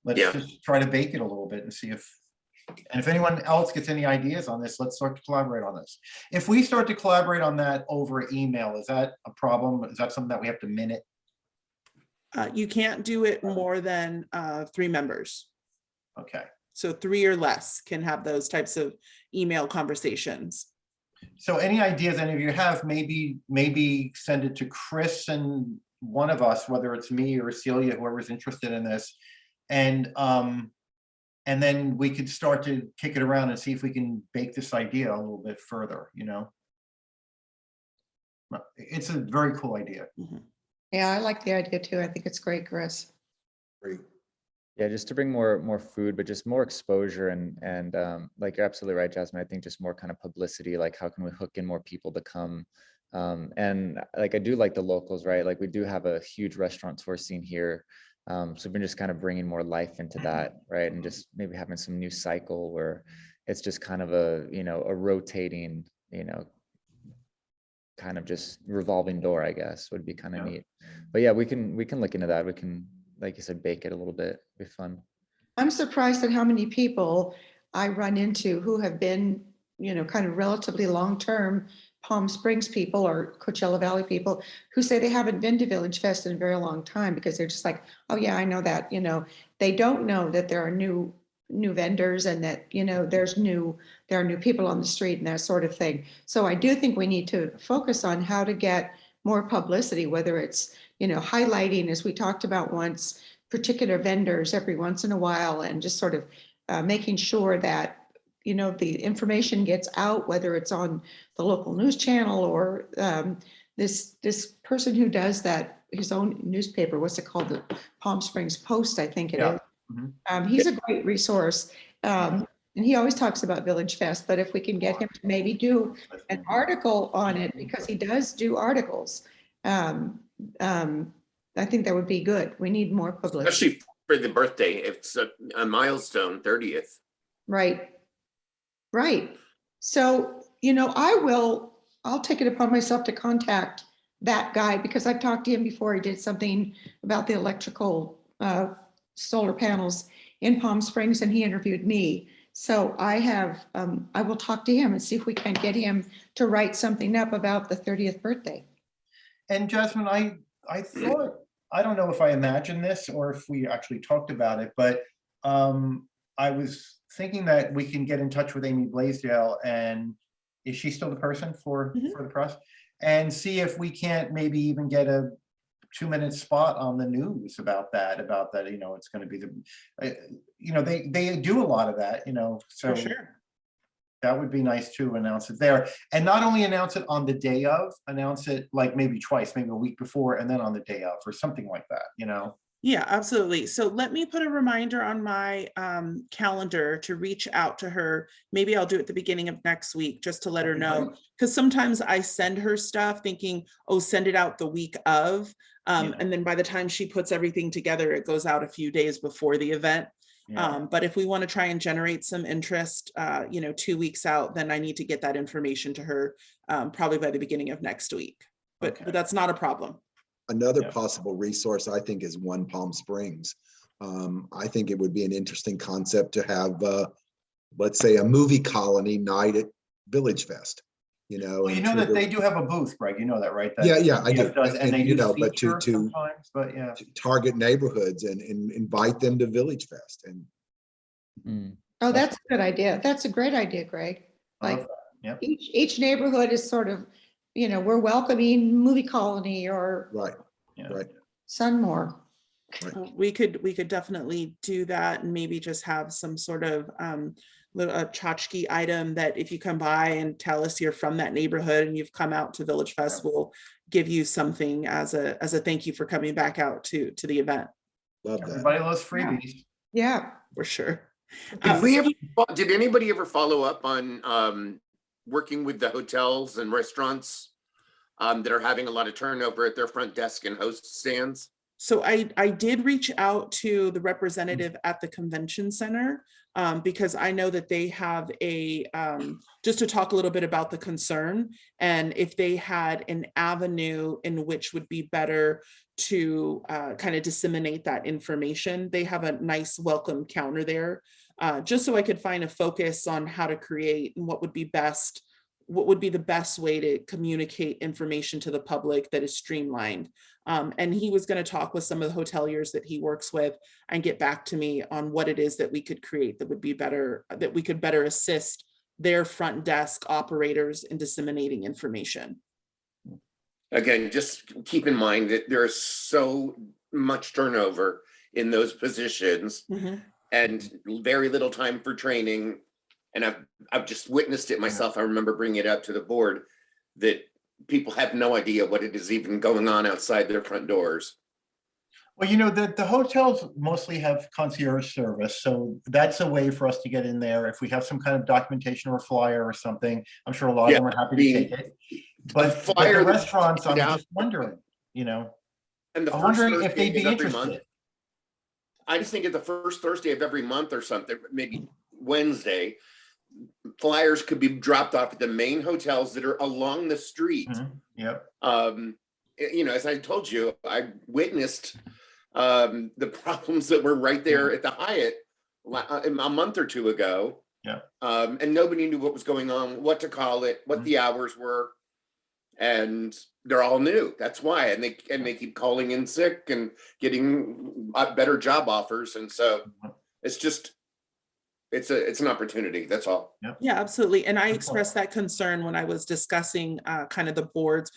let's just try to bake it a little bit and see if anyone else gets any ideas on this. Let's start to collaborate on this. If we start to collaborate on that over email, is that a problem? Is that something that we have to minute? You can't do it more than 3 members. Okay. So 3 or less can have those types of email conversations. So any ideas any of you have, maybe send it to Chris and one of us, whether it's me or Celia, whoever's interested in this. And then we could start to kick it around and see if we can bake this idea a little bit further, you know? It's a very cool idea. Yeah, I like the idea too. I think it's great, Chris. Great. Yeah, just to bring more food, but just more exposure and like you're absolutely right, Jasmine. I think just more kind of publicity, like how can we hook in more people to come? And like I do like the locals, right? Like we do have a huge restaurateur scene here. So we've been just kind of bringing more life into that, right? And just maybe having some new cycle where it's just kind of a rotating, kind of just revolving door, I guess, would be kind of neat. But yeah, we can look into that. We can, like you said, bake it a little bit. It'd be fun. I'm surprised at how many people I run into who have been, kind of relatively long-term Palm Springs people or Coachella Valley people who say they haven't been to Village Fest in a very long time because they're just like, oh yeah, I know that, they don't know that there are new vendors and that, there are new people on the street and that sort of thing. So I do think we need to focus on how to get more publicity, whether it's, highlighting, as we talked about once, particular vendors every once in a while and just sort of making sure that the information gets out, whether it's on the local news channel or this person who does that, his own newspaper, what's it called? The Palm Springs Post, I think it is. He's a great resource. And he always talks about Village Fest, but if we can get him to maybe do an article on it, because he does do articles, I think that would be good. We need more publicity. Especially for the birthday. It's a milestone, 30th. Right. So, I'll take it upon myself to contact that guy because I've talked to him before. He did something about the electrical solar panels in Palm Springs and he interviewed me. So I will talk to him and see if we can get him to write something up about the 30th birthday. And Jasmine, I thought, I don't know if I imagined this or if we actually talked about it, but I was thinking that we can get in touch with Amy Blaisdell, and is she still the person for the press? And see if we can't maybe even get a 2-minute spot on the news about that, it's going to be they do a lot of that, so. For sure. That would be nice to announce it there, and not only announce it on the day of, announce it like maybe twice, maybe a week before, and then on the day of, or something like that, Yeah, absolutely. So let me put a reminder on my calendar to reach out to her. Maybe I'll do it at the beginning of next week just to let her know. Because sometimes I send her stuff thinking, oh, send it out the week of. And then by the time she puts everything together, it goes out a few days before the event. But if we want to try and generate some interest, 2 weeks out, then I need to get that information to her probably by the beginning of next week. But that's not a problem. Another possible resource, I think, is One Palm Springs. I think it would be an interesting concept to have, let's say, a movie colony night at Village Fest. Well, that they do have a booth, Greg. You know that, right? Yeah, I do. And they but to target neighborhoods and invite them to Village Fest. And oh, that's a good idea. That's a great idea, Greg. Like each neighborhood is sort of, we're welcoming movie colony or right. Sunmore. We could definitely do that and maybe just have some sort of a tchotchke item that if you come by and tell us you're from that neighborhood and you've come out to Village Fest, we'll give you something as a thank you for coming back out to the event. Love that. Everybody loves freebies. Yeah, for sure. Did anybody ever follow up on working with the hotels and restaurants that are having a lot of turnover at their front desk and host stands? So I did reach out to the representative at the convention center because I know that they have just to talk a little bit about the concern and if they had an avenue in which would be better to kind of disseminate that information. They have a nice welcome counter there, just so I could find a focus on how to create and what would be the best way to communicate information to the public that is streamlined. And he was going to talk with some of the hoteliers that he works with and get back to me on what it is that we could create that would be better, that we could better assist their front desk operators in disseminating information. Again, just keep in mind that there is so much turnover in those positions and very little time for training. And I've just witnessed it myself. I remember bringing it up to the board that people have no idea what it is even going on outside their front doors. Well, the hotels mostly have concierge service, so that's a way for us to get in there. If we have some kind of documentation or a flyer or something, I'm sure a lot of them are happy to take it. But the flyer that restaurants, I'm out- just wondering, And the I'm first wondering if Thursday they'd be of every month. interested. I just think at the first Thursday of every month or something, maybe Wednesday, flyers could be dropped off at the main hotels that are along the street. Yep. As I told you, I witnessed the problems that were right there at the Hyatt a month or two ago. Yeah. And nobody knew what was going on, what to call it, what the hours were. And they're all new. That's why. And they keep calling in sick and getting better job offers. And so it's just, it's an opportunity. That's all. Yeah, absolutely. And I expressed that concern when I was discussing kind of the board's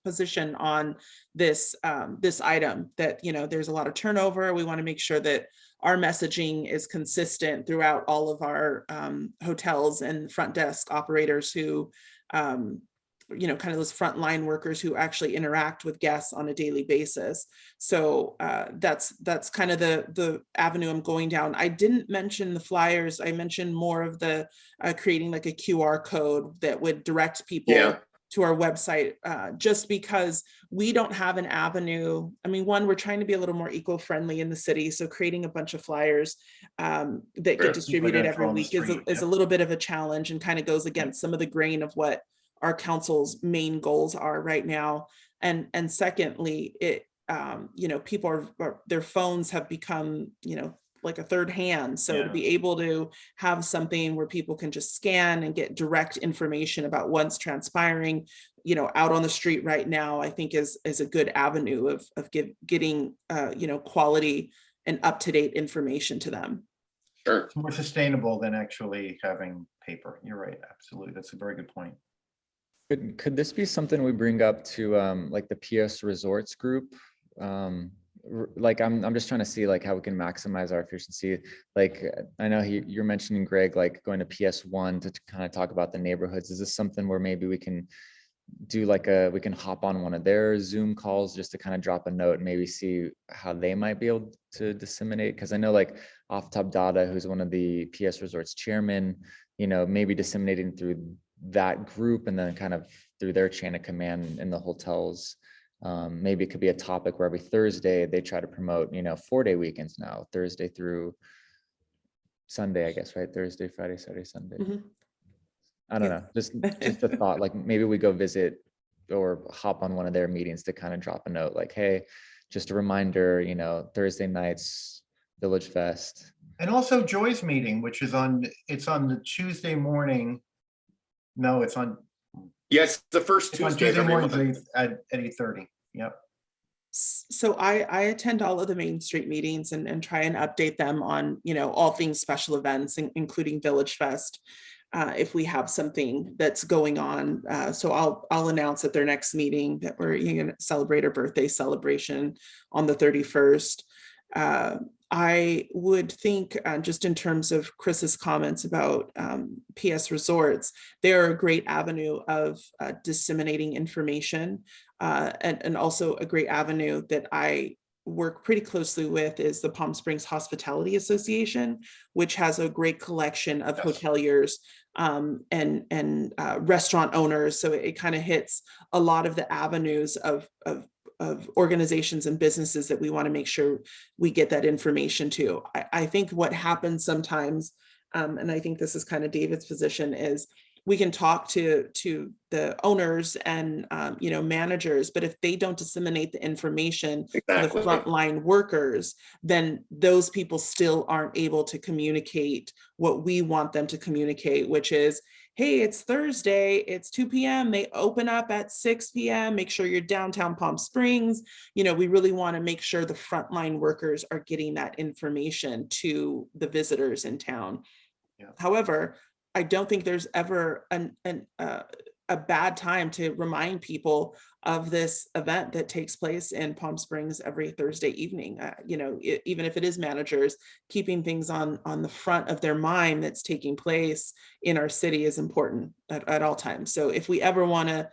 position on this this item, that there's a lot of turnover. We want to make sure that our messaging is consistent throughout all of our hotels and front desk operators who kind of those frontline workers who actually interact with guests on a daily basis. So that's kind of the avenue I'm going down. I didn't mention the flyers. I mentioned more of the creating like a QR code that would direct people to our website, just because we don't have an avenue. I mean, one, we're trying to be a little more eco-friendly in the city. So creating a bunch of flyers that get distributed every week is a little bit of a challenge, and kind of goes against some of the grain of what our council's main goals are right now. And secondly, it people are their phones have become like a third hand. So to be able to have something where people can just scan and get direct information about what's transpiring out on the street right now, I think is a good avenue of getting quality and up-to-date information to them. Sure. It's more sustainable than actually having paper. You're right. Absolutely. That's a very good point. Could this be something we bring up to like the PS Resorts group? Like I'm just trying to see like how we can maximize our efficiency. Like I know you're mentioning, Greg, like going to PS1 to kind of talk about the neighborhoods. Is this something where maybe we can do like we can hop on one of their Zoom calls just to kind of drop a note and maybe see how they might be able to disseminate? Because I know like Aftab Dada, who's one of the PS Resorts chairman, maybe disseminating through that group and then kind of through their chain of command in the hotels. Maybe it could be a topic where every Thursday they try to promote, 4-day weekends now, Thursday through Sunday, I guess, right? Thursday, Friday, Saturday, Sunday. I don't know, just a thought, like maybe we go visit or hop on one of their meetings to kind of drop a note like, hey, just a reminder, Thursday nights, VillageFest. And also Joy's meeting, which is on the Tuesday morning. No, it's on. Yes, the first Tuesday of every month at 8:30. Yep. So I attend all of the Main Street meetings and try and update them on, all things special events, including VillageFest. If we have something that's going on, so I'll announce at their next meeting that we're going to celebrate our birthday celebration on the 31st. I would think just in terms of Chris's comments about PS Resorts, they're a great avenue of disseminating information, and also a great avenue that I work pretty closely with is the Palm Springs Hospitality Association, which has a great collection of hoteliers and restaurant owners. So it kind of hits a lot of the avenues of organizations and businesses that we want to make sure we get that information to. I think what happens sometimes, and I think this is kind of David's position, is we can talk to the owners and managers, but if they don't disseminate the information to the frontline workers, then those people still aren't able to communicate what we want them to communicate, which is, hey, it's Thursday, it's 2 p.m. They open up at 6 p.m. Make sure you're downtown Palm Springs. We really want to make sure the frontline workers are getting that information to the visitors in town. Yeah. However, I don't think there's ever a bad time to remind people of this event that takes place in Palm Springs every Thursday evening. Even if it is managers, keeping things on the front of their mind that's taking place in our city is important at all times. So if we ever want to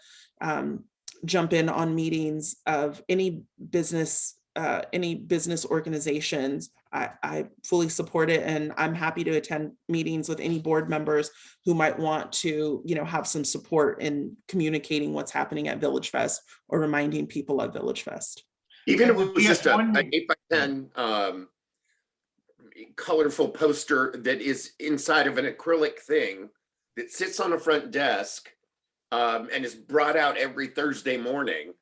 jump in on meetings of any business any business organizations, I fully support it, and I'm happy to attend meetings with any board members who might want to, you know, have some support in communicating what's happening at VillageFest or reminding people of VillageFest. Even if And it was just PS1 an 8x10 colorful poster that is inside of an acrylic thing that sits on a front desk and is brought out every Thursday morning,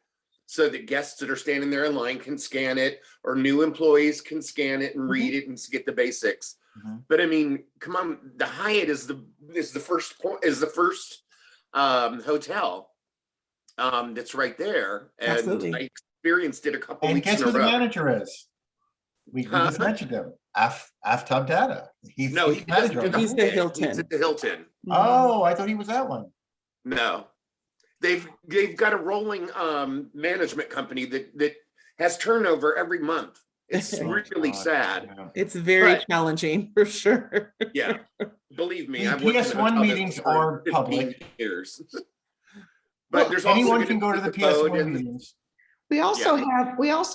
so that guests that are standing there in line can scan it, or new employees can scan it and read it and get the basics. But I mean, come on, the Hyatt is the first hotel that's right there, and Absolutely. I experienced it a couple And weeks guess in a who the row. manager is? We just mentioned him, Aftab Data. He's No, he doesn't do the He's the Hyatt. Hilton. He's at the Hilton. Oh, I thought he was that one. No, they've got a rolling management company that has turnover every month. It's really sad. It's very But- challenging for sure. Yeah, believe me, The I've worked in a PS1 hotel meetings business for are 15 public. years. But there's also Anyone gonna can go to be the code PS1 and- meetings. We also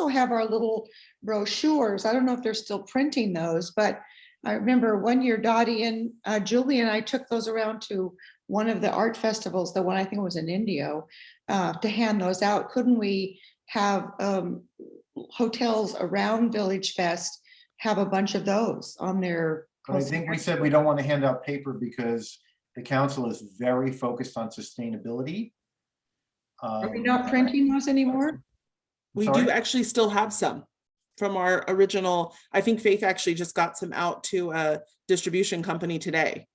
have our little brochures. I don't know if they're still printing those, but I remember one year Dottie and Julie and I took those around to one of the art festivals, the one I think was in Indio, to hand those out. Couldn't we have hotels around Village Fest have a bunch of those on their? But I think we said we don't want to hand out paper because the council is very focused on sustainability. Are we not printing those anymore? We Sorry? do actually still have some from our original. I think Faith actually just got some out to a distribution company today.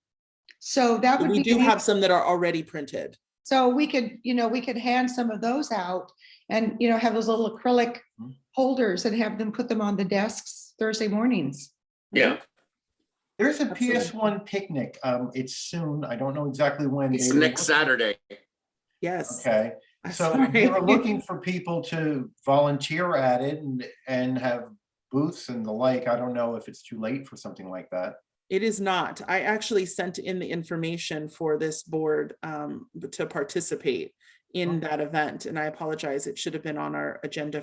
So that would We be. do have some that are already printed. So we could, we could hand some of those out and, have those little acrylic holders and have them put them on the desks Thursday mornings. Yeah, There's a PS1 picnic. It's soon. I don't know exactly when. it's They were next looking- Saturday. Yes. Okay. I'm So sorry. they were looking for people to volunteer at it and have booths and the like. I don't know if it's too late for something like that. It is not. I actually sent in the information for this board to participate in that event. And I apologize. It should have been on our agenda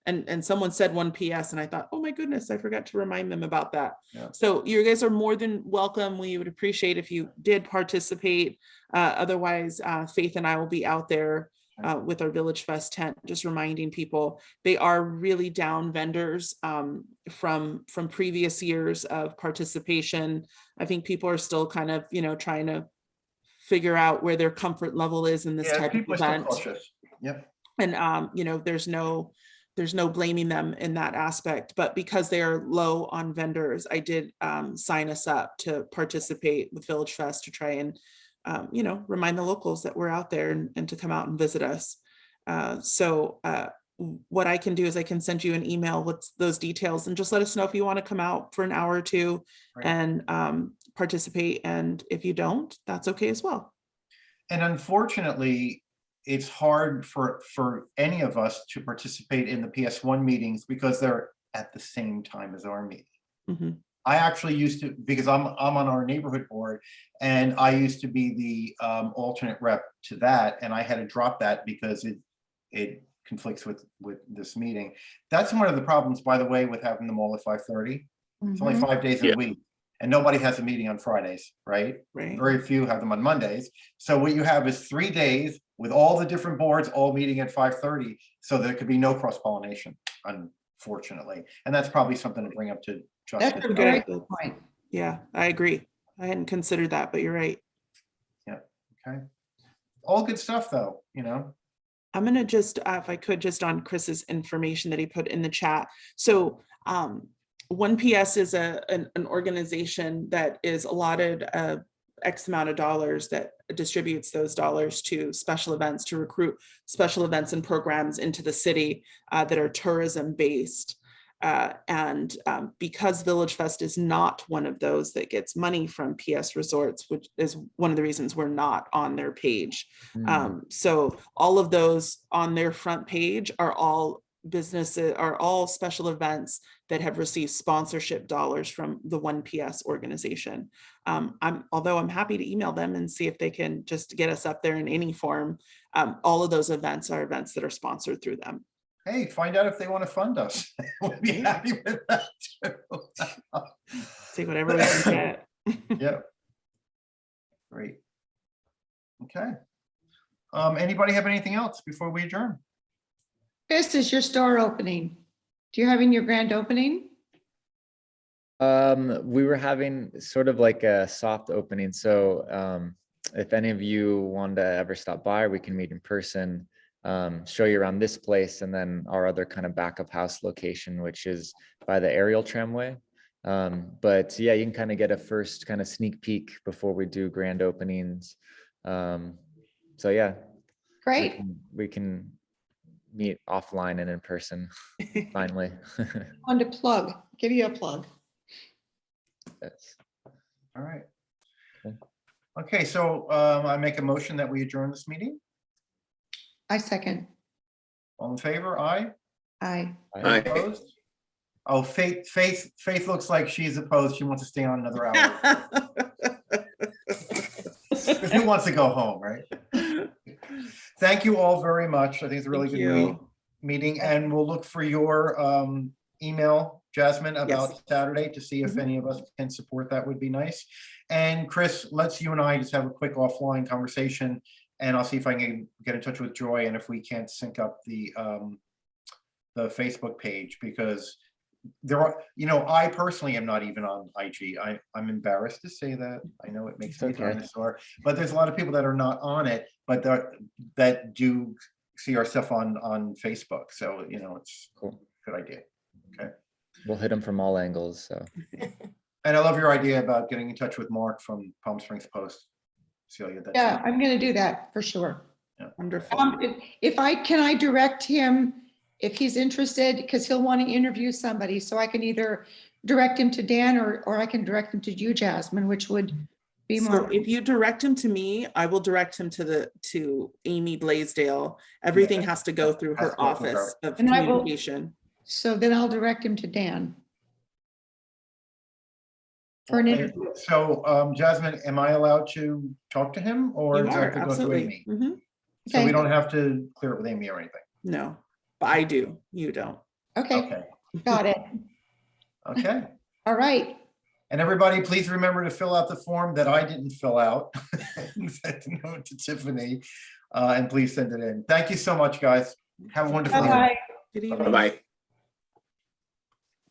and someone said 1 PS and I thought, oh my goodness, I forgot to remind them about that. Yeah. So you guys are more than welcome. We would appreciate if you did participate. Otherwise, Faith and I will be out there with our VillageFest tent, just reminding people they are really down vendors from previous years of participation. I think people are still kind of, trying to figure out where their comfort level is in this Yeah, type of people are still event. cautious. Yep. And there's no blaming them in that aspect, but because they are low on vendors, I did sign us up to participate with VillageFest to try and remind the locals that we're out there and to come out and visit us. So what I can do is I can send you an email with those details and just let us know if you want to come out for an hour or two Right. and participate. And if you don't, that's okay as well. And unfortunately, it's hard for any of us to participate in the PS1 meetings because they're at the same time as our meeting. Mhm. I actually used to, because I'm on our neighborhood board, and I used to be the alternate rep to that, and I had to drop that because it conflicts with this meeting. That's one of the problems, by the way, with having them all at 5:30. It's only 5 days a week, and nobody has a meeting on Fridays, right? Right. Very few have them on Mondays. So what you have is 3 days with all the different boards all meeting at 5:30, so there could be no cross-pollination, unfortunately. And that's probably something to bring up to Justin. That's a very good point. Yeah, I agree. I hadn't considered that, but you're right. Yeah, okay. All good stuff, though, I'm gonna just, if I could, just on Chris's information that he put in the chat. So 1PS is an organization that is allotted X amount of dollars that distributes those dollars to special events, to recruit special events and programs into the city that are tourism based. And because VillageFest is not one of those that gets money from PS Resorts, which is one of the reasons we're not on their page. So all of those on their front page are all businesses, are all special events that have received sponsorship dollars from the 1PS organization. Although I'm happy to email them and see if they can just get us up there in any form. All of those events are events that are sponsored through them. hey, find out if they want to fund us. We'll be happy with that too. Take whatever we can get. Yeah. Great. Okay. Anybody have anything else before we adjourn? Chris, is your store opening? Do you having your grand opening? We were having sort of like a soft opening. So if any of you want to ever stop by, we can meet in person, show you around this place and then our other kind of back of house location, which is by the aerial tramway. But yeah, you can kind of get a first kind of sneak peek before we do grand openings. So yeah. Great. We can meet offline and in person finally. On to plug, give you a plug. Yes. All right. Okay. Okay, so I make a motion that we adjourn this meeting. I second. All in favor? Aye. Aye. Aye. Opposed? Oh, Faith looks like she's opposed. She wants to stay on another hour. Who wants to go home, right? Thank you all very much. I think it's a really Thank good you. meeting, and we'll look for your email, Jasmine, about Yes. Saturday to see if any of us can support. That would be nice. And Chris, let's you and I just have a quick offline conversation, and I'll see if I can get in touch with Joy, and if we can't sync up the Facebook page, because there are, I personally am not even on IG. I'm embarrassed to say that. I know it makes me a dinosaur, but there's a lot of people that are not on it, but that do see our stuff on Facebook. So, it's cool. Good idea. Okay. We'll hit them from all angles. So. And I love your idea about getting in touch with Mark from Palm Springs Post. Celia, that's Yeah, I'm going to do that for sure. Yeah. Wonderful. Can I direct him if he's interested, because he'll want to interview somebody, so I can either direct him to Dan or I can direct him to you, Jasmine, which would be So more. if you direct him to me, I will direct him to Amy Blaisdell. Everything has to go through her office of And I will- communication. So then I'll direct him to Dan. For an interview. So, Jasmine, am I allowed to talk to him, or You do I are, have to go through absolutely. Amy? Mhm. So we Okay. don't have to clear it with Amy or anything. No, but I do. You don't. Okay, Okay. got it. Okay. All right. And everybody, please remember to fill out the form that I didn't fill out. Send a note to Tiffany, and please send it in. Thank you so much, guys. Have a wonderful evening. Bye-bye. Good evening. Bye-bye.